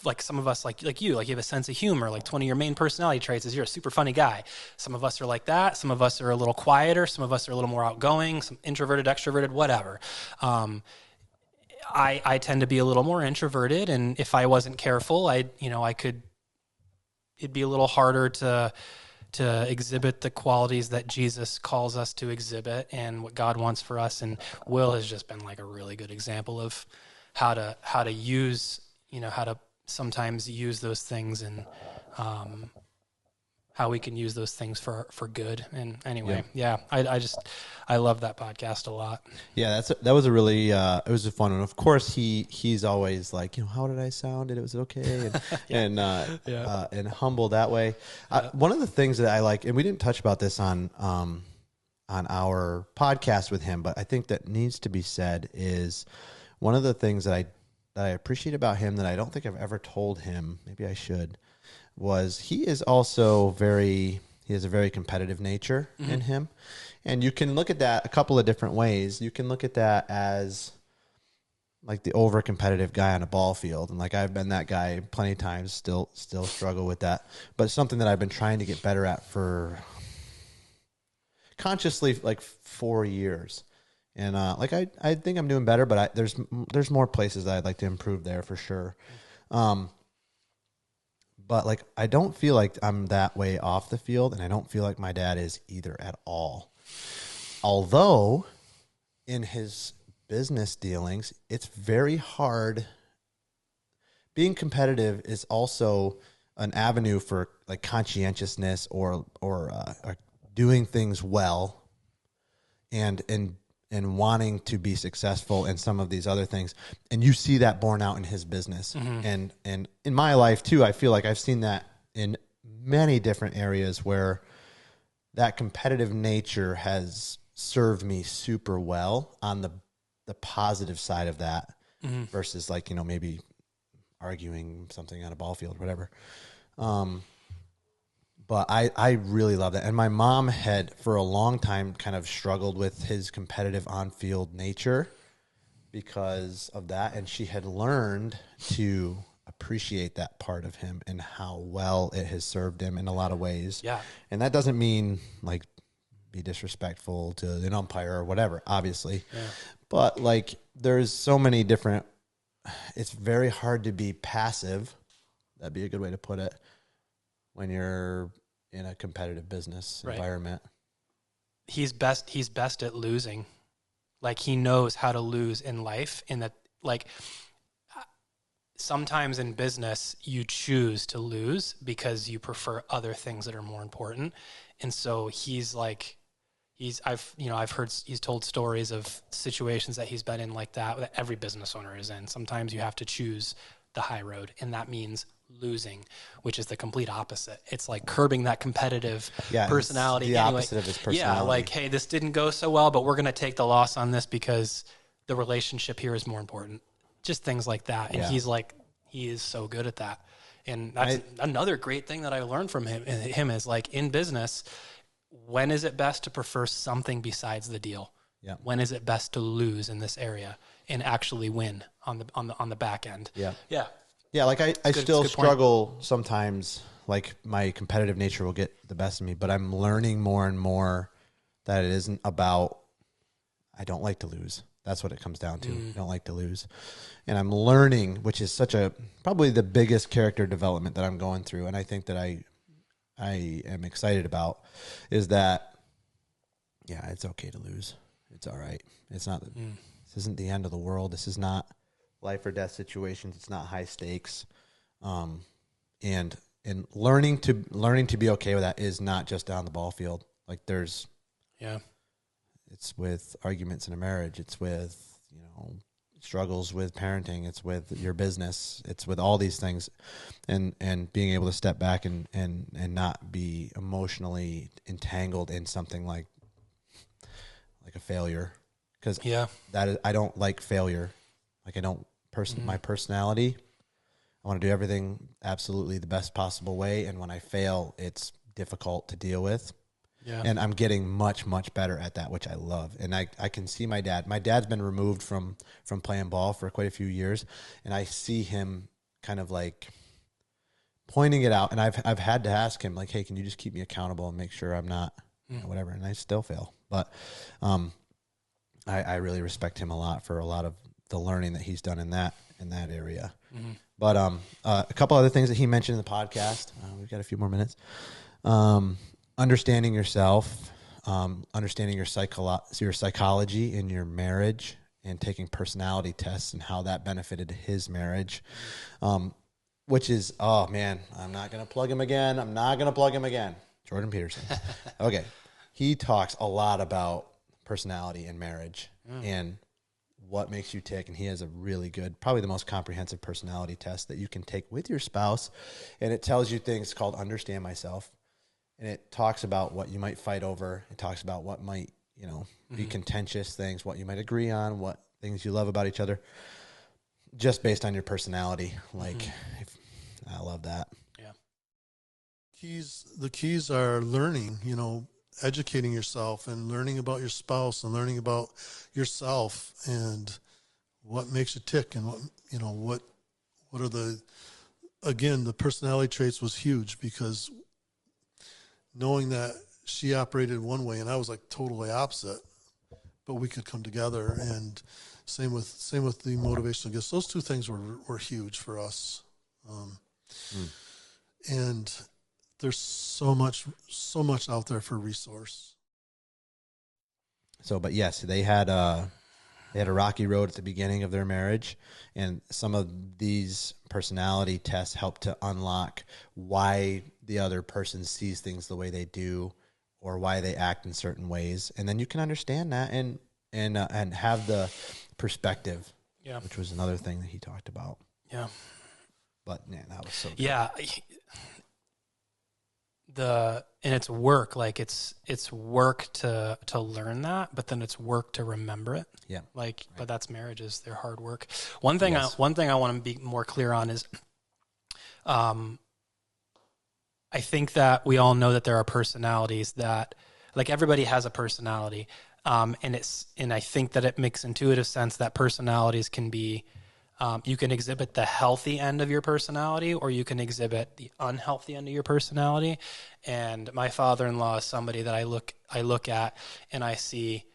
like some of us, like you have a sense of humor. Like, one of your main personality traits is you're a super funny guy. Some of us are like that. Some of us are a little quieter. Some of us are a little more outgoing, some introverted, extroverted, whatever. I tend to be a little more introverted, and if I wasn't careful, it'd be a little harder to exhibit the qualities that Jesus calls us to exhibit and what God wants for us. And Will has just been like a really good example of how to use, how to sometimes use those things, and how we can use those things for good. And anyway, yeah, I love that podcast a lot. Yeah, that was a really it was a fun one. Of course, he's always like, how did I sound? And it was okay, and and humble that way. One of the things that I like, and we didn't touch about this on our podcast with him, but I think that needs to be said, is one of the things that I appreciate about him that I don't think I've ever told him, maybe I should, was he is also he has a very competitive nature in him. And you can look at that a couple of different ways. You can look at that as like the over competitive guy on a ball field. And like, I've been that guy plenty of times, still struggle with that. But it's something that I've been trying to get better at for consciously like 4 years. And I think I'm doing better, but there's more places that I'd like to improve there for sure. But like, I don't feel like I'm that way off the field, and I don't feel like my dad is either at all. Although in his business dealings, it's very hard. Being competitive is also an avenue for like conscientiousness or doing things well, and and wanting to be successful in some of these other things. And you see that borne out in his business. And in my life too, I feel like I've seen that in many different areas where that competitive nature has served me super well on the positive side of that versus like, you know, maybe arguing something on a ball field or whatever. But I really love that. And my mom had for a long time kind of struggled with his competitive on-field nature because of that. And she had learned to appreciate that part of him and how well it has served him in a lot of ways. Yeah. And that doesn't mean like be disrespectful to an umpire or whatever, obviously. Yeah. But like there's so many different, it's very hard to be passive. That'd be a good way to put it when you're in a competitive business environment. He's best at losing. Like he knows how to lose in life, in that like sometimes in business you choose to lose because you prefer other things that are more important. And so I've heard he's told stories of situations that he's been in like that every business owner is in. Sometimes you have to choose the high road, and that means losing, which is the complete opposite. It's like curbing that competitive personality. The opposite of his personality. Yeah, like, hey, this didn't go so well, but we're going to take the loss on this because the relationship here is more important. Just things like that. And he's like, he is so good at that. And that's another great thing that I learned from him is like in business, when is it best to prefer something besides the deal? Yeah. When is it best to lose in this area and actually win on the back end? Yeah. Yeah. Yeah, like I still struggle sometimes, like my competitive nature will get the best of me, but I'm learning more and more that it isn't about, I don't like to lose. That's what it comes down to. I don't like to lose. And I'm learning, which is probably the biggest character development that I'm going through. And I think that I am excited about is that, yeah, it's okay to lose. It's all right. It's not, this isn't the end of the world. This is not life or death situations. It's not high stakes. And learning to be okay with that is not just on the ball field. Like it's with arguments in a marriage. It's with, you know, struggles with parenting. It's with your business. It's with all these things and being able to step back and not be emotionally entangled in something like a failure. Cause I don't like failure. Like I don't my personality, I want to do everything absolutely the best possible way. And when I fail, it's difficult to deal with. Yeah. And I'm getting much, much better at that, which I love. And I can see my dad. My dad's been removed from playing ball for quite a few years. And I see him kind of like pointing it out. And I've had to ask him like, hey, can you just keep me accountable and make sure I'm not, you know, whatever. And I still fail. But I really respect him a lot for a lot of the learning that he's done in that area. But a couple other things that he mentioned in the podcast. We've got a few more minutes. Understanding yourself, understanding your psychology in your marriage, and taking personality tests and how that benefited his marriage. Which is, oh man, I'm not gonna plug him again. Jordan Peterson. Okay, he talks a lot about personality in marriage and what makes you tick, and he has a really good, probably the most comprehensive personality test that you can take with your spouse, and it tells you things called Understand Myself, and it talks about what you might fight over. It talks about what might, you know, be contentious things, what you might agree on, what things you love about each other, just based on your personality. Like, I love that. Yeah. The keys are learning, you know, educating yourself and learning about your spouse and learning about yourself and what makes you tick and what are the personality traits was huge, because knowing that she operated one way and I was like totally opposite, but we could come together, and same with the motivational gifts. Those two things were huge for us. And there's so much out there for resource. So, but yes, they had a rocky road at the beginning of their marriage, and some of these personality tests help to unlock why the other person sees things the way they do, or why they act in certain ways, and then you can understand that and and have the perspective. Yeah. Which was another thing that he talked about. Yeah. But man, that was so good. Yeah. And it's work, like it's work to learn that, but then it's work to remember it. Yeah. Like, but that's marriages. They're hard work. One thing I want to be more clear on is, I think that we all know that there are personalities that, like, everybody has a personality. And I think that it makes intuitive sense that personalities can be, you can exhibit the healthy end of your personality, or you can exhibit the unhealthy end of your personality. And my father-in-law is somebody that I look at and I see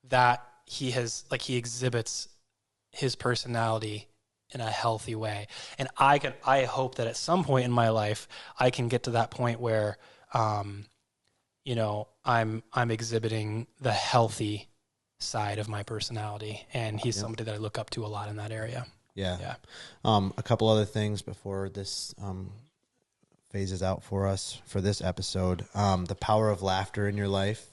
that he exhibits his personality in a healthy way. And I hope that at some point in my life, I can get to that point where, you know, I'm exhibiting the healthy side of my personality, and he's somebody that I look up to a lot in that area. Yeah. Yeah. A couple other things before this phases out for us for this episode. The power of laughter in your life,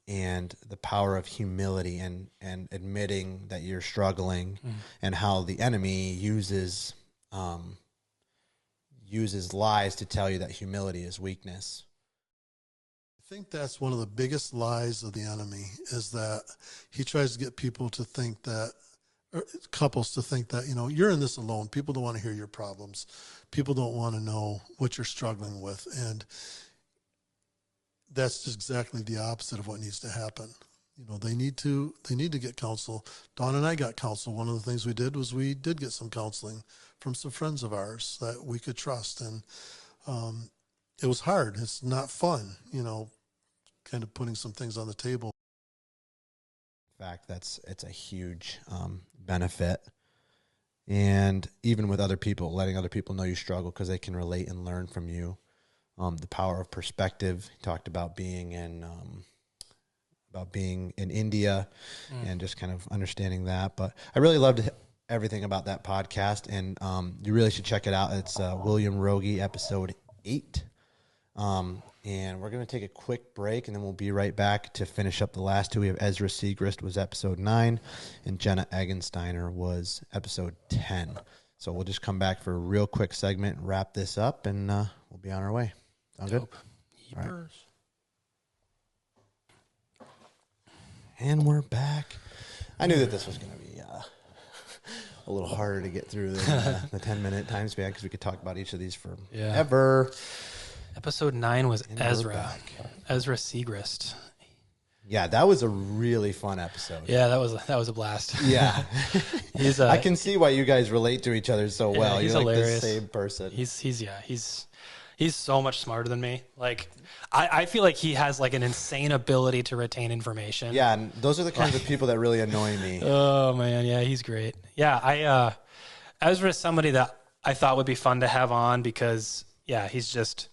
and the power of humility and admitting that you're struggling, and how the enemy uses lies to tell you that humility is weakness. I think that's one of the biggest lies of the enemy, is that he tries to get people to think that, or couples to think that, you know, you're in this alone. People don't want to hear your problems. People don't want to know what you're struggling with. And that's just exactly the opposite of what needs to happen. You know, they need to get counsel. Dawn and I got counsel. One of the things we did was we did get some counseling from some friends of ours that we could trust. And it was hard. It's not fun, you know, kind of putting some things on the table. In fact, it's a huge benefit. And even with other people, letting other people know you struggle because they can relate and learn from you. The power of perspective. He talked about being in India and just kind of understanding that. But I really loved everything about that podcast, and you really should check it out. It's William Roggie, episode 8. And we're going to take a quick break, and then we'll be right back to finish up the last two. We have Ezra Siegrist was episode 9, and Jenna Egensteiner was episode 10. So we'll just come back for a real quick segment, wrap this up, and we'll be on our way. Sound good? All right. And we're back. I knew that this was going to be a little harder to get through than the 10-minute time span, because we could talk about each of these forever. Episode 9 was Ezra Siegrist. Yeah, that was a really fun episode. Yeah, that was a blast. Yeah. I can see why you guys relate to each other so well. He's You're like hilarious. the same person. He's so much smarter than me. Like, I feel like he has like an insane ability to retain information. Yeah, and those are the kinds of people that really annoy me. Oh man, yeah, he's great. Yeah, Ezra is somebody that I thought would be fun to have on, because he's just,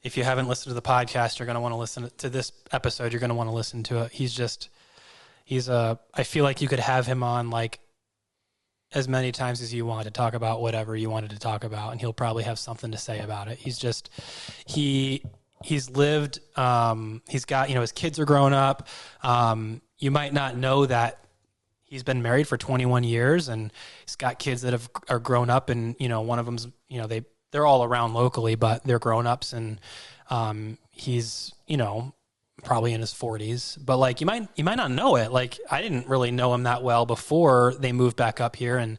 if you haven't listened to the podcast, you're going to want to listen to this episode. You're going to want to listen to it. I feel like you could have him on like as many times as you want to talk about whatever you wanted to talk about, and he'll probably have something to say about it. He's lived, he's got, his kids are grown up. You might not know that he's been married for 21 years, and he's got kids that are grown up, and, one of them's, they're all around locally, but they're grown-ups, and he's, probably in his 40s. But like, you might not know it. Like, I didn't really know him that well before they moved back up here, and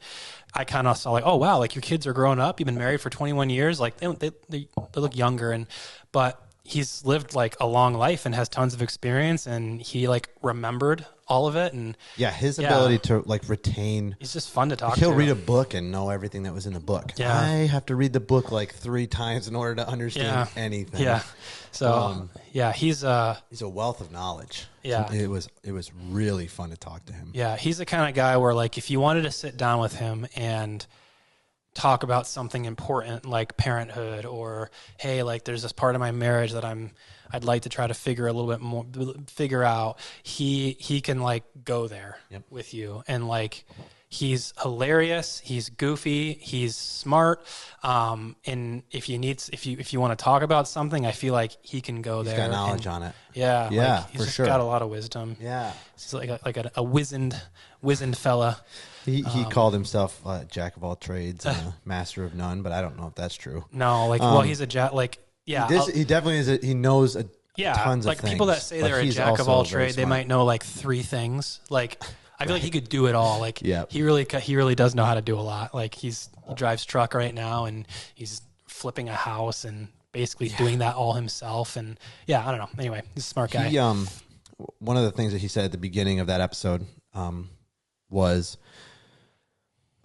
I kind of saw like, oh wow, like your kids are grown up. You've been married for 21 years. Like they look younger, but he's lived like a long life and has tons of experience, and he like remembered all of it. And his ability to like retain. He's just fun to talk to. He'll read a book and know everything that was in the book. Yeah. I have to read the book like 3 times in order to understand anything. Yeah. So he's a wealth of knowledge. Yeah. So it was really fun to talk to him. Yeah. He's the kind of guy where like, if you wanted to sit down with him and talk about something important like parenthood, or, hey, like there's this part of my marriage that I'd like to try to figure out. He can like go there with you, and like He's hilarious. He's goofy. He's smart. And if you want to talk about something, I feel like he can go there. He's got knowledge on it. Yeah. Yeah, like, he's for just sure. got a lot of wisdom. Yeah. He's like a wizened fella. He called himself jack of all trades and a master of none, but I don't know if that's true. No, well, he's a yeah. He definitely is. He knows tons of like things. people that say but they're a he's jack of also all very trade, they smart. might know like 3 things. Like I feel like he could do it all. Like Yep. he really does know how to do a lot. Like he drives truck right now and he's flipping a house and basically doing that all himself. And yeah, I don't know. Anyway, he's a smart guy. He, one of the things that he said at the beginning of that episode was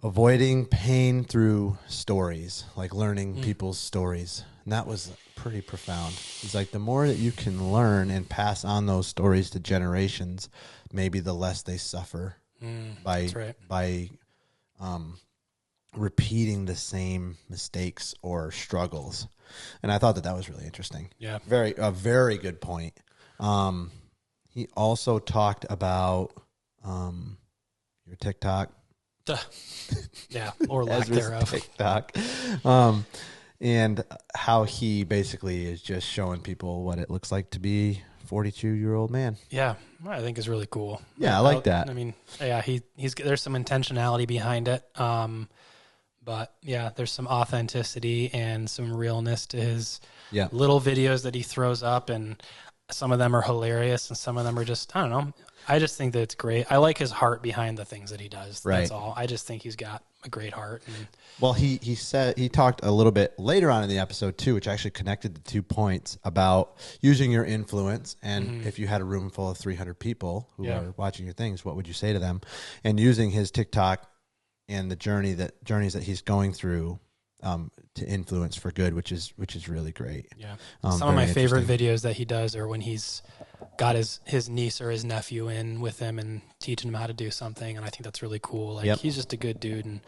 avoiding pain through stories, like learning people's stories. And that was pretty profound. He's like, the more that you can learn and pass on those stories to generations, maybe the less they suffer by repeating the same mistakes or struggles. And I thought that was really interesting. Yeah. A very good point. He also talked about your TikTok. Yeah, or lack Ezra's thereof. TikTok. And how he basically is just showing people what it looks like to be a 42-year-old man. Yeah, I think is really cool. Yeah, I like that. I mean, yeah, he's there's some intentionality behind it. But yeah, there's some authenticity and some realness to his little videos that he throws up, and some of them are hilarious and some of them are just, I don't know. I just think that it's great. I like his heart behind the things that he does. Right. That's all. I just think he's got a great heart. And Well, he talked a little bit later on in the episode too, which actually connected the 2 points about using your influence. And if you had a room full of 300 people who are watching your things, what would you say to them? And using his TikTok and the journeys that he's going through to influence for good, which is really great. yeah, some of my favorite videos that he does are when he's got his niece or his nephew in with him and teaching him how to do something, and I think that's really cool. Like he's just a good dude. And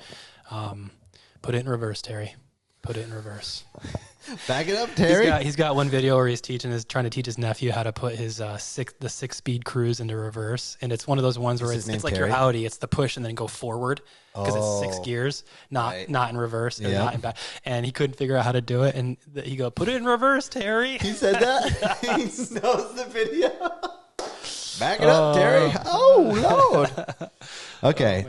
put it in reverse, Terry. Put it in reverse. Back it up, Terry. He's got one video where he's trying to teach his nephew how to put his 6-speed cruise into reverse, and it's one of those ones where it's like Kerry? your Audi. It's the push and then go forward because it's 6 gears, not in reverse, or not in back. And he couldn't figure out how to do it, and he go, "Put it in reverse, Terry." He said that. He knows the video. Back it up, Terry. Oh Lord. Okay.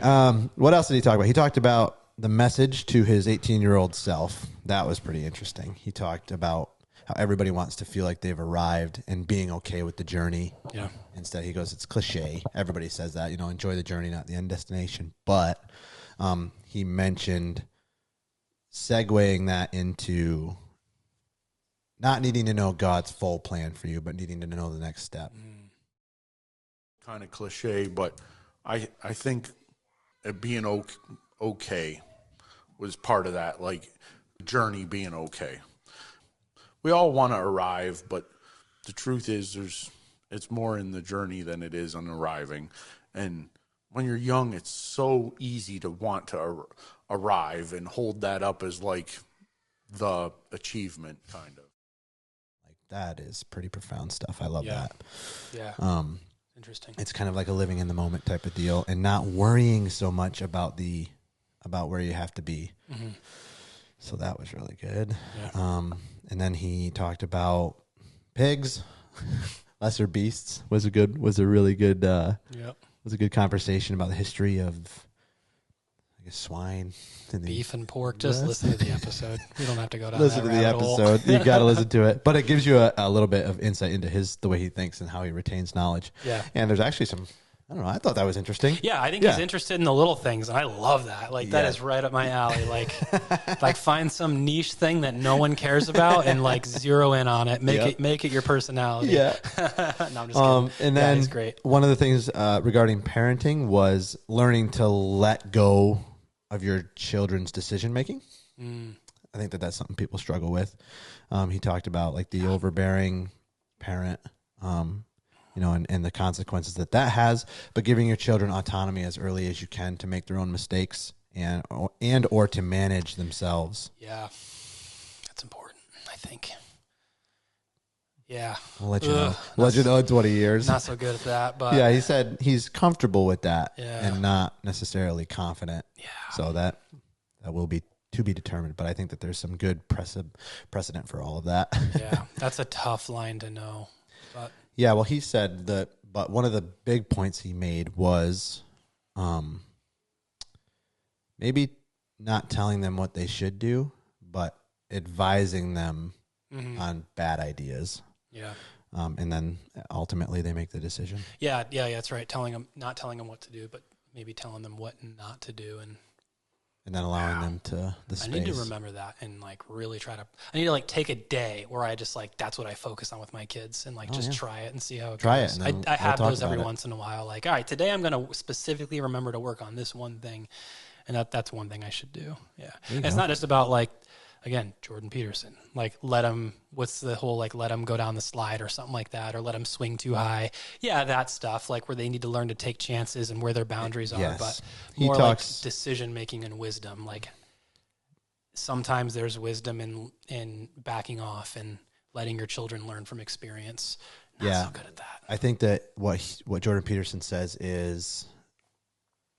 What else did he talk about? He talked about the message to his 18-year-old self. That was pretty interesting. He talked about how everybody wants to feel like they've arrived and being okay with the journey. Yeah. Instead, he goes, it's cliche. Everybody says that, enjoy the journey, not the end destination. But he mentioned segueing that into not needing to know God's full plan for you, but needing to know the next step. Kind of cliche, but I think it being okay was part of that, like journey being okay. We all want to arrive, but the truth is it's more in the journey than it is on arriving. And when you're young, it's so easy to want to arrive and hold that up as like the achievement, kind of. Like that is pretty profound stuff. I love that. Yeah. Interesting. It's kind of like a living in the moment type of deal, and not worrying so much about where you have to be. Mm-hmm. So that was really good. Yeah. And then he talked about pigs, lesser beasts. Was a really good was a good conversation about the history of, I guess, swine and beef and pork. Just listen to the episode. We don't have to go down listen that to the rabbit hole. episode. You got to listen to it, but it gives you a little bit of insight into the way he thinks and how he retains knowledge. Yeah. And there's actually some, I don't know, I thought that was interesting. Yeah, I think he's interested in the little things, and I love that. Like, that is right up my alley. Like find some niche thing that no one cares about and, like, zero in on it. Make it your personality. Yeah. No, I'm just kidding. And then he's great. one of the things regarding parenting was learning to let go of your children's decision-making. I think that's something people struggle with. He talked about, like, the overbearing parent, and the consequences that has, but giving your children autonomy as early as you can to make their own mistakes and or to manage themselves. Yeah, that's important, I think. Yeah. We'll let you know. We'll let you know in 20 years. Not so good at that, but Yeah, he said he's comfortable with that Yeah. and not necessarily confident. Yeah. So that will be to be determined. But I think that there's some good precedent for all of that. Yeah, that's a tough line to know. But Yeah, well, he said that, but one of the big points he made was maybe not telling them what they should do, but advising them on bad ideas. yeah. And then ultimately they make the decision. Yeah, that's right. Not telling them what to do, but maybe telling them what not to do, and And then allowing them to the space. I need to remember that and like really try to. I need to like take a day where I just like that's what I focus on with my kids and like just try it and see how it Try goes. it, and then I have we'll talk those every about it. once in a while. Like, all right, today I'm going to specifically remember to work on this one thing, and that's one thing I should do. Yeah, and it's not just about like. Again, Jordan Peterson, like what's the whole, like let them go down the slide or something like that, or let them swing too high. Yeah, that stuff, like where they need to learn to take chances and where their boundaries are, Yes. but He more talks- like decision-making and wisdom. Like sometimes there's wisdom in backing off and letting your children learn from experience. Not so good at that. I think that what Jordan Peterson says is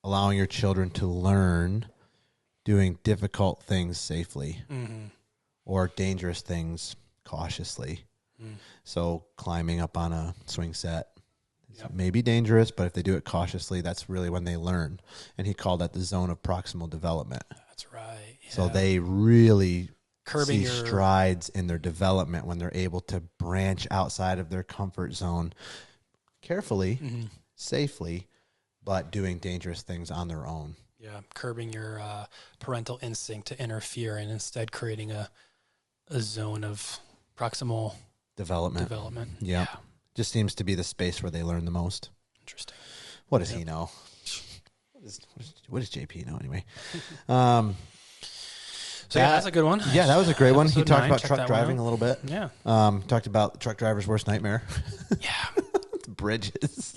allowing your children to learn doing difficult things safely or dangerous things cautiously. So climbing up on a swing set may be dangerous, but if they do it cautiously, that's really when they learn. And he called that the zone of proximal development. That's right. Yeah. So they really Curbing see strides in their development when they're able to branch outside of their comfort zone carefully, safely, but doing dangerous things on their own. Yeah, curbing your parental instinct to interfere and instead creating a zone of proximal Development. Yeah. Just seems to be the space where they learn the most. Interesting. What does he know? What does JP know anyway? So yeah, that's a good one. Yeah, that was a great one. He Episode talked 9, about check truck that one driving out. a little bit. Yeah. Talked about truck driver's worst nightmare. Yeah. Bridges.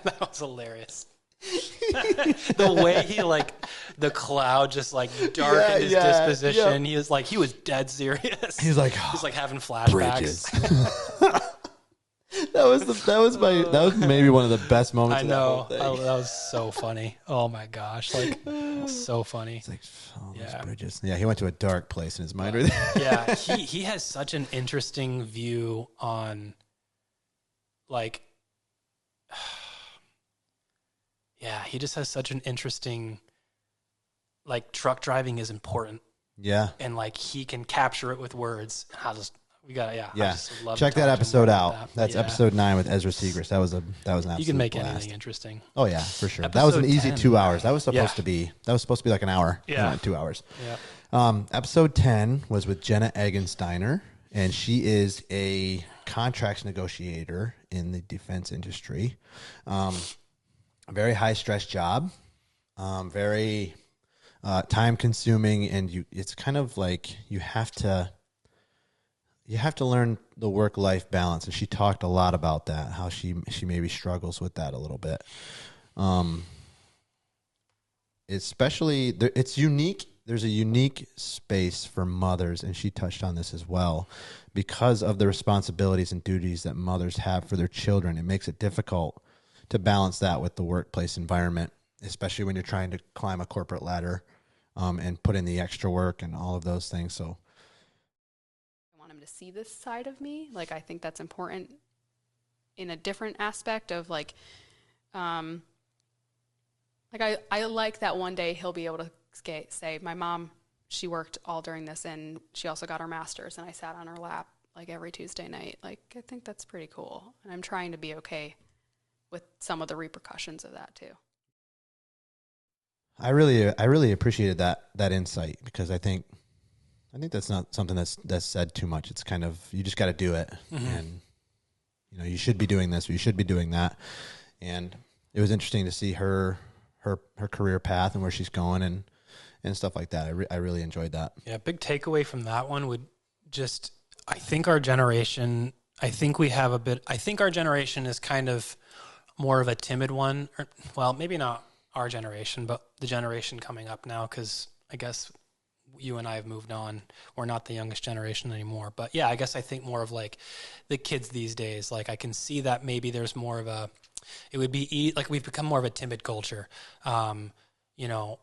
That was hilarious. The way he like the cloud just like darkened his disposition. Yep. He was dead serious. He's like having flashbacks. bridges. that was maybe one of the best moments. I of know. that whole thing. That was so funny. Oh my gosh. Like so funny. It's like those Yeah. bridges. Yeah, he went to a dark place in his mind right there. Yeah, he has such an interesting view on like yeah, he just has such an interesting like truck driving is important Yeah. and like he can capture it with words. I just I just love Check that talking episode about out. that. That's Yeah. episode 9 with Ezra Siegrist. That was an absolute You can make blast. anything interesting. Oh yeah, for sure. That was an Episode easy 10. 2 hours. That was supposed Yeah. to be. That was supposed to be like an hour. Yeah. It went 2 hours. Yeah. Episode 10 was with Jenna Egensteiner, and she is a contracts negotiator in the defense industry. A very high stress job, very time consuming, and it's kind of like you have to learn the work life balance. And she talked a lot about that, how she maybe struggles with that a little bit. Especially it's unique. There's a unique space for mothers, and she touched on this as well, because of the responsibilities and duties that mothers have for their children. It makes it difficult to balance that with the workplace environment, especially when you're trying to climb a corporate ladder and put in the extra work and all of those things. So I want him to see this side of me. Like, I think that's important in a different aspect of like I like that one day he'll be able to say, my mom, she worked all during this and she also got her master's and I sat on her lap like every Tuesday night. Like, I think that's pretty cool. And I'm trying to be okay with some of the repercussions of that too. I really appreciated that insight, because I think that's not something that's said too much. It's kind of, you just got to do it. And you should be doing this, or you should be doing that. And it was interesting to see her career path and where she's going and stuff like that. I really enjoyed that. Yeah, big takeaway from that one would just, I think our generation is kind of more of a timid one. Or, well, maybe not our generation, but the generation coming up now, because I guess you and I have moved on. We're not the youngest generation anymore. But yeah, I guess I think more of like the kids these days. Like I can see that maybe there's more of a, it would be like we've become more of a timid culture. You know,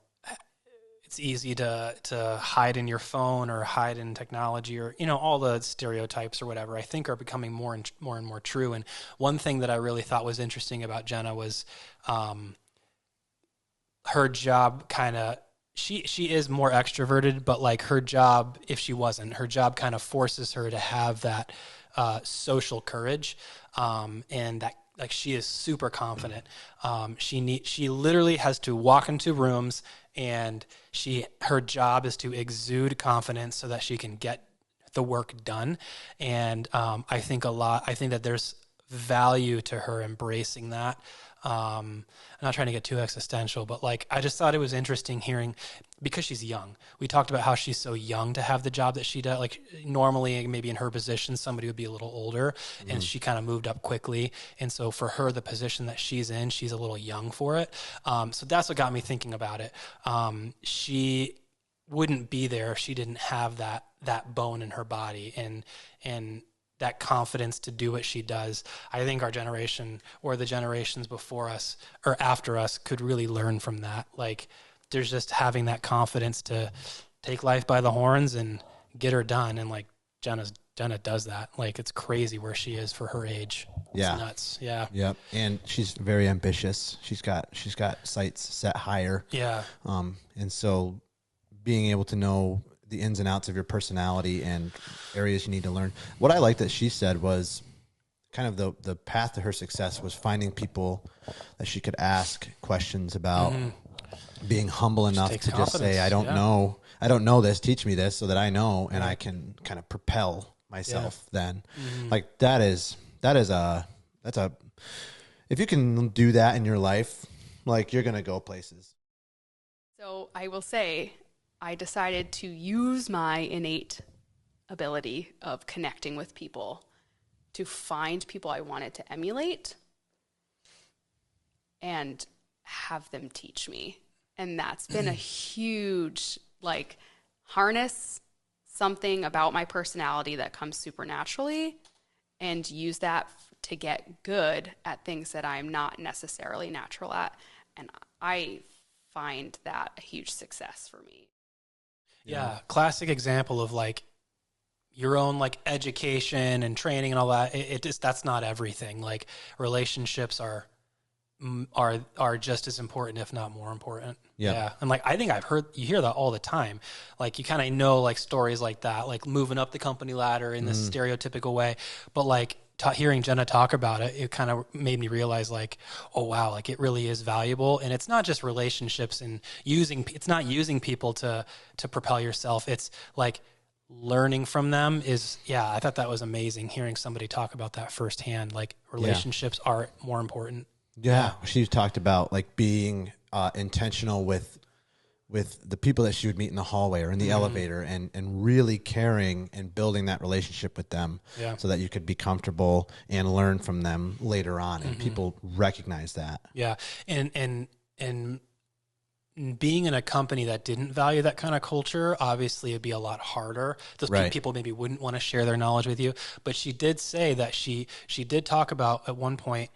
it's easy to hide in your phone or hide in technology or, you know, all the stereotypes or whatever, I think are becoming more and more true. And one thing that I really thought was interesting about Jenna was her job kind of, she is more extroverted, but like her job, if she wasn't, her job kind of forces her to have that social courage, and that, like, she is super confident. She literally has to walk into rooms, and her job is to exude confidence so that she can get the work done. And I think that there's value to her embracing that. I'm not trying to get too existential, but like, I just thought it was interesting hearing, because she's young. We talked about how she's so young to have the job that she does. Like normally, maybe in her position, somebody would be a little older, and she kind of moved up quickly. And so for her, the position that she's in, she's a little young for it. So that's what got me thinking about it. She wouldn't be there if she didn't have that bone in her body and that confidence to do what she does. I think our generation or the generations before us or after us could really learn from that. Like there's just having that confidence to take life by the horns and get her done. And like Jenna does that. Like it's crazy where she is for her age. It's nuts. Yeah. Yep. And she's very ambitious. She's got sights set higher. Yeah. And so being able to know the ins and outs of your personality and areas you need to learn. What I liked that she said was kind of the path to her success was finding people that she could ask questions about, being humble enough to just say, I don't know this, teach me this so that I know, and I can kind of propel myself then. Like that's a, if you can do that in your life, like you're going to go places. So I will say, I decided to use my innate ability of connecting with people to find people I wanted to emulate and have them teach me. And that's been a huge, like, harness something about my personality that comes supernaturally and use that to get good at things that I'm not necessarily natural at. And I find that a huge success for me. Yeah, classic example of like your own like education and training and all that. It just, that's not everything. Like relationships are just as important, if not more important. Yeah. And like, I think you hear that all the time. Like you kind of know like stories like that, like moving up the company ladder in this stereotypical way. But like hearing Jenna talk about it, it kind of made me realize like, oh wow, like it really is valuable. And it's not just relationships and it's not using people to propel yourself. It's like learning from them I thought that was amazing hearing somebody talk about that firsthand. Like relationships are more important. Yeah. She talked about like being intentional with the people that she would meet in the hallway or in the elevator and really caring and building that relationship with them so that you could be comfortable and learn from them later on. And people recognize that. Yeah. And being in a company that didn't value that kind of culture, obviously it'd be a lot harder. Those people maybe wouldn't want to share their knowledge with you, but she did say that she did talk about at one point,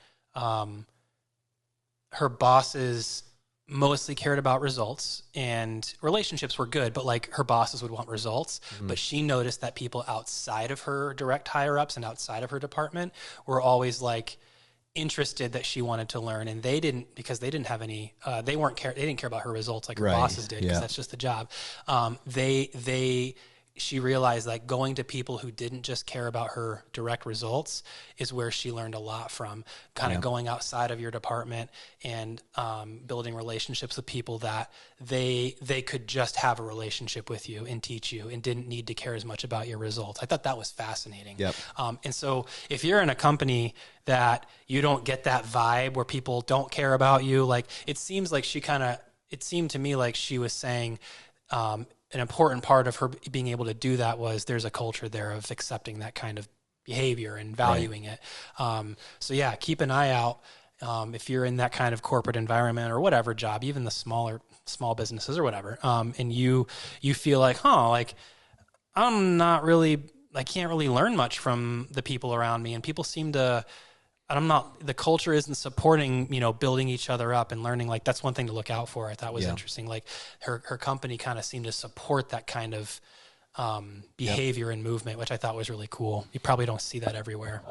her bosses mostly cared about results and relationships were good, but like her bosses would want results. But she noticed that people outside of her direct higher ups and outside of her department were always like interested that she wanted to learn. And they didn't, because they didn't have any, they didn't care about her results like her bosses did, because that's just the job. She realized like going to people who didn't just care about her direct results is where she learned a lot from, kind of going outside of your department and building relationships with people that they could just have a relationship with you and teach you and didn't need to care as much about your results. I thought that was fascinating. And so if you're in a company that you don't get that vibe where people don't care about you, like it seemed to me like she was saying, an important part of her being able to do that was there's a culture there of accepting that kind of behavior and valuing it. So yeah, keep an eye out if you're in that kind of corporate environment or whatever job, even the small businesses or whatever, and you feel like, like I can't really learn much from the people around me, and people seem to, the culture isn't supporting, building each other up and learning. Like, that's one thing to look out for. I thought was interesting. Like her company kind of seemed to support that kind of behavior and movement, which I thought was really cool. You probably don't see that everywhere.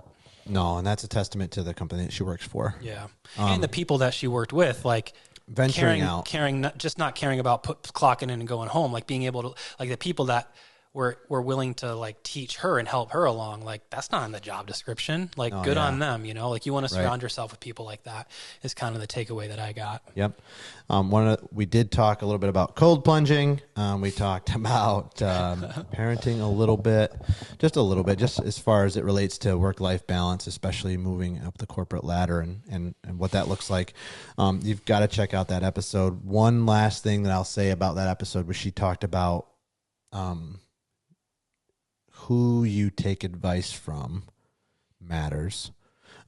No, and that's a testament to the company that she works for. Yeah. And the people that she worked with, like venturing out, not caring about clocking in and going home, like being able to, like the people that were willing to like teach her and help her along. Like, that's not in the job description. Like, good on them, like you want to surround yourself with people like that is kind of the takeaway that I got. Yep. We did talk a little bit about cold plunging. We talked about parenting a little bit, just as far as it relates to work-life balance, especially moving up the corporate ladder and what that looks like. You've got to check out that episode. One last thing that I'll say about that episode was she talked about who you take advice from matters.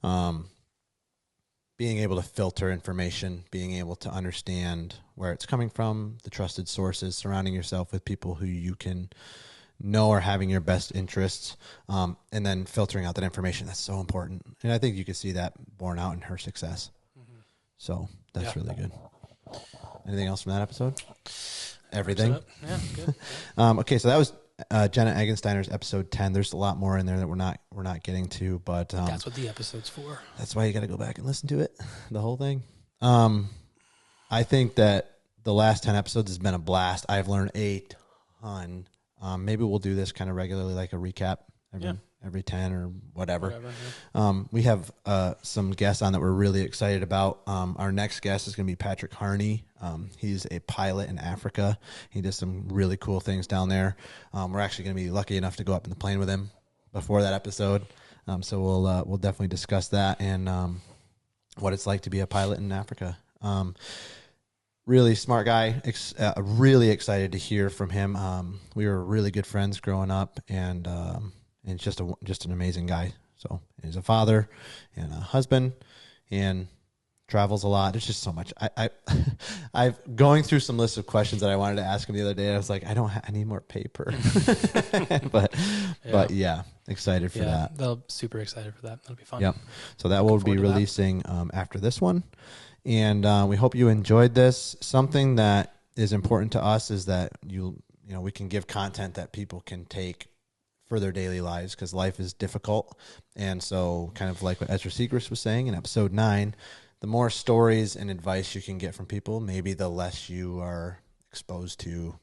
Being able to filter information, being able to understand where it's coming from, the trusted sources, surrounding yourself with people who you can know are having your best interests, and then filtering out that information. That's so important. And I think you can see that borne out in her success. Mm-hmm. So that's really good. Anything else from that episode? Everything. Yeah, good. Okay, so that was Jenna Egensteiner's episode 10. There's a lot more in there that we're not getting to, but that's what the episode's for. That's why you got to go back and listen to it, the whole thing. I think that the last 10 episodes has been a blast. I've learned a ton. Maybe we'll do this kind of regularly, like a recap every 10 or whatever. We have some guests on that we're really excited about. Our next guest is going to be Patrick Harney. He's a pilot in Africa. He does some really cool things down there. We're actually going to be lucky enough to go up in the plane with him before that episode. So we'll definitely discuss that and what it's like to be a pilot in Africa. Really smart guy. Really excited to hear from him. We were really good friends growing up, and just an amazing guy. So he's a father and a husband, and travels a lot. There's just so much. I've going through some lists of questions that I wanted to ask him the other day. I was like, I need more paper. but yeah, excited for that. They're super excited for that. That'll be fun. Yep. So that will be releasing after this one. And we hope you enjoyed this. Something that is important to us is that we can give content that people can take for their daily lives, because life is difficult. And so, kind of like what Ezra Siegrist was saying in episode 9, the more stories and advice you can get from people, maybe the less you are exposed to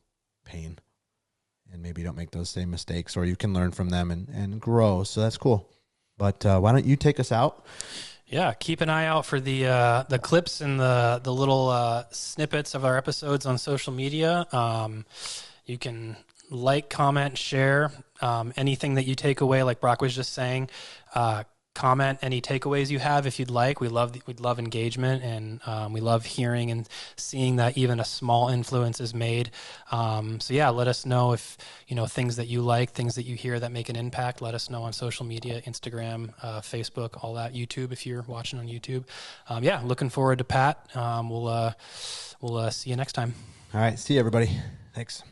pain, and maybe you don't make those same mistakes, or you can learn from them and grow. So that's cool. But why don't you take us out? Yeah, keep an eye out for the clips and the little snippets of our episodes on social media. You can like, comment, share anything that you take away. Like Brock was just saying, comment any takeaways you have if you'd like. We'd love engagement, and we love hearing and seeing that even a small influence is made. So yeah, let us know if things that you like, things that you hear that make an impact. Let us know on social media, Instagram, Facebook, all that. YouTube if you're watching on YouTube. Yeah, looking forward to Pat. We'll see you next time. All right, see you everybody. Thanks.